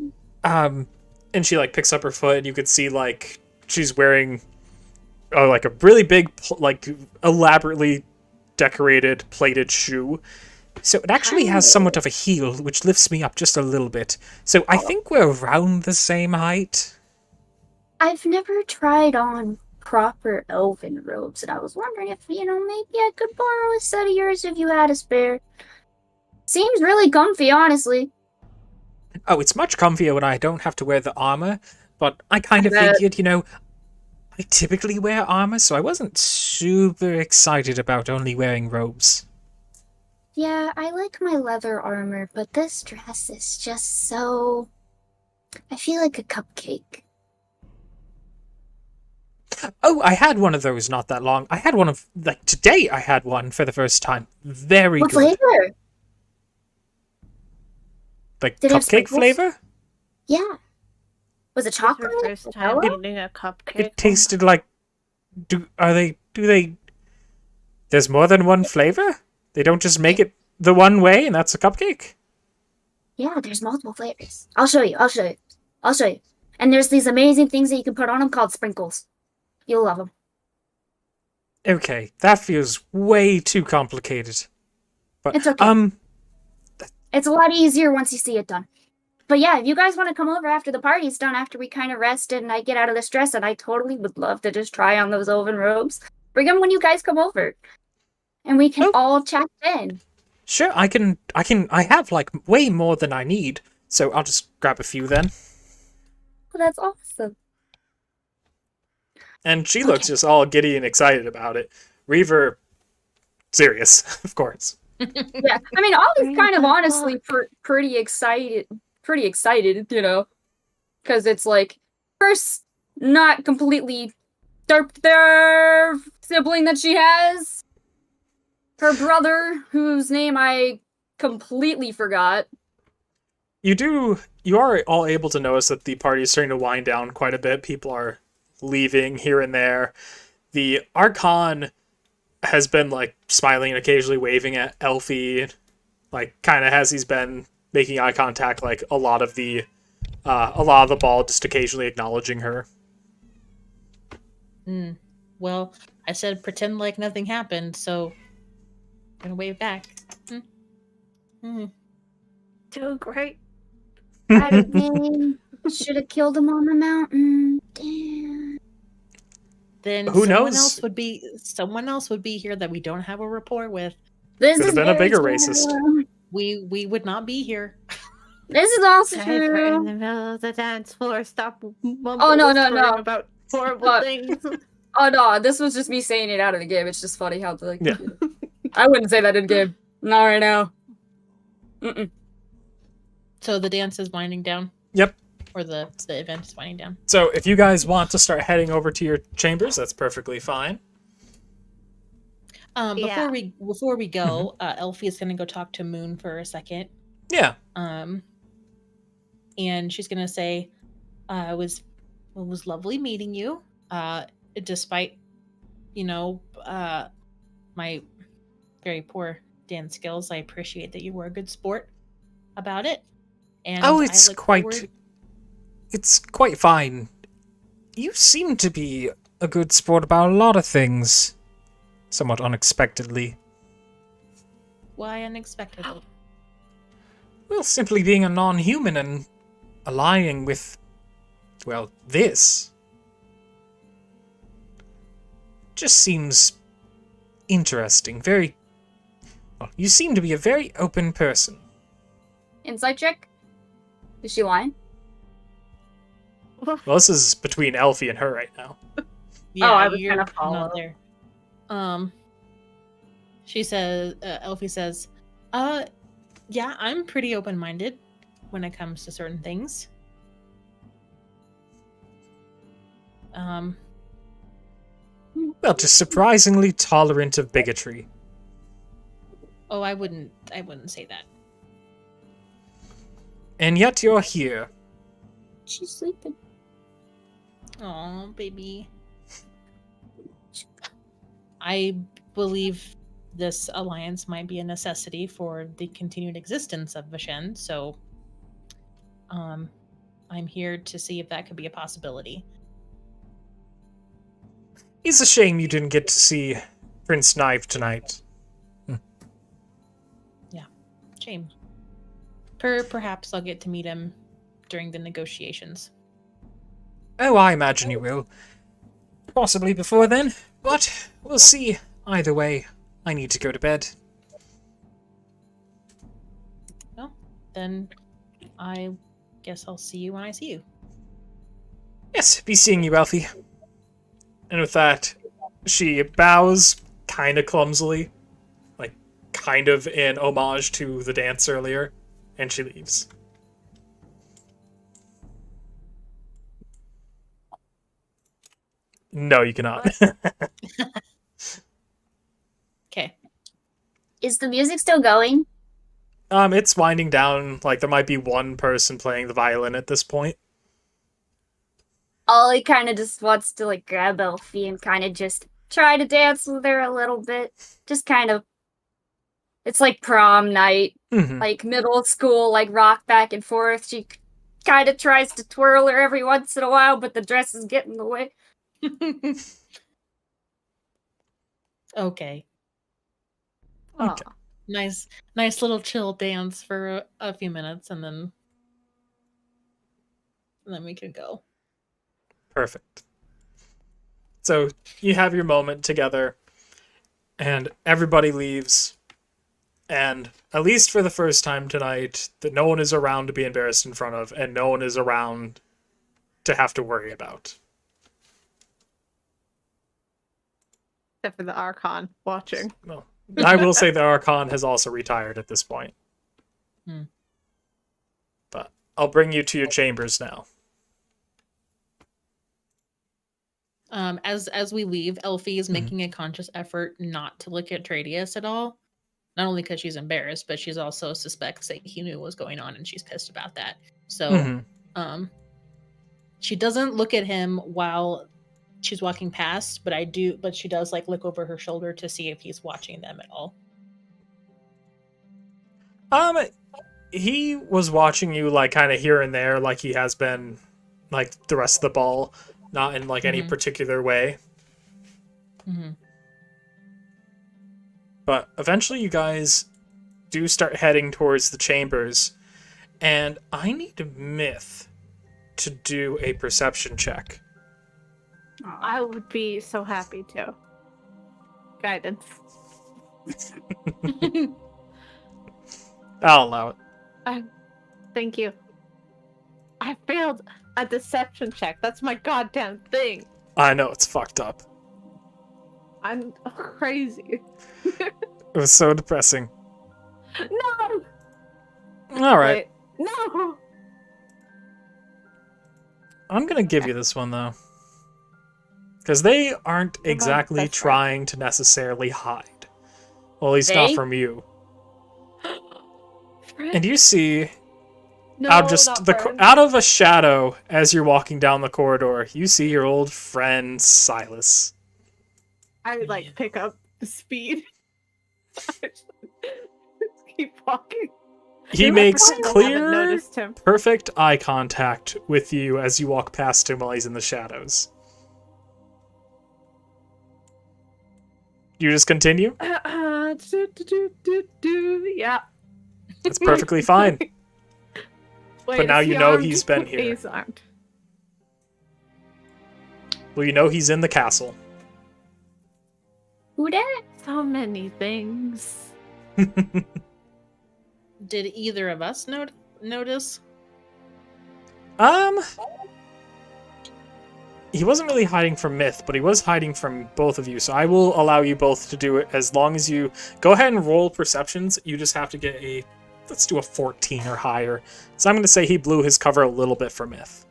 bet. and she like picks up her foot, and you could see like she's wearing, like a really big, like elaborately decorated plated shoe. So it actually has somewhat of a heel, which lifts me up just a little bit. So I think we're around the same height. I've never tried on proper elven robes, and I was wondering if, maybe I could borrow a set of yours if you had a spare. Seems really comfy, honestly. Oh, it's much comfier when I don't have to wear the armor, but I kind of bet. figured, I typically wear armor, so I wasn't super excited about only wearing robes. Yeah, I like my leather armor, but this dress is just so... I feel like a cupcake. Oh, I had one of those not that long. I had one of, like, today I had one for the first time. Very What good. flavor? Like, Did it have cupcake sprinkles? flavor? Yeah. Was it It's chocolate? her first time Vanilla? eating a cupcake. It tasted like... Do they... There's more than one flavor? They don't just make it the one way and that's a cupcake? Yeah, there's multiple flavors. I'll show you. And there's these amazing things that you can put on them called sprinkles. You'll love them. Okay, that feels way too complicated. But, It's okay. It's a lot easier once you see it done. But yeah, if you guys want to come over after the party's done, after we kind of rested and I get out of this dress, and I totally would love to just try on those elven robes. Bring them when you guys come over. And we can all chat then. Sure, I have, like, way more than I need, so I'll just grab a few then. Well, that's awesome. And she looks just all giddy and excited about it. Reaver, serious, of course. Yeah, I mean, Ollie's kind of honestly pretty excited, because it's like, first, not completely derped their sibling that she has, her brother, whose name I completely forgot. You are all able to notice that the party is starting to wind down quite a bit. People are leaving here and there. The Archon has been, like, smiling and occasionally waving at Elfie, like, kind of as he's been making eye contact, like, a lot of the ball, just occasionally acknowledging her. Well, I said pretend like nothing happened, so I'm gonna wave back. Doing great. I don't should have killed him on the mountain. Damn. Then Who knows? someone else would be here that we don't have a rapport with. This Could have is been a very bigger true. racist. We would not be here. This is also Guys are in true. the middle of the dance floor. Stop. Oh, no. About horrible What? things. Oh no, this was just me saying it out of the game. It's just funny how like Yeah. I wouldn't say that in game. Not right now. Mm-mm. So the dance is winding down. Yep. Or the event is winding down. So if you guys want to start heading over to your chambers, that's perfectly fine. Before we go, Elfie is gonna go talk to Moon for a second. Yeah. And she's gonna say, it was lovely meeting you. Despite, my very poor dance skills, I appreciate that you were a good sport about it. And Oh, I it's look quite forward- fine. You seem to be a good sport about a lot of things. somewhat unexpectedly. Why unexpectedly? Well, simply being a non-human and aligning with, well, this. Just seems interesting. Very... Well, you seem to be a very open person. Insight check? Is she lying? Well, this is between Elfie and her right now. Yeah, I was you're gonna follow. not there. She says, Elfie says, yeah, I'm pretty open-minded when it comes to certain things. Well, just surprisingly tolerant of bigotry. Oh, I wouldn't say that. And yet you're here. She's sleeping. Oh, baby. I believe this alliance might be a necessity for the continued existence of Vishen, so I'm here to see if that could be a possibility. It's a shame you didn't get to see Prince Knife tonight. Shame. Perhaps I'll get to meet him during the negotiations. Oh, I imagine you will. Possibly before then, but we'll see. Either way, I need to go to bed. Well, then I guess I'll see you when I see you. Yes, be seeing you, Elfie. And with that, she bows kind of clumsily, like kind of in homage to the dance earlier, and she leaves. No, you cannot. Okay. Is the music still going? It's winding down. Like, there might be one person playing the violin at this point. Ollie kind of just wants to like grab Elfie and kind of just try to dance with her a little bit. Just kind of, it's like prom night, Mhm. like middle school, like rock back and forth. She kind of tries to twirl her every once in a while, but the dress is getting in the way. Okay. Aw. Okay. Nice little chill dance for a few minutes, and then we can go. Perfect. So you have your moment together, and everybody leaves. And at least for the first time tonight, that no one is around to be embarrassed in front of, and no one is around to have to worry about. Except for the Archon watching. Well, I will say the Archon has also retired at this point. Hmm. But I'll bring you to your chambers now. As we leave, Elfie is making a conscious effort not to look at Tradius at all. Not only because she's embarrassed, but she's also suspects that he knew what was going on, and she's pissed about that. So, Mhm. she doesn't look at him while she's walking past, but she does like look over her shoulder to see if he's watching them at all. He was watching you like kind of here and there, like he has been like the rest of the ball, not in like any Mhm. particular way. Mm-hmm. But eventually you guys do start heading towards the chambers, and I need a myth to do a perception check. I would be so happy to. Guidance. I'll allow it. Thank you. I failed a deception check. That's my goddamn thing. I know, it's fucked up. I'm crazy. It was so depressing. No! Alright, Wait. No! I'm gonna give you this one though. Because they aren't Come on, exactly that's right. trying to necessarily hide. Well, at least not They? from you. Friend. And you see No, out just not the friend. out of a shadow as you're walking down the corridor, you see your old friend Silas. I would like pick up the speed. Keep walking. He I makes haven't clear, noticed him. perfect eye contact with you as you walk past him while he's in the shadows. You just continue? Yeah. It's perfectly fine. Wait, now is you he know armed? he's been here. He's armed. Well, you know he's in the castle. Who dat? So many things. Did either of us notice? He wasn't really hiding from Myth, but he was hiding from both of you, so I will allow you both to do it as long as you go ahead and roll perceptions. You just have to get let's do a 14 or higher. So I'm going to say he blew his cover a little bit for Myth.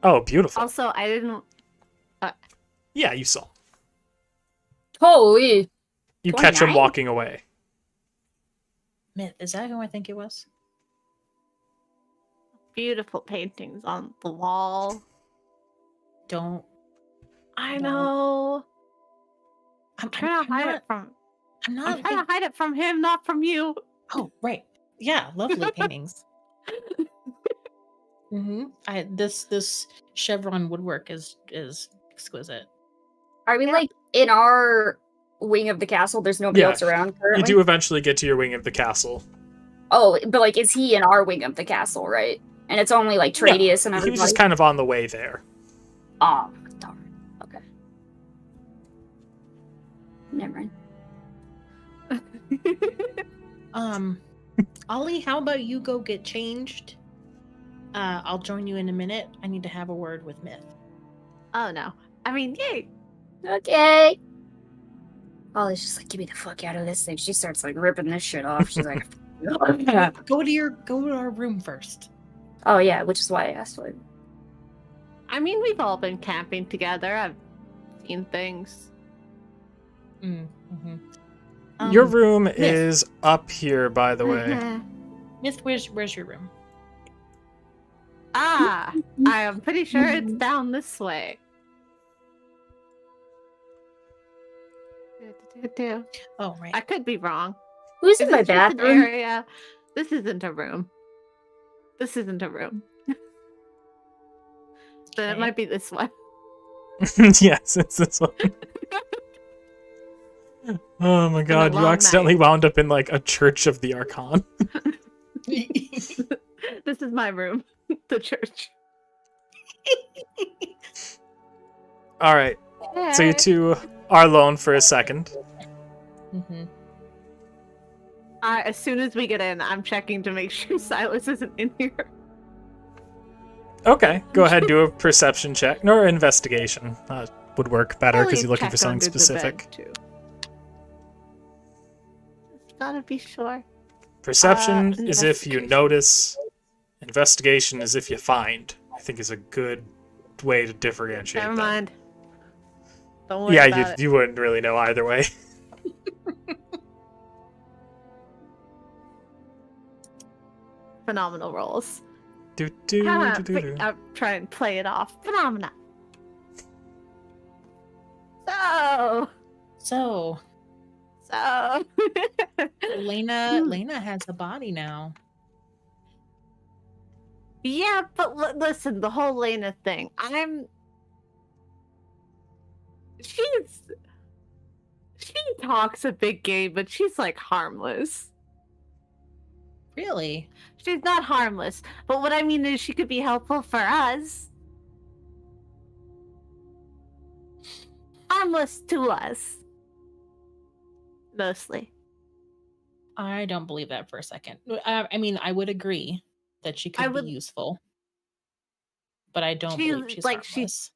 Oh, beautiful. Also, I didn't. Yeah, you saw. Holy. You catch him 29? walking away. Myth, is that who I think it was? Beautiful paintings on the wall. Don't. I No. know. I'm Trying to hide not, it from. I'm I'm not. trying to hide it from him, not from you. Oh, right. Yeah, lovely paintings. This chevron woodwork is exquisite. Are we like in our wing of the castle? There's nobody Yeah, else around currently? You do eventually get to your wing of the castle. Oh, but like, is he in our wing of the castle, right? And it's only like Tradius and He everybody? was just kind of on the way there. Oh, darn. Okay. Never mind. Ollie, how about you go get changed? I'll join you in a minute. I need to have a word with Myth. Oh no. I mean, yay. Okay. Ollie's just like, get me the fuck out of this thing. She starts like ripping this shit off. She's like, Go to our room first. oh yeah, which is why I asked for it. I mean, we've all been camping together. I've seen things. Mm-hmm. Your room is up here, by the way. Mhm. Myth, where's your room? Ah, I am pretty sure it's down this way. Oh, right. I could be wrong. Who's in Is my it just an bathroom? area? This isn't a room. This isn't a room. Then it Okay. might be this one. Yes, it's this one. Oh my god, you long accidentally night. wound up in like a Church of the Archon. This is my room. The church. Alright, so you two are alone for a second. Mm-hmm. As soon as we get in, I'm checking to make sure Silas isn't in here. Okay, go ahead, do a perception check. Or investigation. Would work better because Probably you're looking for check something under the bed, specific. too. Gotta be sure. Perception is if you investigation. notice. Investigation is if you find. I think is a good way to differentiate Never them. mind. Don't worry Yeah, about it. you wouldn't really know either way. Phenomenal rolls. Do, do, Ah, do, do, do. I'm trying to play it off. Phenomena. So. Lena has a body now. Yeah, but listen, the whole Lena thing. She talks a big game, but she's like harmless. Really? She's not harmless, but what I mean is she could be helpful for us. Harmless to us. Mostly. I don't believe that for a second. I mean, I would agree that she could would- be useful, but I don't believe she's like, harmless.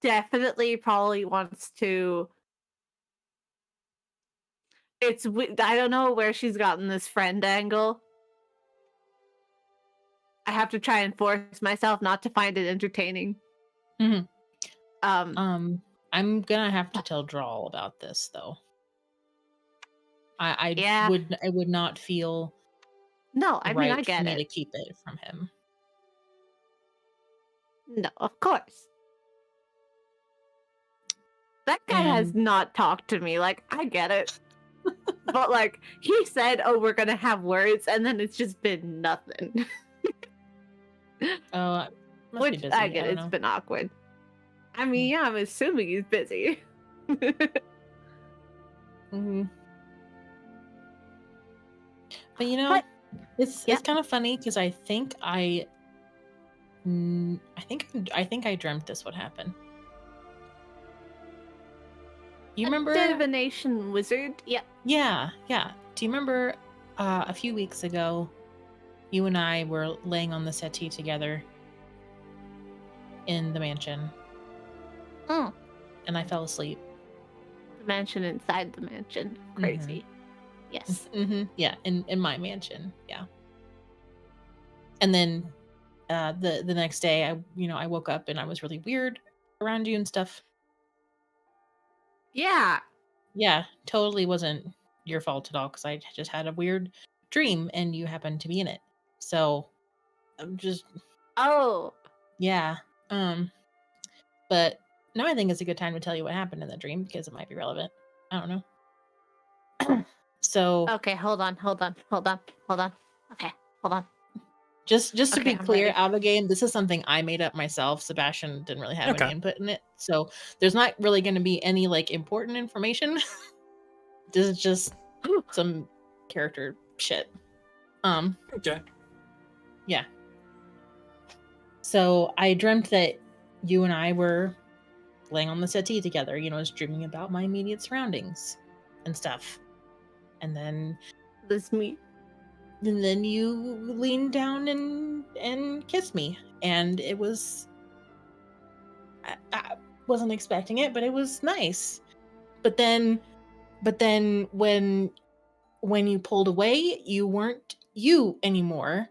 Definitely probably wants to. I don't know where she's gotten this friend angle. I have to try and force myself not to find it entertaining. Mhm. Um, I'm gonna have to tell Drawl about this though. I Yeah. would not feel no, I mean right I get for me it. to keep it from him. No, of course. That guy has And- not talked to me. Like, I get it. But, like, he said, oh, we're going to have words, and then it's just been nothing. Oh, must be Which, busy. I get don't it's know. been awkward. I mean, yeah, I'm assuming he's busy. Mhm. But you know, But- it's yeah. it's kind of funny because I think I dreamt this would happen. You remember? Divination wizard. Yep. Yeah. Do you remember a few weeks ago, you and I were laying on the settee together in the mansion, Mm. and I fell asleep. The mansion inside the mansion. Crazy. Yes. Yeah, in my mansion. Yeah. And then the next day, I woke up and I was really weird around you and stuff. Yeah. Yeah, totally wasn't your fault at all because I just had a weird dream and you happened to be in it. So I'm just Oh. yeah. But now I think it's a good time to tell you what happened in the dream because it might be relevant. I don't know. So Okay. Hold on. Okay. Hold on. just to Okay, be I'm clear, ready. out of the game, this is something I made up myself. Sebastian didn't really have Okay. any input in it, so there's not really going to be any like important information. This is just some character shit. Okay. Yeah. So I dreamt that you and I were laying on the settee together. I was dreaming about my immediate surroundings and stuff. And then Me. you leaned down and kissed me, and it was I wasn't expecting it, but it was nice. But then when you pulled away, you weren't you anymore.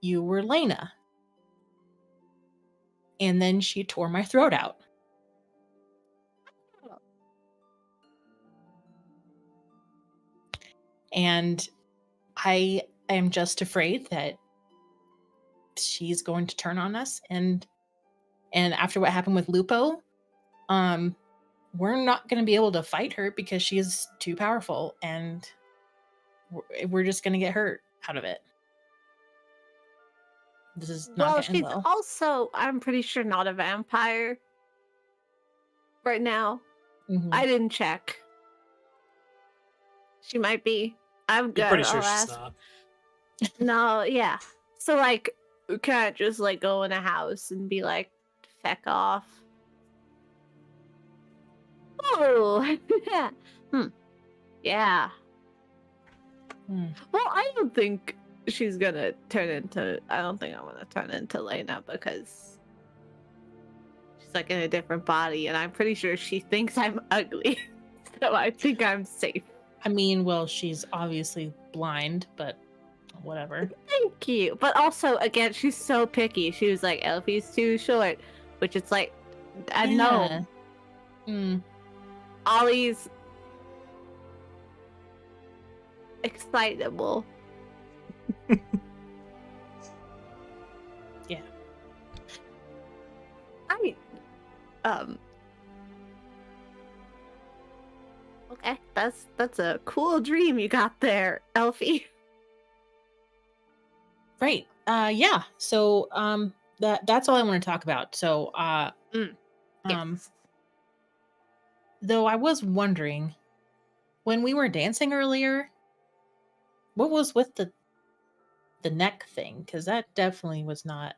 You were Lena. And then she tore my throat out. And I am just afraid that she's going to turn on us, and after what happened with Lupo, we're not going to be able to fight her because she is too powerful, and we're just going to get hurt out of it. This is not Well, going to end she's well. also, I'm pretty sure, not a vampire right now. Mhm. I didn't check. She might be. I'm good. You're pretty sure I'll she's ask. not. No, yeah. So, like, we can't just, like, go in a house and be like, feck off. Oh, yeah. Hmm. Well, I don't think she's gonna turn into. I don't think I'm gonna turn into Lena because she's like in a different body, and I'm pretty sure she thinks I'm ugly. So I think I'm safe. I mean, well, she's obviously blind, but whatever. Thank you. But also, again, she's so picky. She was like, Elfie's too short, which it's like, I know. Yeah. Mm. Ollie's excitable. Yeah. Okay, that's a cool dream you got there, Elfie. Right. Yeah. So that's all I want to talk about. So Yes. though I was wondering, when we were dancing earlier, what was with the neck thing? Because that definitely was not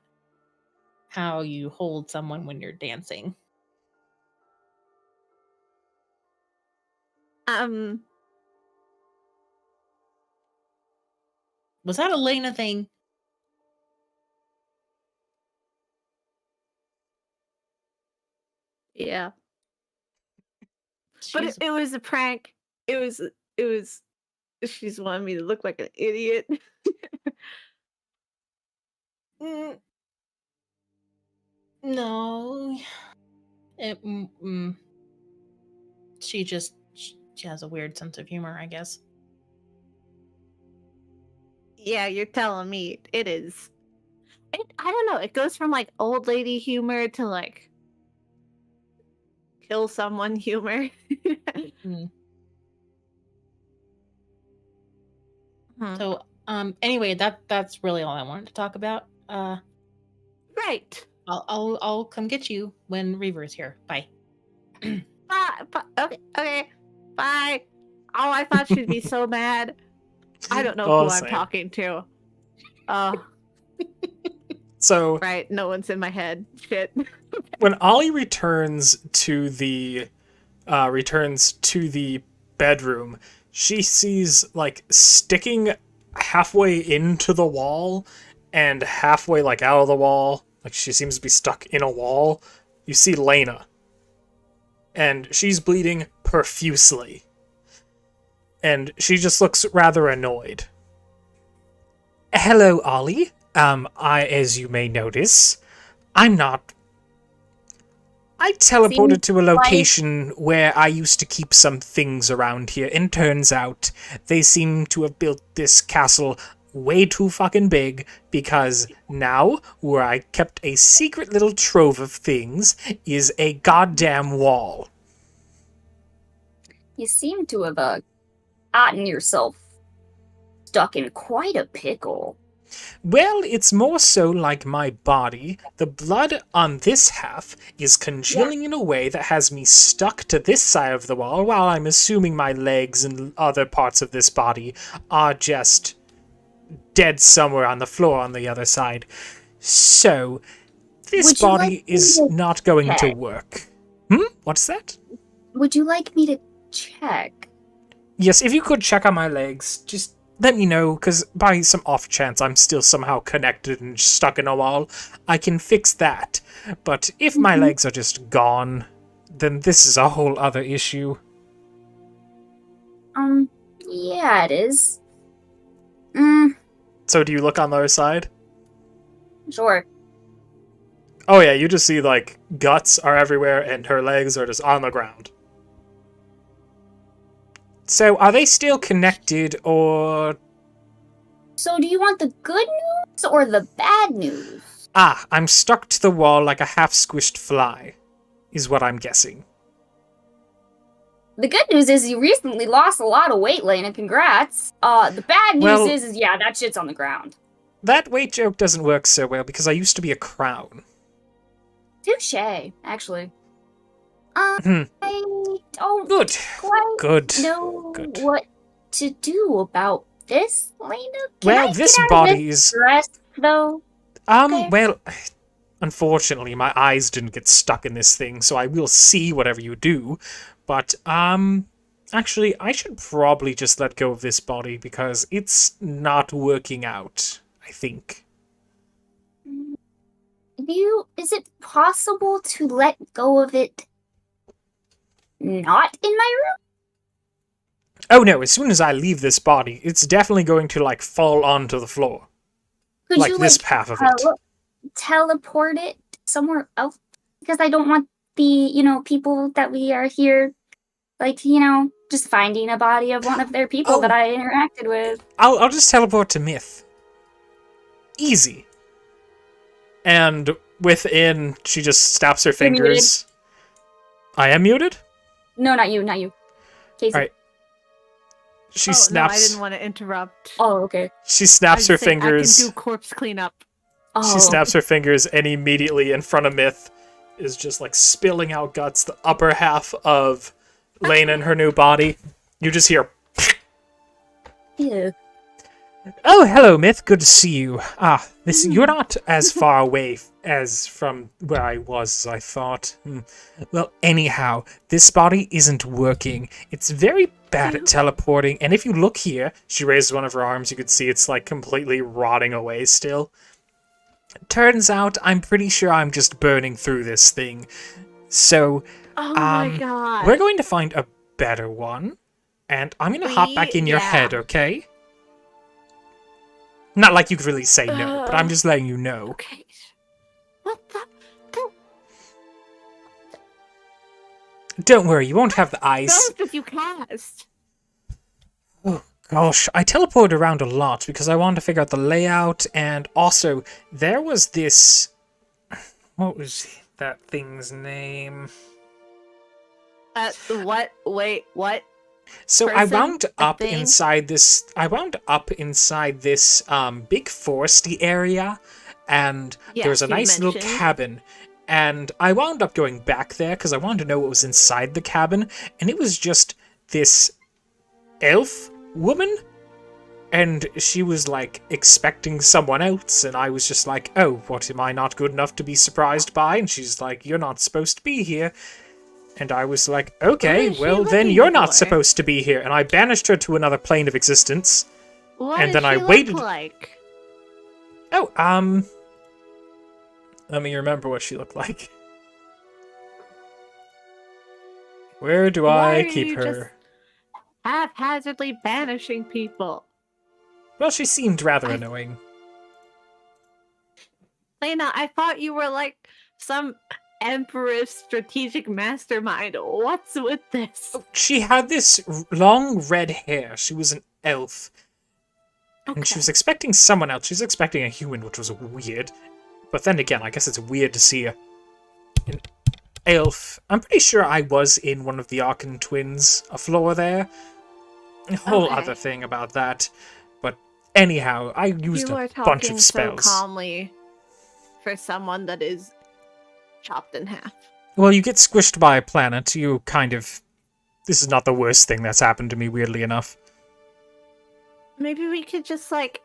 how you hold someone when you're dancing. Was that a Lena thing? Yeah. But She's- it was a prank. It was she's wanting me to look like an idiot. Mm, no. She has a weird sense of humor, I guess. Yeah, you're telling me it is. I don't know. It goes from like old lady humor to like kill someone humor. Mm. Hmm. So anyway, that's really all I wanted to talk about. Right. I'll come get you when Reaver is here. Bye. Bye. Okay, okay, bye. Oh, I thought she'd be so mad. I don't know Oh, who I'm same. talking to. So Right, no one's in my head. Shit. when Ollie returns to the bedroom, she sees like sticking halfway into the wall and halfway like out of the wall, like she seems to be stuck in a wall. You see Lena. And she's bleeding profusely. And she just looks rather annoyed. Hello, Ollie. As you may notice, I teleported Seems to a location where I used to keep some things around here, and turns out they seem to have built this castle way too fucking big, because now, where I kept a secret little trove of things, is a goddamn wall. You seem to have gotten yourself stuck in quite a pickle. Well, it's more so like my body. The blood on this half is congealing in a way that has me stuck to this side of the wall, while I'm assuming my legs and other parts of this body are just dead somewhere on the floor on the other side. So, this Would you body like is me to not going to check? work. What's that? Would you like me to check? Yes, if you could check on my legs, just let me know, because by some off chance I'm still somehow connected and stuck in a wall, I can fix that. But if my legs are just gone, then this is a whole other issue. Yeah, it is. So do you look on the other side? Sure. Oh yeah, you just see, like, guts are everywhere and her legs are just on the ground. So, are they still connected, or... So do you want the good news or the bad news? Ah, I'm stuck to the wall like a half-squished fly, is what I'm guessing. The good news is you recently lost a lot of weight, Lena. Congrats. The bad news Well- is yeah, that shit's on the ground. That weight joke doesn't work so well, because I used to be a crown. Touche, actually. Hmm. I don't Good. quite Good. know Good. what to do about this, Lena. Can Well, I this get out of body this is... dress, though? Okay. Well, unfortunately, my eyes didn't get stuck in this thing, so I will see whatever you do. But, actually, I should probably just let go of this body, because it's not working out, I think. Is it possible to let go of it not in my room? Oh no, as soon as I leave this body, it's definitely going to, like, fall onto the floor. Could Like you, this half of it. teleport it somewhere else? Because I don't want the, people that we are here, like, just finding a body of one of their people Oh. that I interacted with. I'll just teleport to Myth. Easy. And within, she just snaps her You're muted. fingers. I am muted? No, not you. Casey. Alright. She Oh, no, I snaps. didn't want to interrupt. Oh, okay. She snaps her fingers. I can do corpse cleanup. Oh. She snaps her fingers, and immediately in front of Myth is just like spilling out guts. The upper half of Lena and her new body. You just hear. Ew. Oh, hello, Myth. Good to see you. You're not as far away as from where I was as I thought. Well, anyhow, this body isn't working. It's very bad at teleporting, and if you look here, she raises one of her arms, you can see it's like completely rotting away still. Turns out, I'm pretty sure I'm just burning through this thing. So, Oh my god. we're going to find a better one, and I'm gonna hop back in your head, okay? Not like you could really say no, but I'm just letting you know. Okay. What the? Don't worry, you won't have the eyes. Those did you cast? Oh, gosh, I teleported around a lot because I wanted to figure out the layout, and also, there was this... What was that thing's name? What? Wait, what? So I Person? wound A up thing? inside this. I wound up inside this big foresty area, and Yes, there was a you nice little mentioned. cabin. And I wound up going back there because I wanted to know what was inside the cabin, and it was just this elf woman, and she was like expecting someone else, and I was just like, oh, what, am I not good enough to be surprised by? And she's like, you're not supposed to be here. And I was like, okay, is she well then looking you're not for? supposed to be here. And I banished her to another plane of existence. What And does then I she look waited- like? Oh, let me remember what she looked like. Where do Why I are keep you her? just haphazardly banishing people? Well, she seemed rather annoying. Lena, I thought you were like some emperor's strategic mastermind. What's with this? She had this long red hair. She was an elf. And she was expecting someone else. She was expecting a human, which was weird. But then again, I guess it's weird to see an elf. I'm pretty sure I was in one of the Arkan twins, a floor there. A whole Okay. other thing about that. But anyhow, I used You a are bunch talking of spells. so calmly for someone that is chopped in half. Well, you get squished by a planet, you kind of... This is not the worst thing that's happened to me, weirdly enough. Maybe we could just like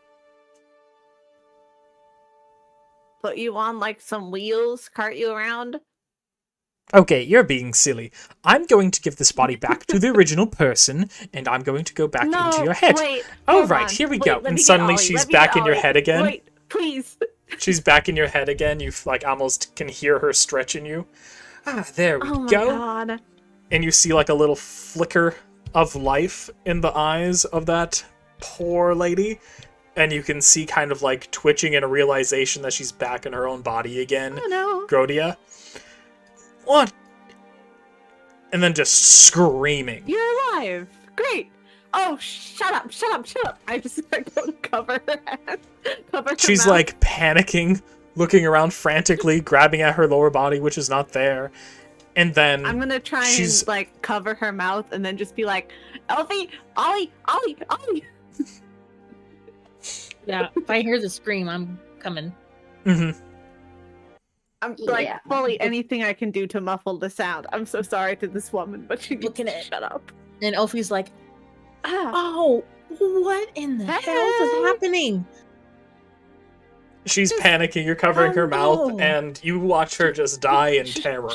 put you on like some wheels, cart you around. Okay, you're being silly. I'm going to give this body back to the original person, and I'm going to go back into your head. Wait, Oh, hold right, on. here we Wait, go. let And me get suddenly Ollie, she's let me back get in your Ollie. head again. Wait, please. She's back in your head again. You like almost can hear her stretching you. Ah, there we Oh my go. god. And you see like a little flicker of life in the eyes of that poor lady. And you can see kind of like twitching in a realization that she's back in her own body again. Oh no. Grodia. What? And then just screaming. You're alive. Great. Oh, shut up, shut up, shut up. I just like go to cover her head. Cover her She's mouth. like panicking, looking around frantically, grabbing at her lower body, which is not there. And then I'm gonna try she's- and like cover her mouth and then just be like, Elfie, Ollie, Ollie, Ollie. Yeah, if I hear the scream, I'm coming. Mhm. I'm like Yeah. fully anything I can do to muffle the sound. I'm so sorry to this woman, but she needs Look at to it. shut up. And Elfie's like, Ah, oh, what in the hell Help. is happening? She's panicking, you're covering her mouth, no. and you watch her just die in terror.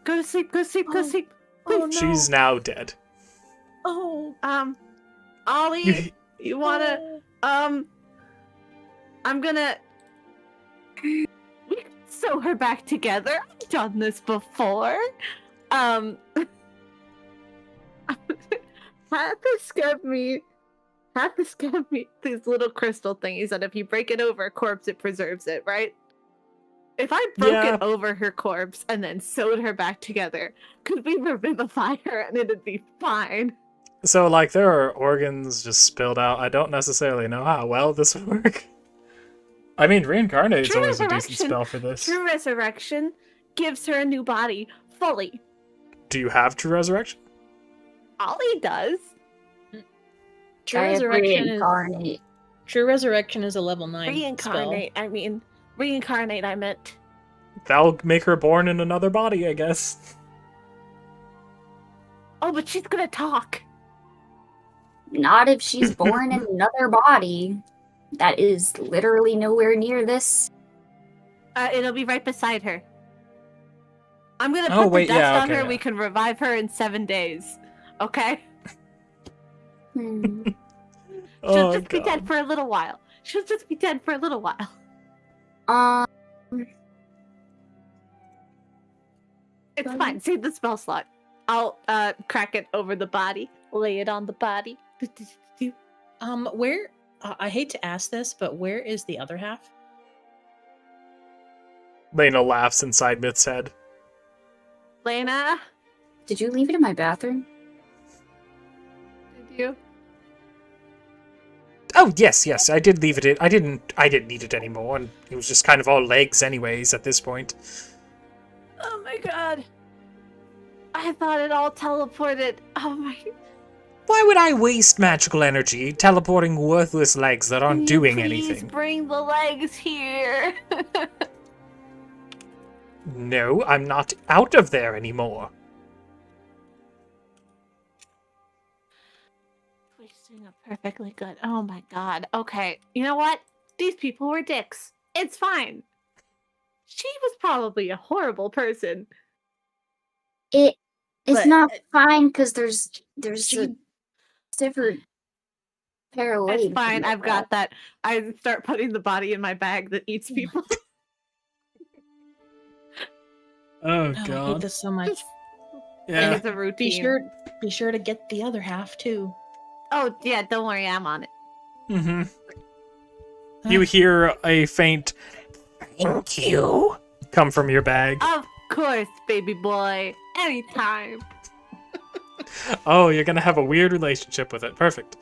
go to sleep, go to sleep, go to Oh. sleep. Oh no. She's now dead. Oh. Ollie, you wanna oh. I'm gonna we can sew her back together. I've done this before. Hathis gave me these little crystal thingies that if you break it over a corpse, it preserves it, right? If I broke Yeah. it over her corpse and then sewed her back together, could we revivify her and it'd be fine? So, like, there are organs just spilled out. I don't necessarily know how well this would work. I mean, reincarnate is True always a decent resurrection. spell for this. True resurrection gives her a new body fully. Do you have true resurrection? Ollie does. True I have resurrection is reincarnate. True resurrection is a level 9 Reincarnate. I mean, reincarnate. I meant. That'll make her born in another body, I guess. Oh, but she's gonna talk. Not if she's born in another body. That is literally nowhere near this. It'll be right beside her. I'm gonna Oh, put wait, the dust yeah, on okay, her. yeah. We can revive her in 7 days. Okay? Hmm. She'll Oh, just be God. dead for a little while. She'll just be dead for a little while. Um, It's Fine. fine. Save the spell slot. I'll crack it over the body. Lay it on the body. Where I hate to ask this, but where is the other half? Lena laughs inside Myth's head. Lena, did you leave it in my bathroom? did you? Oh, yes, I did leave it in. I didn't need it anymore, and it was just kind of all legs anyways at this point. Oh my god. I thought it all teleported. Oh my. Why would I waste magical energy teleporting worthless legs that aren't Can you doing please anything? bring the legs here. No, I'm not out of there anymore. We're doing a perfectly good. Oh my god. Okay. You know what? These people were dicks. It's fine. She was probably a horrible person. It's But- not fine because there's She- a different pair of It's legs. fine. I've got that. I start putting the body in my bag that eats people. Oh, I hate this so much. Yeah. It's a routine. Be sure to get the other half too. Oh yeah, don't worry, I'm on it. Mm-hmm. You hear a faint "thank you" come from your bag. Of course, baby boy. Anytime. Oh, you're gonna have a weird relationship with it. Perfect.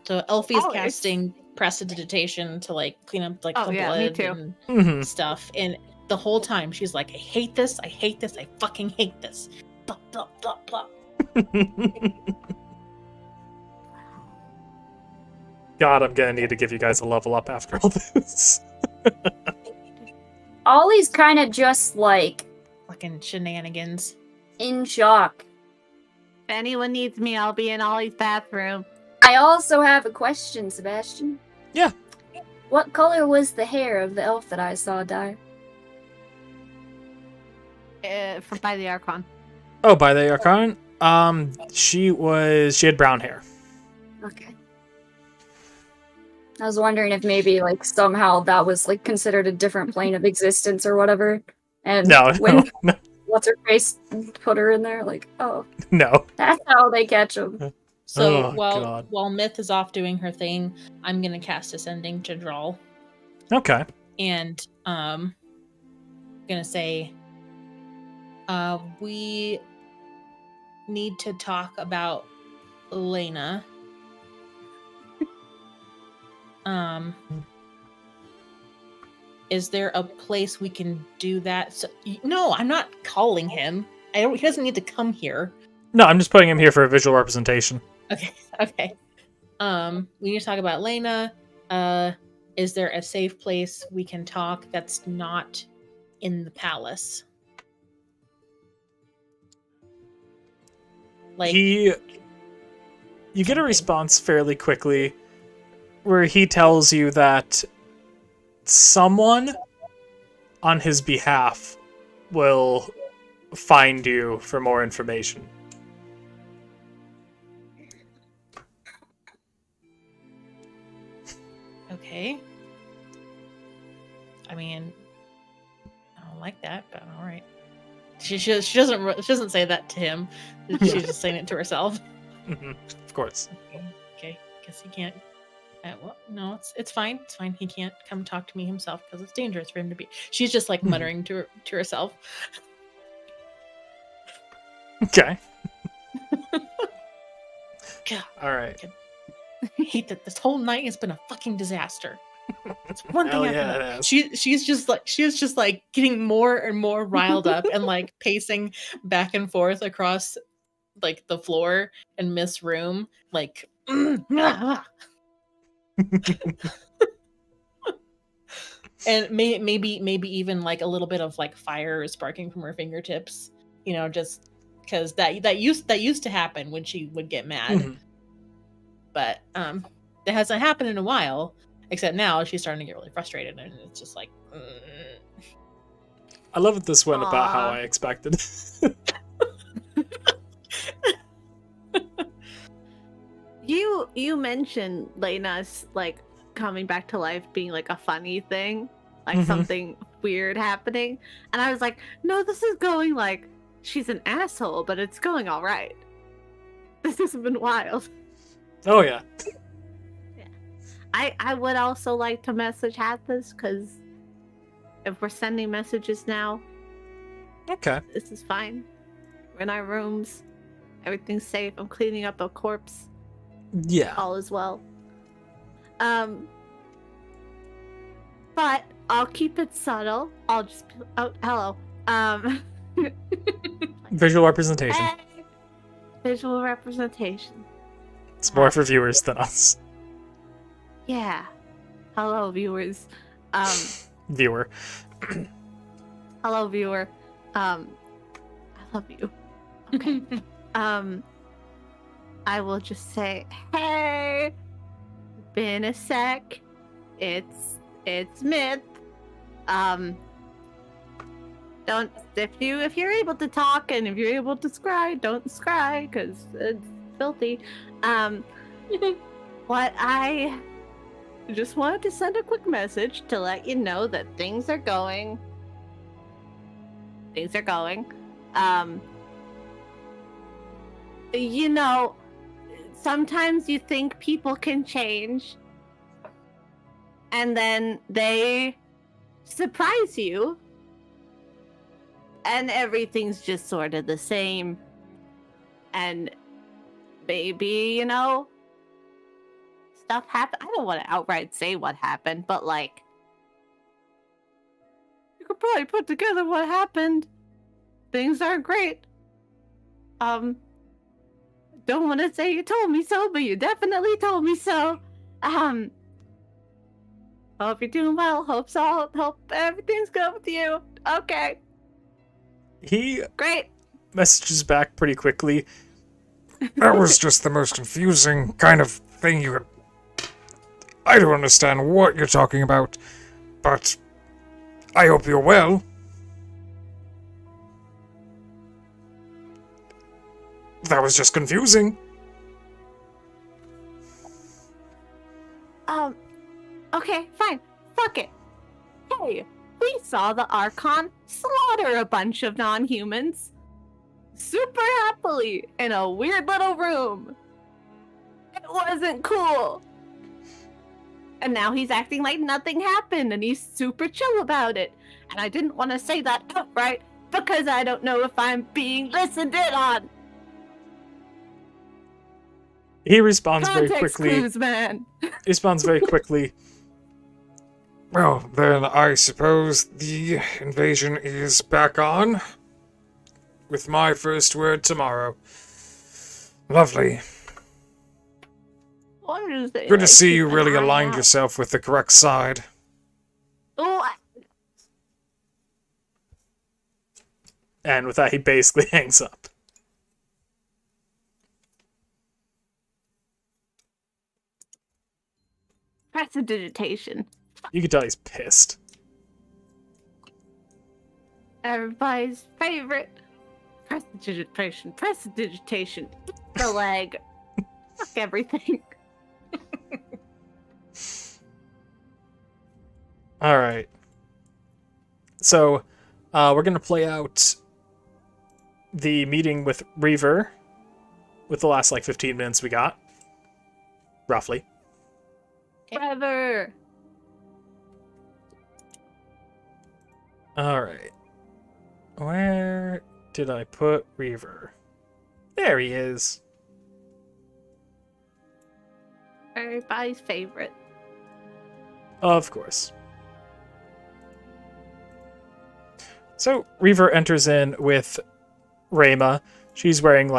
So Elfie's Always. casting prestidigitation to like clean up like Oh, the yeah, me blood too. and Hmm. stuff, and the whole time she's like, "I hate this! I hate this! I fucking hate this!" Blah blah blah blah. God, I'm gonna need to give you guys a level up after all this. Ollie's kind of just like Fucking shenanigans. in shock. If anyone needs me, I'll be in Ollie's bathroom. I also have a question, Sebastian. Yeah. What color was the hair of the elf that I saw die? From by the Archon. Oh, by the Archon, she had brown hair. Okay. I was wondering if maybe like somehow that was like considered a different plane of existence or whatever. And No, when no, what's her face put her in there, like, oh, no. that's how they catch them. So Oh, while God. while Myth is off doing her thing, I'm gonna cast Ascending to draw, Okay. and gonna say, we need to talk about Lena. Is there a place we can do that? So, no, I'm not calling him. He doesn't need to come here. No, I'm just putting him here for a visual representation. Okay. Okay. We need to talk about Lena. Is there a safe place we can talk that's not in the palace? Like, You get a response fairly quickly where he tells you that someone on his behalf will find you for more information. okay. I mean, I don't like that, but all right. She doesn't say that to him. She's just saying it to herself. Mhm, of course. Okay, guess he can't. Well, no, it's fine. It's fine. He can't come talk to me himself because it's dangerous for him to be. She's just like Mhm. muttering to herself. Okay. God, All right. I hate that this whole night has been a fucking disaster. It's one thing Hell after yeah, another. it is. She's just like getting more and more riled up and like pacing back and forth across like the floor in Miss Room, like and maybe even like a little bit of like fire sparking from her fingertips, you know, just because that used to happen when she would get mad. Mhm. But that hasn't happened in a while, except now she's starting to get really frustrated, and it's just like I love that this went about how Aw. I expected. You mentioned Lena's like coming back to life being like a funny thing, like Mhm. something weird happening, and I was like, no, this is going like she's an asshole, but it's going all right. This has been wild. Oh yeah. I would also like to message Hathis because if we're sending messages now, Okay. this is fine. We're in our rooms. Everything's safe. I'm cleaning up a corpse. Yeah. All is well. But I'll keep it subtle. I'll just be, oh, hello. Visual representation. Hey. Visual representation. It's more for viewers than us. Yeah. Hello, viewers. Viewer. hello, viewer. I love you. Okay. I will just say, hey, been a sec. It's Myth. Don't if you're able to talk and if you're able to scry, don't scry because it's filthy. What I just wanted to send a quick message to let you know that things are going. You know, sometimes you think people can change, and then they surprise you, and everything's just sort of the same. And maybe, you know, stuff happened. I don't want to outright say what happened, but like, you could probably put together what happened. Things aren't great. Don't want to say you told me so, but you definitely told me so. Hope you're doing well. Hope everything's good with you. Okay, He great. messages back pretty quickly. That was just the most confusing kind of thing you could... I don't understand what you're talking about, but I hope you're well. That was just confusing. Okay, fine. Fuck it. Hey, we saw the Archon slaughter a bunch of non-humans super happily in a weird little room. It wasn't cool. And now he's acting like nothing happened and he's super chill about it. And I didn't want to say that outright because I don't know if I'm being listened in on. He responds very Context quickly. clues, man. He responds very quickly. Well, then I suppose the invasion is back on. With my first word tomorrow. Lovely. Good to see you really aligned yourself with the correct side. Oh, And with that, he basically hangs up. prestidigitation. You can tell he's pissed. Everybody's favorite. Prestidigitation. The leg. Fuck everything. All right. So, we're gonna play out the meeting with Reaver with the last 15 minutes we got, roughly. Forever. All right. Where did I put Reaver? There he is. Everybody's favorite. Of course. So Reaver enters in with Rayma. She's wearing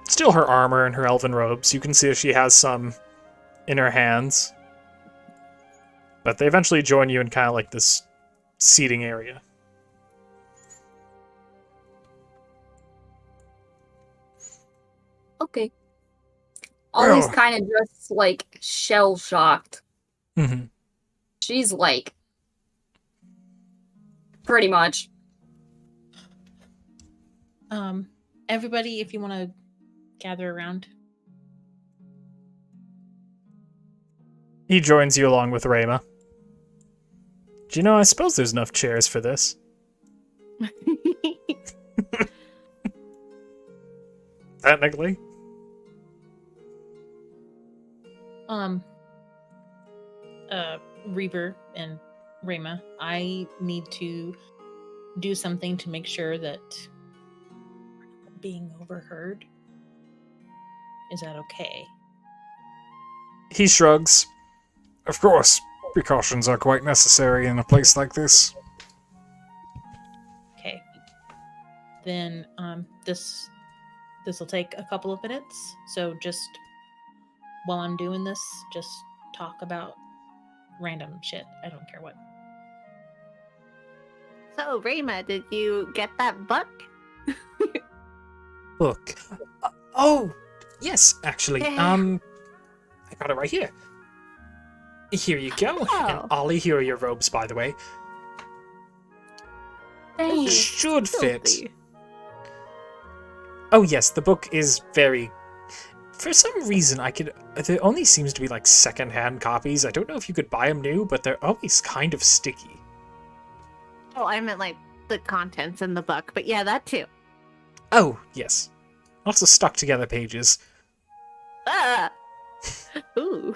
still her armor and her elven robes. You can see she has some in her hands. But they eventually join you in kind of this seating area. Okay. Ollie's Well. kind of just shell shocked. Mm-hmm. She's pretty much. Everybody, if you want to gather around. He joins you along with Rayma. Do you know, I suppose there's enough chairs for this. Technically. Reaver and Rayma, I need to do something to make sure that we're not being overheard. Is that okay? He shrugs. Of course, precautions are quite necessary in a place like this. Okay. Then this will take a couple of minutes. So just while I'm doing this, just talk about random shit. I don't care what. So, Rayma, did you get that book? Book. Oh, yes, actually. Yeah. I got it right here. Here you go. Oh. And Ollie, here are your robes, by the way. Thanks. Should fit. Filthy. Oh yes, the book is very. For some reason, there only seems to be like secondhand copies. I don't know if you could buy them new, but they're always kind of sticky. Oh, I meant like the contents in the book, but yeah, that too. Oh yes, lots of stuck together pages. Ah! Ooh.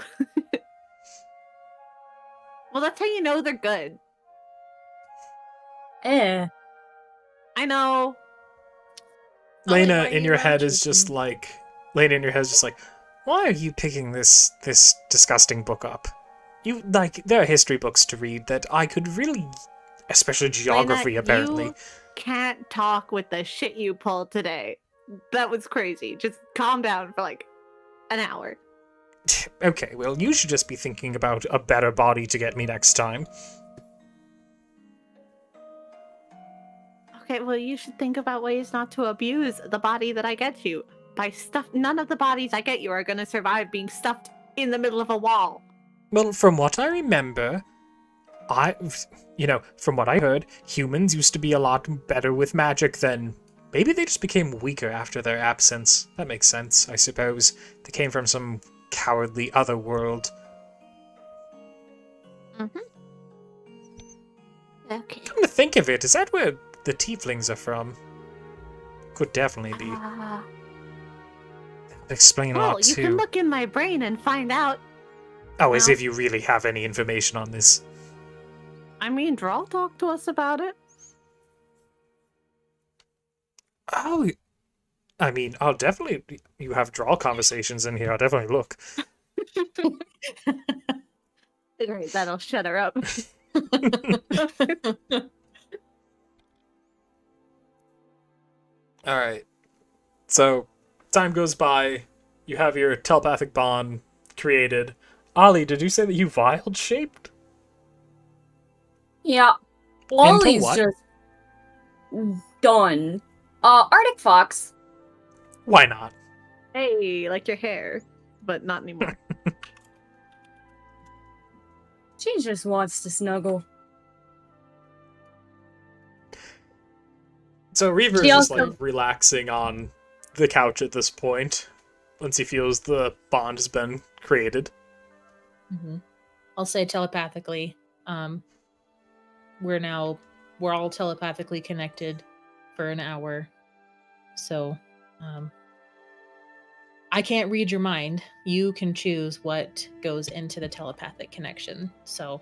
Well, that's how you know they're good. Eh. I know. Lena why in you your are head is just choosing- like. Lena in your head is just like, why are you picking this disgusting book up? You like there are history books to read that I could really, especially geography Lena, apparently. You can't talk with the shit you pulled today. That was crazy. Just calm down for like an hour. Okay, well, you should just be thinking about a better body to get me next time. Okay, well, you should think about ways not to abuse the body that I get you. By stuff, none of the bodies I get you are going to survive being stuffed in the middle of a wall. Well, from what I remember, from what I heard, humans used to be a lot better with magic than. Maybe they just became weaker after their absence. That makes sense, I suppose. They came from some cowardly other world. Okay. Come to think of it, is that where the tieflings are from? Could definitely be. Explain a Well, lot you too. can look in my brain and find out. Oh, as well. if you really have any information on this. I mean, Draw talked to us about it. Oh, I mean, I'll definitely. You have draw conversations in here. I'll definitely look. Great, that'll shut her up. All right. So, time goes by. You have your telepathic bond created. Ollie, did you say that you wild shaped? Yeah. Into Ollie's what? just done. Arctic Fox. Why not? Hey, like your hair, but not anymore. She just wants to snuggle. So Reaver is She just also- like relaxing on the couch at this point, once he feels the bond has been created. I'll say telepathically. We're all telepathically connected for an hour. So, I can't read your mind. You can choose what goes into the telepathic connection. So,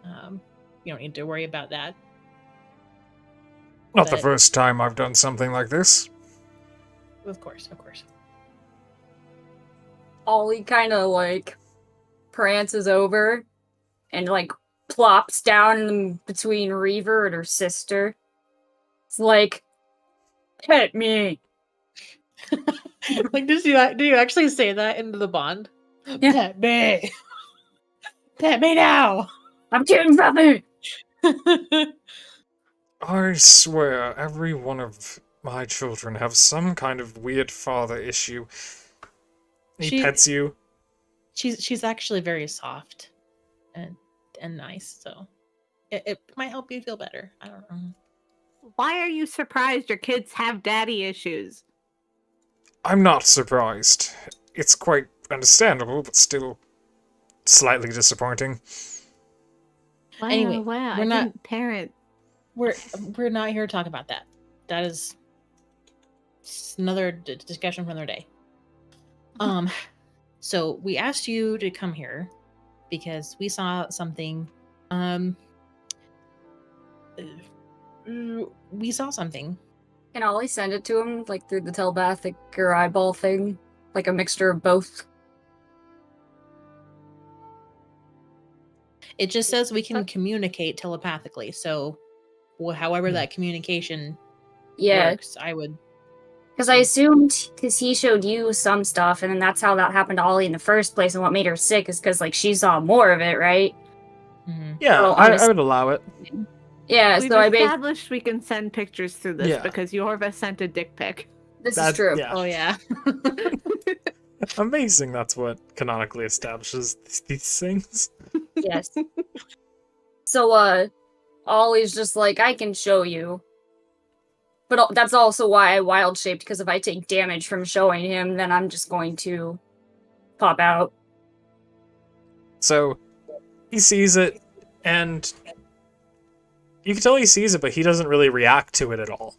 you don't need to worry about that. Not the But- first time I've done something like this. Of course, of course. Ollie kind of like prances over and like plops down in between Reaver and her sister. It's like, pet me. Like, do you actually say that into the bond? Yeah. Pet me. Pet me now. I'm getting puppy. I swear, every one of my children have some kind of weird father issue. He She- pets you. She's actually very soft and nice, so it might help you feel better. I don't know. Why are you surprised your kids have daddy issues? I'm not surprised. It's quite understandable, but still slightly disappointing. Wow, Anyway, wow, we're I not- didn't parent. We're not here to talk about that. That is another discussion for another day. So we asked you to come here because we saw something. We saw something. Can Ollie send it to him like through the telepathic or eyeball thing? Like a mixture of both? It just says we can communicate telepathically. So, however that communication Yeah. works, I would. Because I assumed, because he showed you some stuff, and then that's how that happened to Ollie in the first place, and what made her sick is because, like, she saw more of it, right? Mhm. Yeah, Well, I honest- would allow it. Yeah, We've so I basically. established we can send pictures through this Yeah. because Yorva sent a dick pic. This That- is true. Yeah. Oh yeah. Amazing. That's what canonically establishes these things. Yes. So, Ollie's just like, I can show you. But that's also why I wild shaped, because if I take damage from showing him, then I'm just going to pop out. So he sees it, and you can tell he sees it, but he doesn't really react to it at all.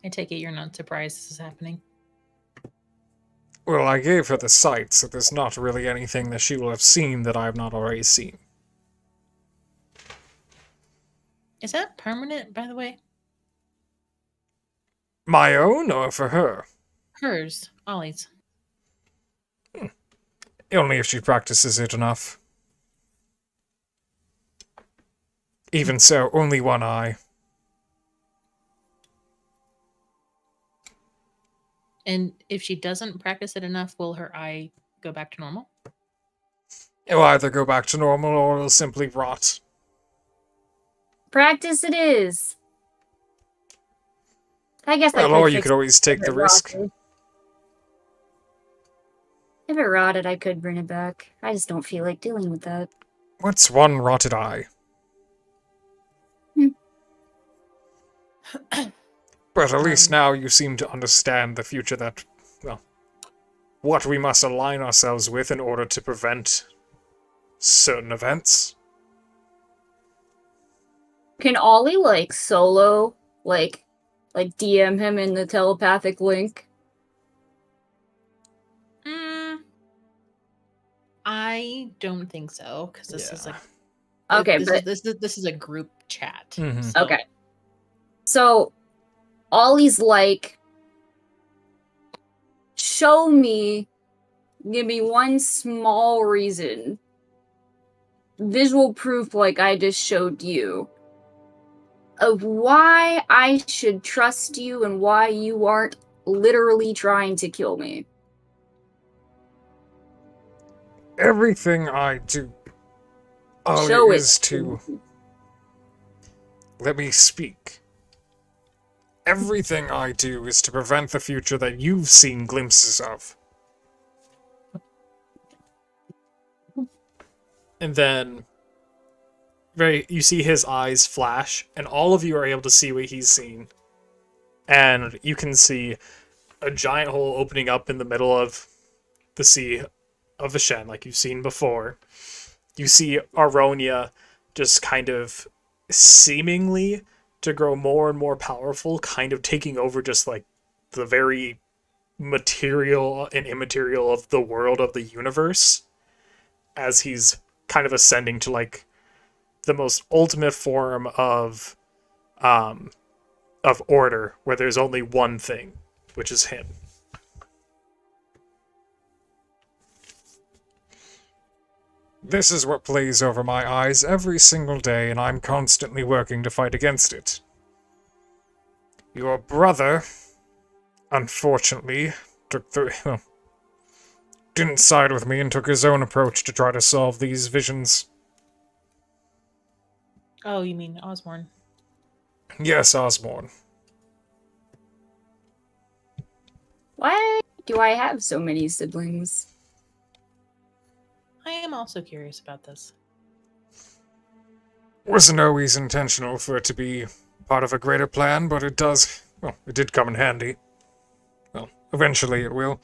I take it you're not surprised this is happening. Well, I gave her the sight, so there's not really anything that she will have seen that I have not already seen. Is that permanent, by the way? My own, or for her? Hers, Ollie's. Only if she practices it enough. Even so, only one eye. And if she doesn't practice it enough, will her eye go back to normal? It'll either go back to normal or it'll simply rot. Practice it is. I guess I Well, could or you fix could always take if the it risk. rotted. If it rotted, I could bring it back. I just don't feel like dealing with that. What's one rotted eye? But at least now you seem to understand the future that, well, what we must align ourselves with in order to prevent certain events. Can Ollie, like, solo, like DM him in the telepathic link? I don't think so, because this is Yeah. like Okay, this but this is a group chat. Mhm. so- okay. So, Ollie's like, show me, give me one small reason, visual proof like I just showed you, of why I should trust you and why you aren't literally trying to kill me. Everything I do, all Show it it is to me. let me speak. Everything I do is to prevent the future that you've seen glimpses of. And then you see his eyes flash, and all of you are able to see what he's seen. And you can see a giant hole opening up in the middle of the Sea of Vishen, like you've seen before. You see Aronia just kind of seemingly to grow more and more powerful, kind of taking over just like the very material and immaterial of the world of the universe, as he's kind of ascending to like the most ultimate form of order, where there's only one thing, which is him. This is what plays over my eyes every single day, and I'm constantly working to fight against it. Your brother, unfortunately, didn't side with me and took his own approach to try to solve these visions. Oh, you mean Osborne? Yes, Osborne. Why do I have so many siblings? I am also curious about this. Wasn't always intentional for it to be part of a greater plan, but it did come in handy. Well, eventually it will.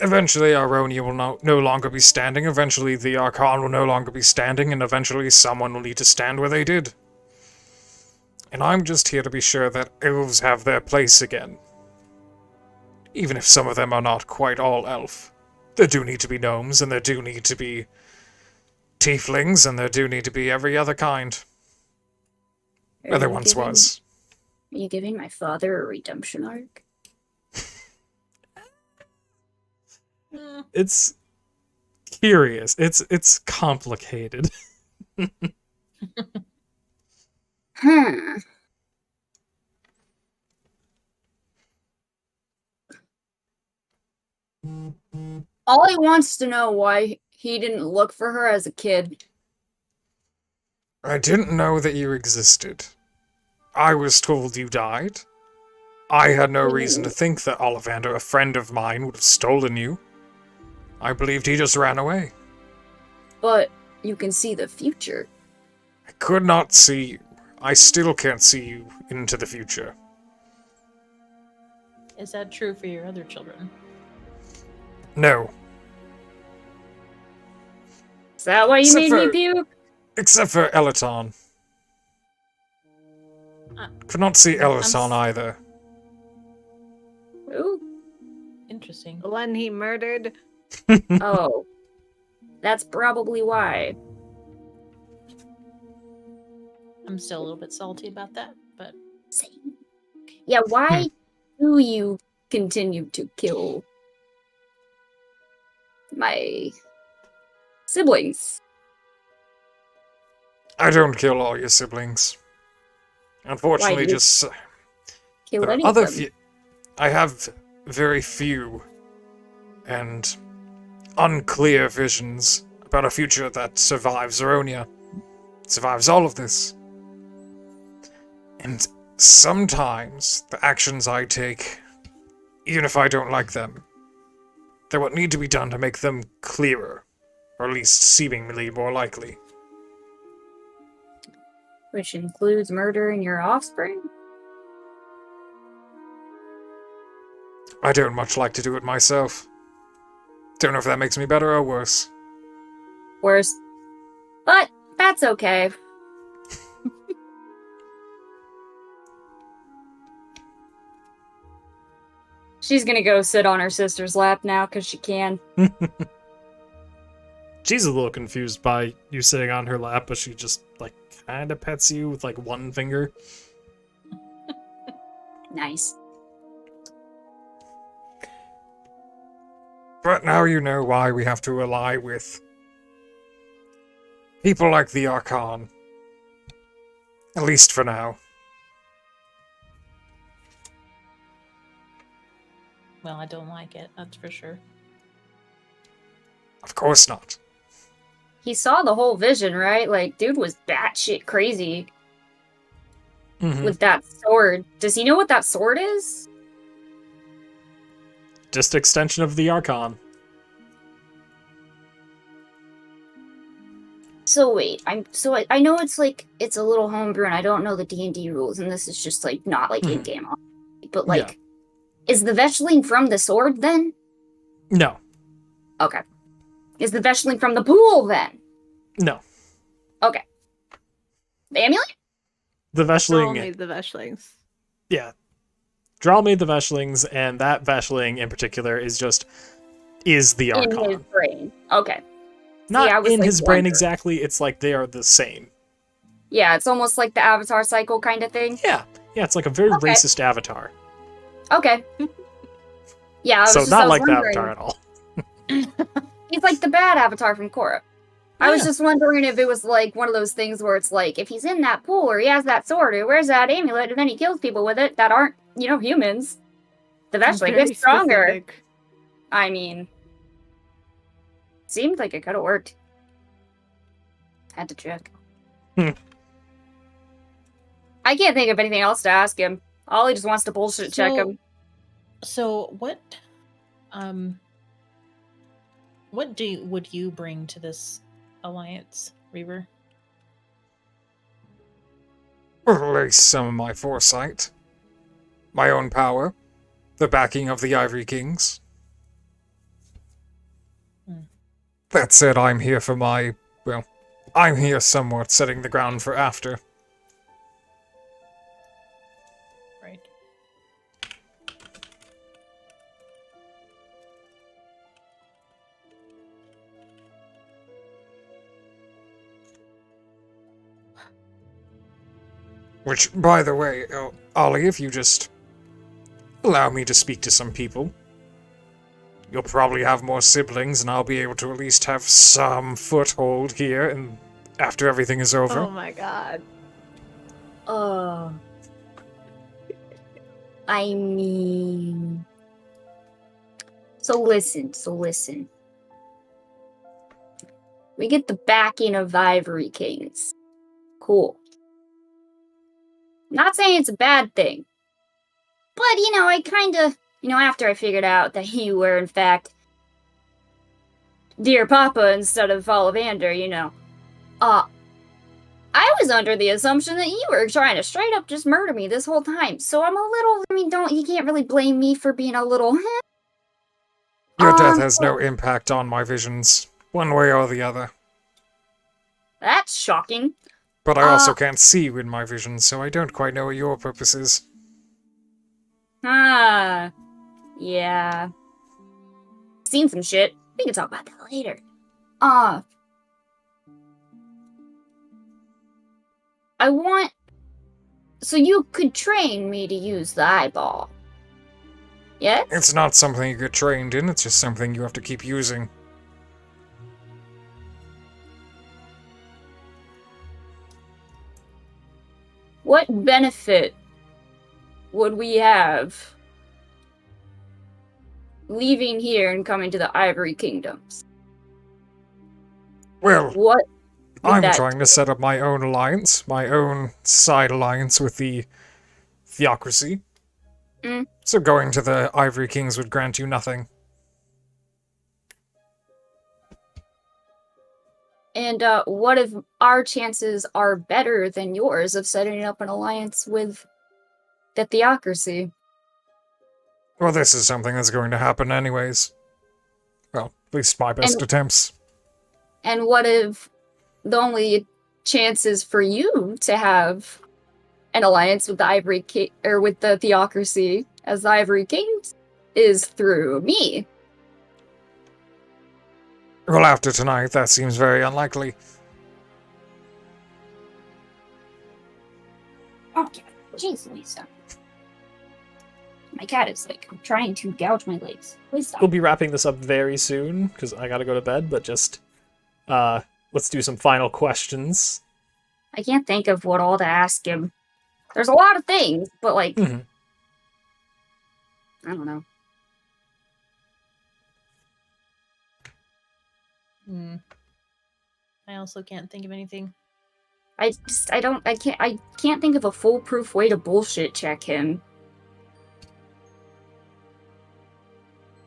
Eventually Aronia will no longer be standing, eventually the Archon will no longer be standing, and eventually someone will need to stand where they did. And I'm just here to be sure that elves have their place again. Even if some of them are not quite all elf. There do need to be gnomes, and there do need to be tieflings, and there do need to be every other kind. Where there once was. Are you giving my father a redemption arc? It's curious. It's complicated. Hmm. Ollie wants to know why he didn't look for her as a kid. I didn't know that you existed. I was told you died. I had no reason to think that Ollivander, a friend of mine, would have stolen you. I believed he just ran away. But you can see the future. I could not see you. I still can't see you into the future. Is that true for your other children? No. Is that why you Except made me for- puke? Except for Elaton. Could not see Elaton either. Ooh. Interesting. The one he murdered. Oh. That's probably why. I'm still a little bit salty about that, but Same. Yeah, why do you continue to kill my siblings? I don't kill all your siblings. Unfortunately, Why do you just Kill there any are of other them? few. I have very few and unclear visions about a future that survives Eronia, survives all of this. And sometimes the actions I take, even if I don't like them, they're what need to be done to make them clearer, or at least seemingly more likely. Which includes murdering your offspring? I don't much like to do it myself. Don't know if that makes me better or worse. Worse. But that's okay. She's gonna go sit on her sister's lap now because she can. She's a little confused by you sitting on her lap, but she just, like, kind of pets you with, like, one finger. Nice. But now you know why we have to ally with people like the Archon. At least for now. well, I don't like it, that's for sure. Of course not. He saw the whole vision, right? Like, dude was batshit crazy Mhm. with that sword. Does he know what that sword is? Just extension of the Archon. So wait, I know it's like it's a little homebrew and I don't know the D&D rules and this is just like not like Mhm. in-game, but like is the Veshling from the sword then? No. Okay. Is the Veshling from the pool then? No. Okay. The amulet? The All Veshling... made the Veshlings. Yeah. Droll made the Veshlings, and that Veshling in particular is the Archon. In his brain. Okay. Not I was, in like, his brain wondering. exactly, it's like they are the same. Yeah, it's almost like the Avatar cycle kind of thing. Yeah. Yeah, it's like a very Okay. racist avatar. Okay. Yeah, I So was not like the wondering. avatar at all. He's like the bad Avatar from Korra. I was Yeah. just wondering if it was like one of those things where it's like, if he's in that pool or he has that sword or wears that amulet and then he kills people with it that aren't, humans. The Veshling Very is stronger. specific. I mean, seemed like it could have worked. Had to check. Hmm. I can't think of anything else to ask him. Ollie just wants to bullshit check So- him. So what would you bring to this alliance, Reaver? Or at least some of my foresight. My own power. The backing of the Ivory Kings. Hmm. That said, I'm here for I'm here somewhat setting the ground for after. Right. Which, by the way, Ollie, if you just allow me to speak to some people, you'll probably have more siblings, and I'll be able to at least have some foothold here and after everything is over. Oh my god. I mean... So listen. We get the backing of the Ivory Kings. Cool. Not saying it's a bad thing. But, I kind of, after I figured out that you were, in fact, Dear Papa instead of Ollivander, I was under the assumption that you were trying to straight up just murder me this whole time. So I'm a little, you can't really blame me for being a little, Your death has no impact on my visions, one way or the other. That's shocking. But I also can't see you in my visions, so I don't quite know what your purpose is. Yeah. Seen some shit. We can talk about that later. So you could train me to use the eyeball. Yes? It's not something you get trained in, it's just something you have to keep using. What benefit would we have leaving here and coming to the Ivory Kingdoms? Well, What? I'm that- trying to set up my own alliance, my own side alliance with the Theocracy. Mm. So going to the Ivory Kings would grant you nothing. And what if our chances are better than yours of setting up an alliance with the Theocracy? Well, this is something that's going to happen anyways. Well, at least my best attempts. And what if the only chances for you to have an alliance with the Ivory King or with the Theocracy as the Ivory Kings is through me? Well, after tonight, that seems very unlikely. Okay, jeez, Lisa. My cat is trying to gouge my legs. Please stop. We'll be wrapping this up very soon because I gotta go to bed. But just let's do some final questions. I can't think of what all to ask him. There's a lot of things, but Mhm. I don't know. I also can't think of anything. I can't think of a foolproof way to bullshit check him.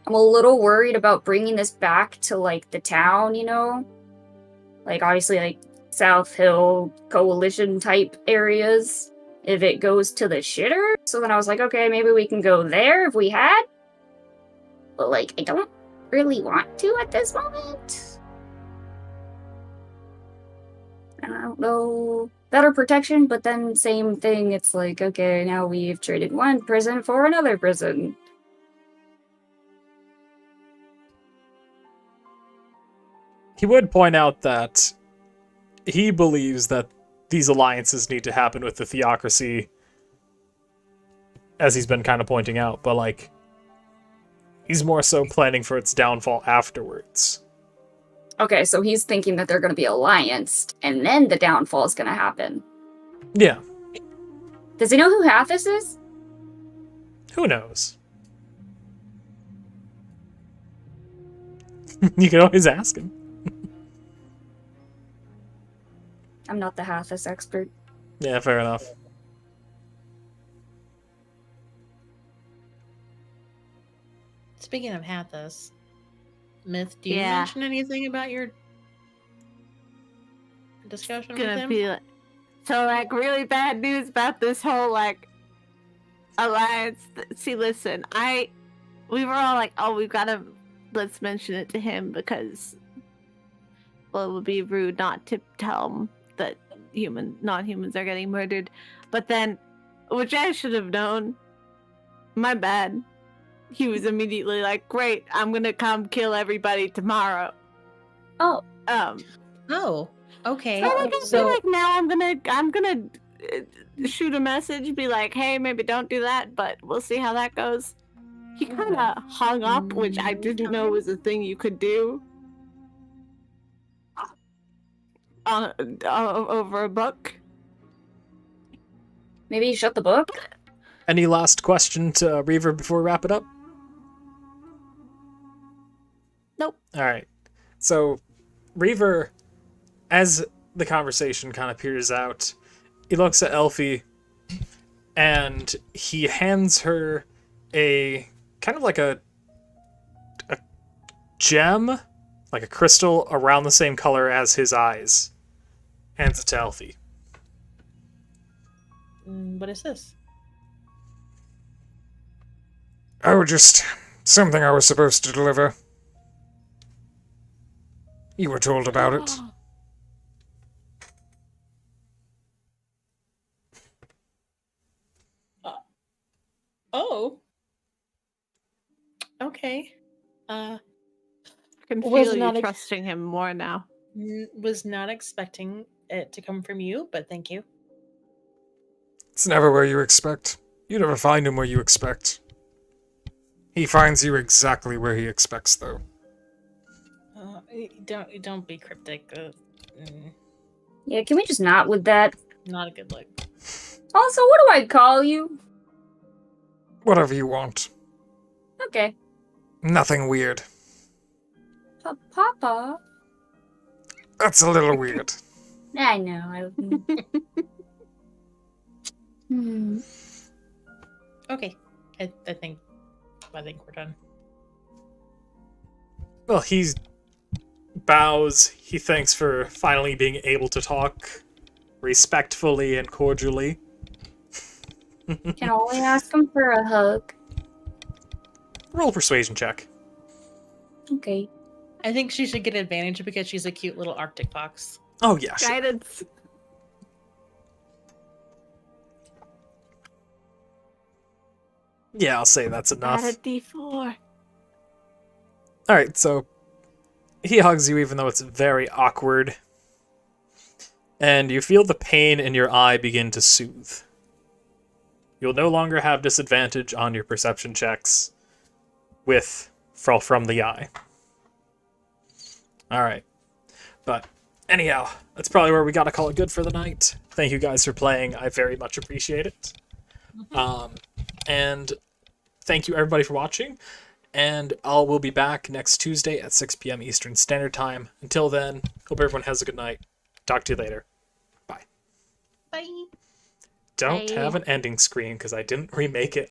I'm a little worried about bringing this back to the town, obviously South Hill Coalition type areas. If it goes to the shitter, so then I was like, okay, maybe we can go there if we had. But I don't really want to at this moment. I don't know. Better protection, but then same thing. It's okay, now we've traded one prison for another prison. He would point out that he believes that these alliances need to happen with the Theocracy, as he's been kind of pointing out, but he's more so planning for its downfall afterwards. Okay, so he's thinking that they're going to be allianced, and then the downfall is going to happen. Yeah, Does he know who Hathis is? who knows? You can always ask him. I'm not the Hathis expert. Yeah, fair enough. Speaking of Hathis, Myth, do you Yeah. mention anything about your discussion with Gonna him? be really bad news about this whole alliance. See, listen, we were all let's mention it to him because it would be rude not to tell him that non-humans are getting murdered. But then, which I should have known, my bad. He was immediately great, I'm gonna come kill everybody tomorrow. Oh. Oh, okay. So I just feel now I'm gonna shoot a message, be hey, maybe don't do that, but we'll see how that goes. He kind of hung up, which I didn't know was a thing you could do. Over a book. Maybe you shut the book? Any last question to Reaver before we wrap it up? Nope. All right. So, Reaver as the conversation kind of peers out, he looks at Elfie and he hands her a kind of like a gem, like a crystal around the same color as his eyes. Hands it to Elfie. What is this? Oh, just something I was supposed to deliver. You were told about it. Oh. Okay. I can Was feel not you ex- trusting him more now. Was not expecting it to come from you, but thank you. It's never where you expect. You never find him where you expect. He finds you exactly where he expects, though. Don't be cryptic. Yeah, can we just not with that? Not a good look. Also, what do I call you? Whatever you want. Okay. Nothing weird. Papa. That's a little weird. I know. Hmm. Okay. I think we're done. Well, he bows. He thanks for finally being able to talk respectfully and cordially. Can only ask him for a hug. Roll a persuasion check. Okay. I think she should get advantage because she's a cute little Arctic fox. Oh, yeah, sure. Guidance. Yeah, I'll say that's enough. Add a D4. Alright, so he hugs you even though it's very awkward. And you feel the pain in your eye begin to soothe. You'll no longer have disadvantage on your perception checks from the eye. Alright. But anyhow, that's probably where we gotta call it good for the night. Thank you guys for playing. I very much appreciate it. And thank you everybody for watching. And we'll be back next Tuesday at 6 p.m. Eastern Standard Time. Until then, hope everyone has a good night. Talk to you later. Bye. Bye. Don't Bye. have an ending screen because I didn't remake it